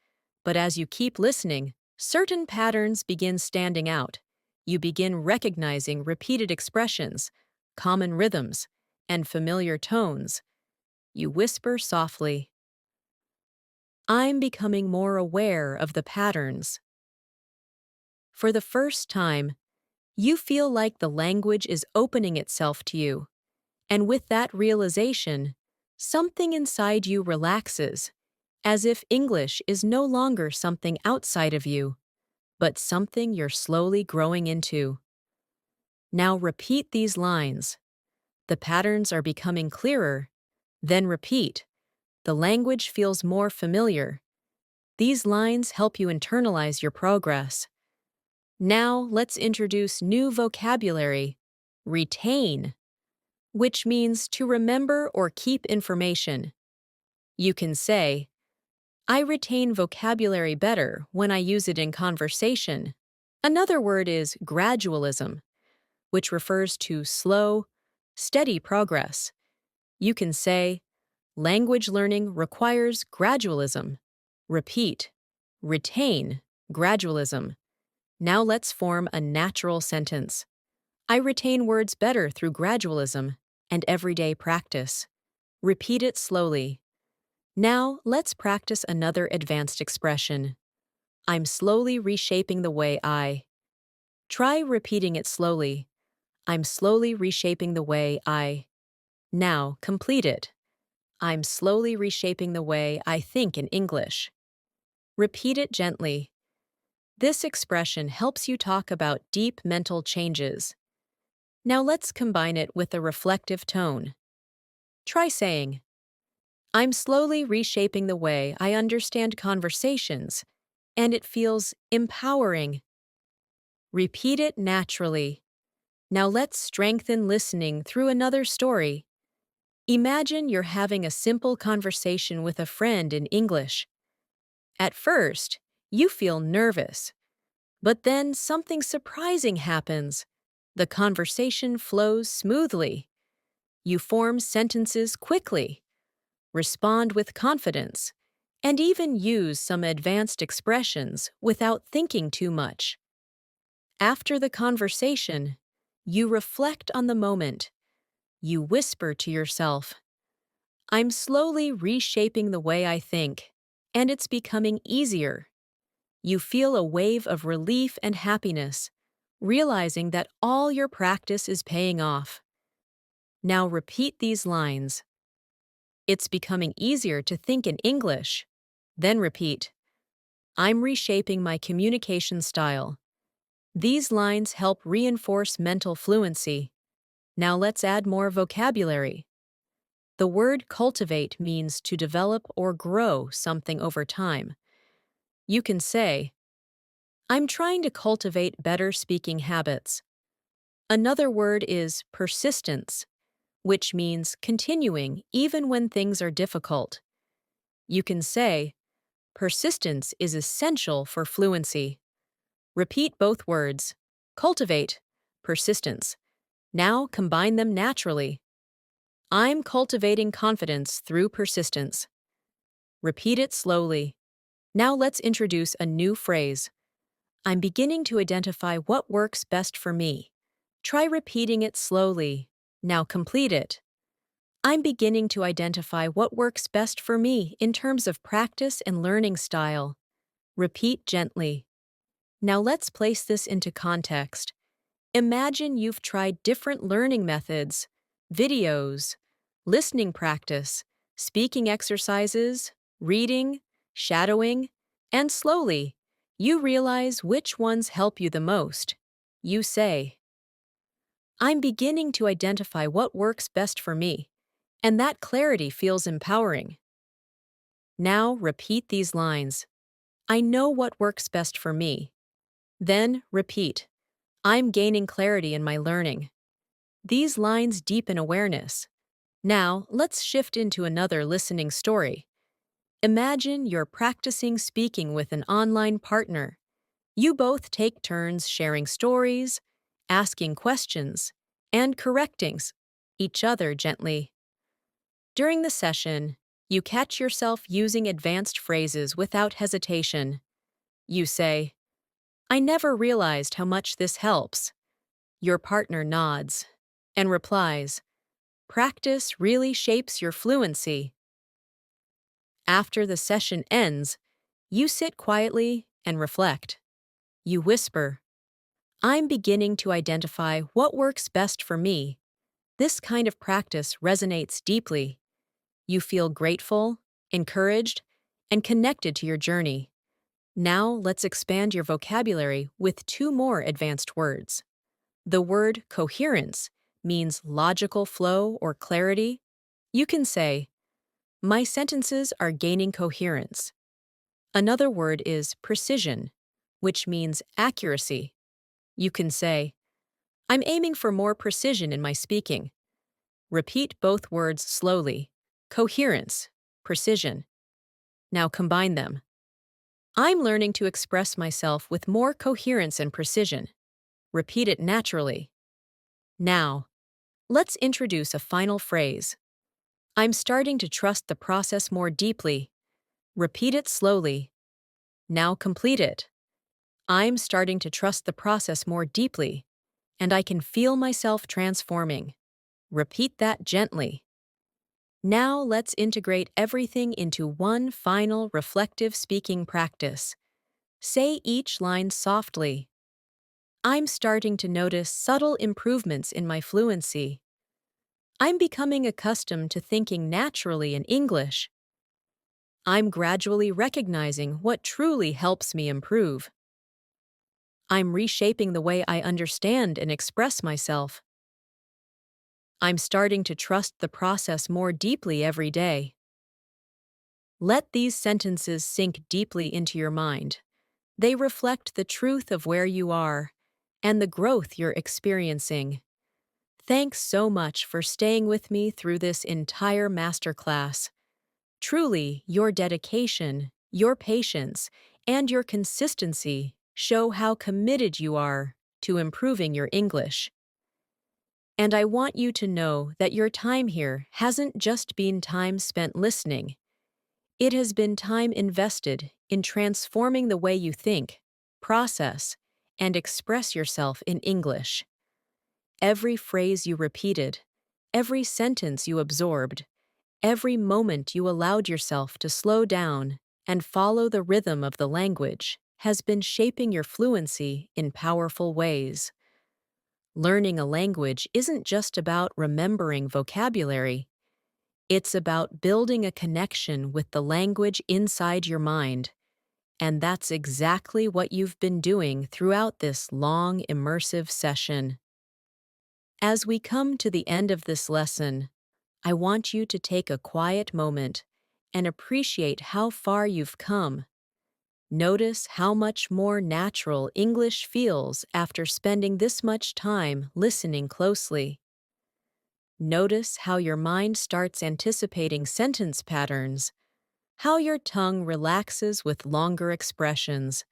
but as you keep listening, certain patterns begin standing out. You begin recognizing repeated expressions, common rhythms, and familiar tones. You whisper softly, I'm becoming more aware of the patterns. For the first time, you feel like the language is opening itself to you. And with that realization, something inside you relaxes, as if English is no longer something outside of you, but something you're slowly growing into. Now repeat these lines. The patterns are becoming clearer. Then repeat. The language feels more familiar. These lines help you internalize your progress. Now let's introduce new vocabulary. Retain, which means to remember or keep information. You can say, I retain vocabulary better when I use it in conversation. Another word is gradualism, which refers to slow, steady progress. You can say, language learning requires gradualism. Repeat, retain, gradualism. Now let's form a natural sentence. I retain words better through gradualism and everyday practice. Repeat it slowly. Now let's practice another advanced expression. I'm slowly reshaping the way I. Try repeating it slowly. I'm slowly reshaping the way I. Now complete it. I'm slowly reshaping the way I think in English. Repeat it gently. This expression helps you talk about deep mental changes. Now let's combine it with a reflective tone. Try saying, I'm slowly reshaping the way I understand conversations, and it feels empowering. Repeat it naturally. Now let's strengthen listening through another story. Imagine you're having a simple conversation with a friend in English. At first, you feel nervous, but then something surprising happens. The conversation flows smoothly. You form sentences quickly, respond with confidence, and even use some advanced expressions without thinking too much. After the conversation, you reflect on the moment. You whisper to yourself, I'm slowly reshaping the way I think, and it's becoming easier. You feel a wave of relief and happiness, realizing that all your practice is paying off. Now repeat these lines. It's becoming easier to think in English. Then repeat, I'm reshaping my communication style. These lines help reinforce mental fluency. Now let's add more vocabulary. The word cultivate means to develop or grow something over time. You can say, I'm trying to cultivate better speaking habits. Another word is persistence, which means continuing even when things are difficult. You can say, persistence is essential for fluency. Repeat both words. Cultivate, persistence. Now combine them naturally. I'm cultivating confidence through persistence. Repeat it slowly. Now let's introduce a new phrase. I'm beginning to identify what works best for me. Try repeating it slowly. Now complete it. I'm beginning to identify what works best for me in terms of practice and learning style. Repeat gently. Now let's place this into context. Imagine you've tried different learning methods, videos, listening practice, speaking exercises, reading, shadowing, and slowly, you realize which ones help you the most. You say, I'm beginning to identify what works best for me, and that clarity feels empowering. Now repeat these lines. I know what works best for me. Then repeat. I'm gaining clarity in my learning. These lines deepen awareness. Now, let's shift into another listening story. Imagine you're practicing speaking with an online partner. You both take turns sharing stories, asking questions, and correcting each other gently. During the session, you catch yourself using advanced phrases without hesitation. You say, I never realized how much this helps. Your partner nods and replies, practice really shapes your fluency. After the session ends, you sit quietly and reflect. You whisper, I'm beginning to identify what works best for me. This kind of practice resonates deeply. You feel grateful, encouraged, and connected to your journey. Now let's expand your vocabulary with two more advanced words. The word coherence means logical flow or clarity. You can say, my sentences are gaining coherence. Another word is precision, which means accuracy. You can say, I'm aiming for more precision in my speaking. Repeat both words slowly. Coherence, precision. Now combine them. I'm learning to express myself with more coherence and precision. Repeat it naturally. Now, let's introduce a final phrase. I'm starting to trust the process more deeply. Repeat it slowly. Now complete it. I'm starting to trust the process more deeply, and I can feel myself transforming. Repeat that gently. Now let's integrate everything into one final reflective speaking practice. Say each line softly. I'm starting to notice subtle improvements in my fluency. I'm becoming accustomed to thinking naturally in English. I'm gradually recognizing what truly helps me improve. I'm reshaping the way I understand and express myself. I'm starting to trust the process more deeply every day. Let these sentences sink deeply into your mind. They reflect the truth of where you are and the growth you're experiencing. Thanks so much for staying with me through this entire masterclass. Truly, your dedication, your patience, and your consistency show how committed you are to improving your English. And I want you to know that your time here hasn't just been time spent listening. It has been time invested in transforming the way you think, process, and express yourself in English. Every phrase you repeated, every sentence you absorbed, every moment you allowed yourself to slow down and follow the rhythm of the language has been shaping your fluency in powerful ways. Learning a language isn't just about remembering vocabulary. It's about building a connection with the language inside your mind. And that's exactly what you've been doing throughout this long, immersive session. As we come to the end of this lesson, I want you to take a quiet moment and appreciate how far you've come. Notice how much more natural English feels after spending this much time listening closely. Notice how your mind starts anticipating sentence patterns, how your tongue relaxes with longer expressions,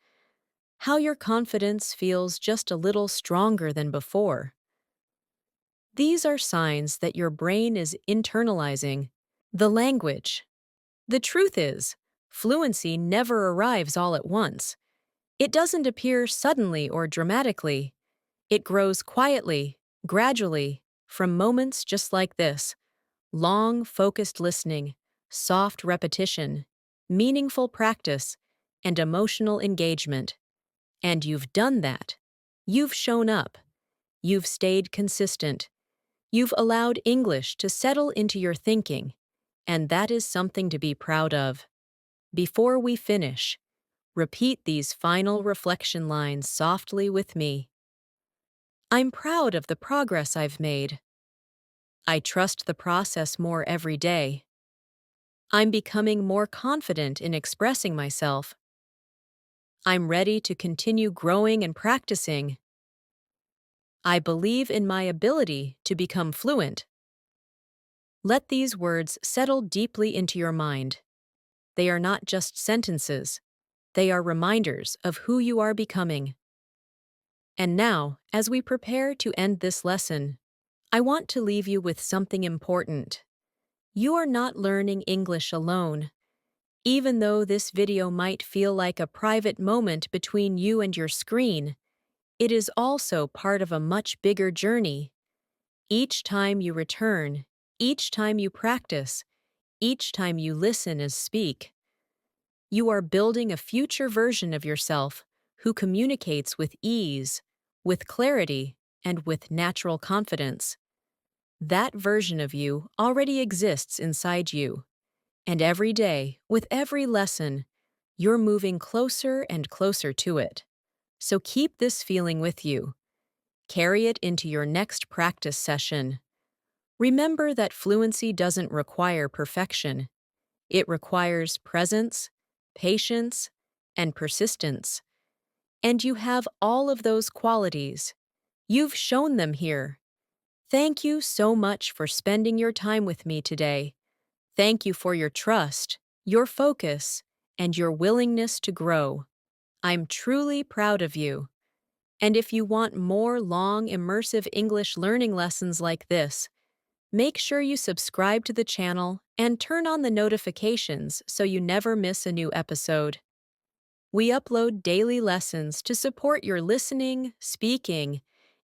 how your confidence feels just a little stronger than before. These are signs that your brain is internalizing the language. The truth is, fluency never arrives all at once. It doesn't appear suddenly or dramatically. It grows quietly, gradually, from moments just like this: long, focused listening, soft repetition, meaningful practice, and emotional engagement. And you've done that. You've shown up. You've stayed consistent. You've allowed English to settle into your thinking, and that is something to be proud of. Before we finish, repeat these final reflection lines softly with me. I'm proud of the progress I've made. I trust the process more every day. I'm becoming more confident in expressing myself. I'm ready to continue growing and practicing. I believe in my ability to become fluent. Let these words settle deeply into your mind. They are not just sentences. They are reminders of who you are becoming. And now, as we prepare to end this lesson, I want to leave you with something important. You are not learning English alone. Even though this video might feel like a private moment between you and your screen, it is also part of a much bigger journey. Each time you return, each time you practice, each time you listen and speak, you are building a future version of yourself who communicates with ease, with clarity, and with natural confidence. That version of you already exists inside you. And every day, with every lesson, you're moving closer and closer to it. So keep this feeling with you. Carry it into your next practice session. Remember that fluency doesn't require perfection. It requires presence, patience, and persistence. And you have all of those qualities. You've shown them here. Thank you so much for spending your time with me today. Thank you for your trust, your focus, and your willingness to grow. I'm truly proud of you. And if you want more long, immersive English learning lessons like this, make sure you subscribe to the channel and turn on the notifications so you never miss a new episode. We upload daily lessons to support your listening, speaking,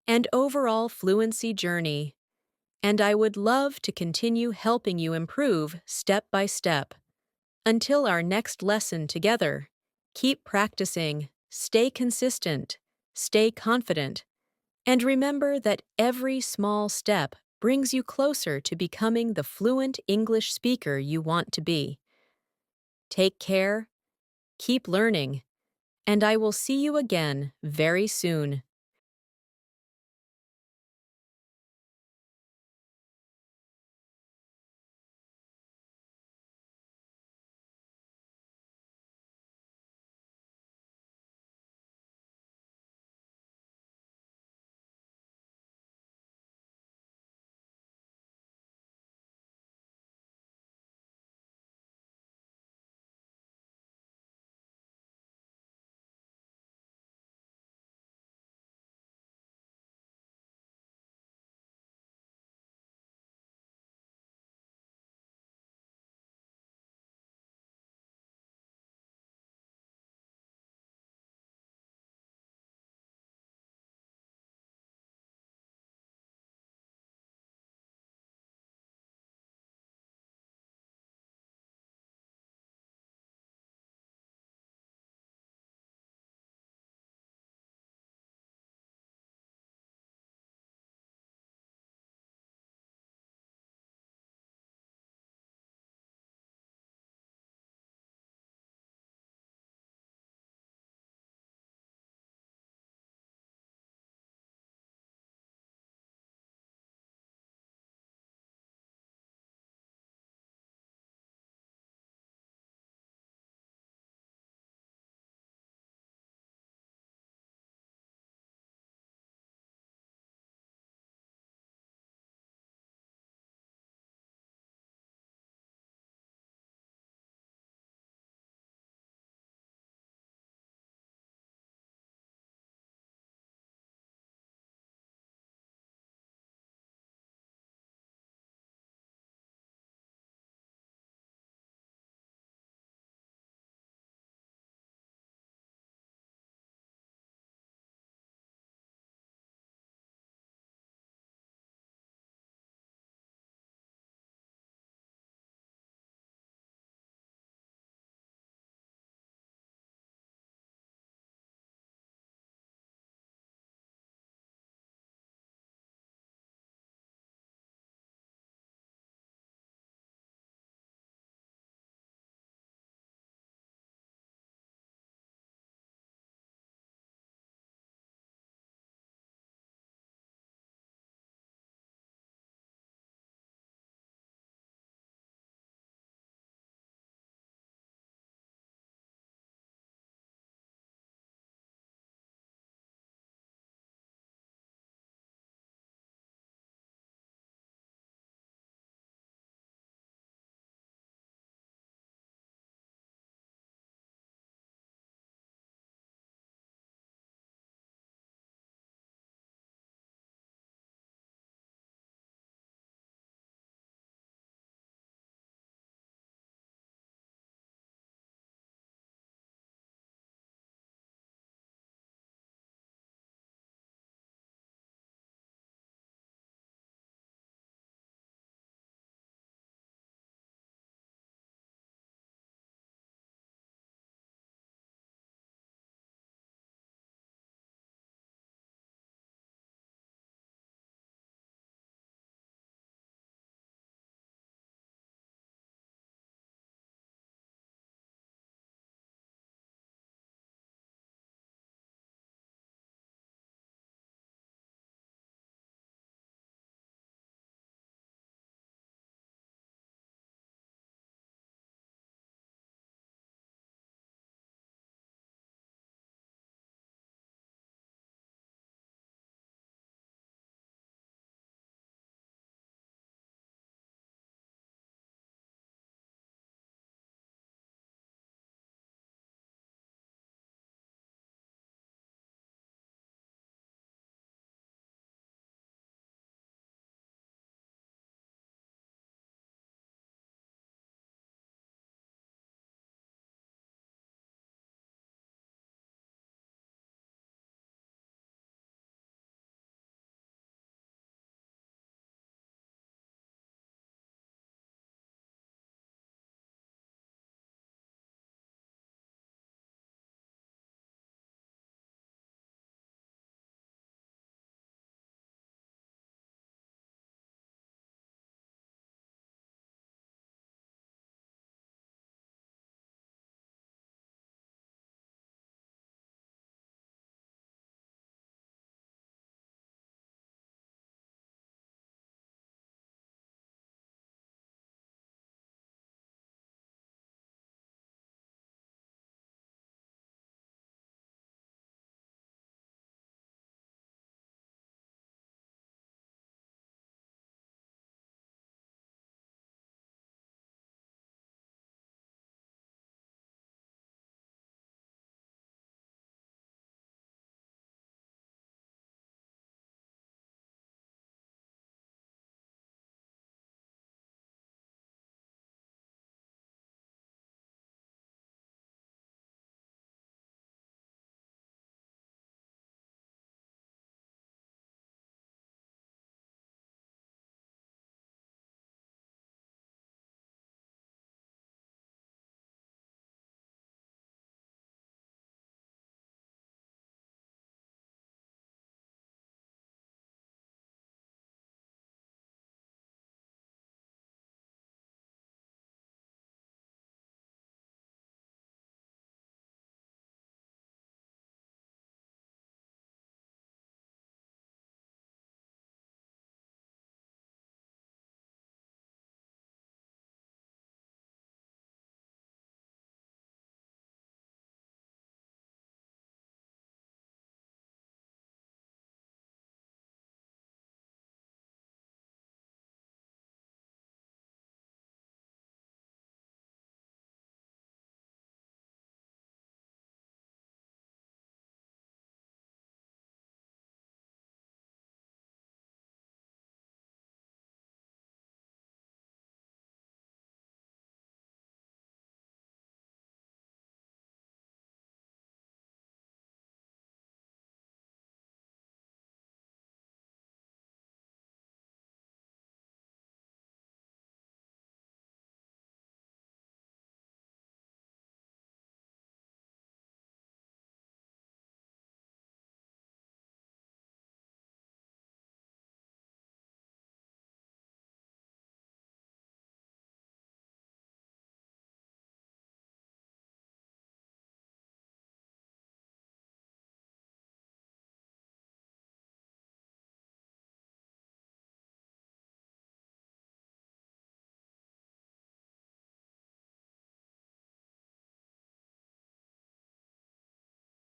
and overall fluency journey. And I would love to continue helping you improve step by step. Until our next lesson together, keep practicing, stay consistent, stay confident, and remember that every small step brings you closer to becoming the fluent English speaker you want to be. Take care, keep learning, and I will see you again very soon.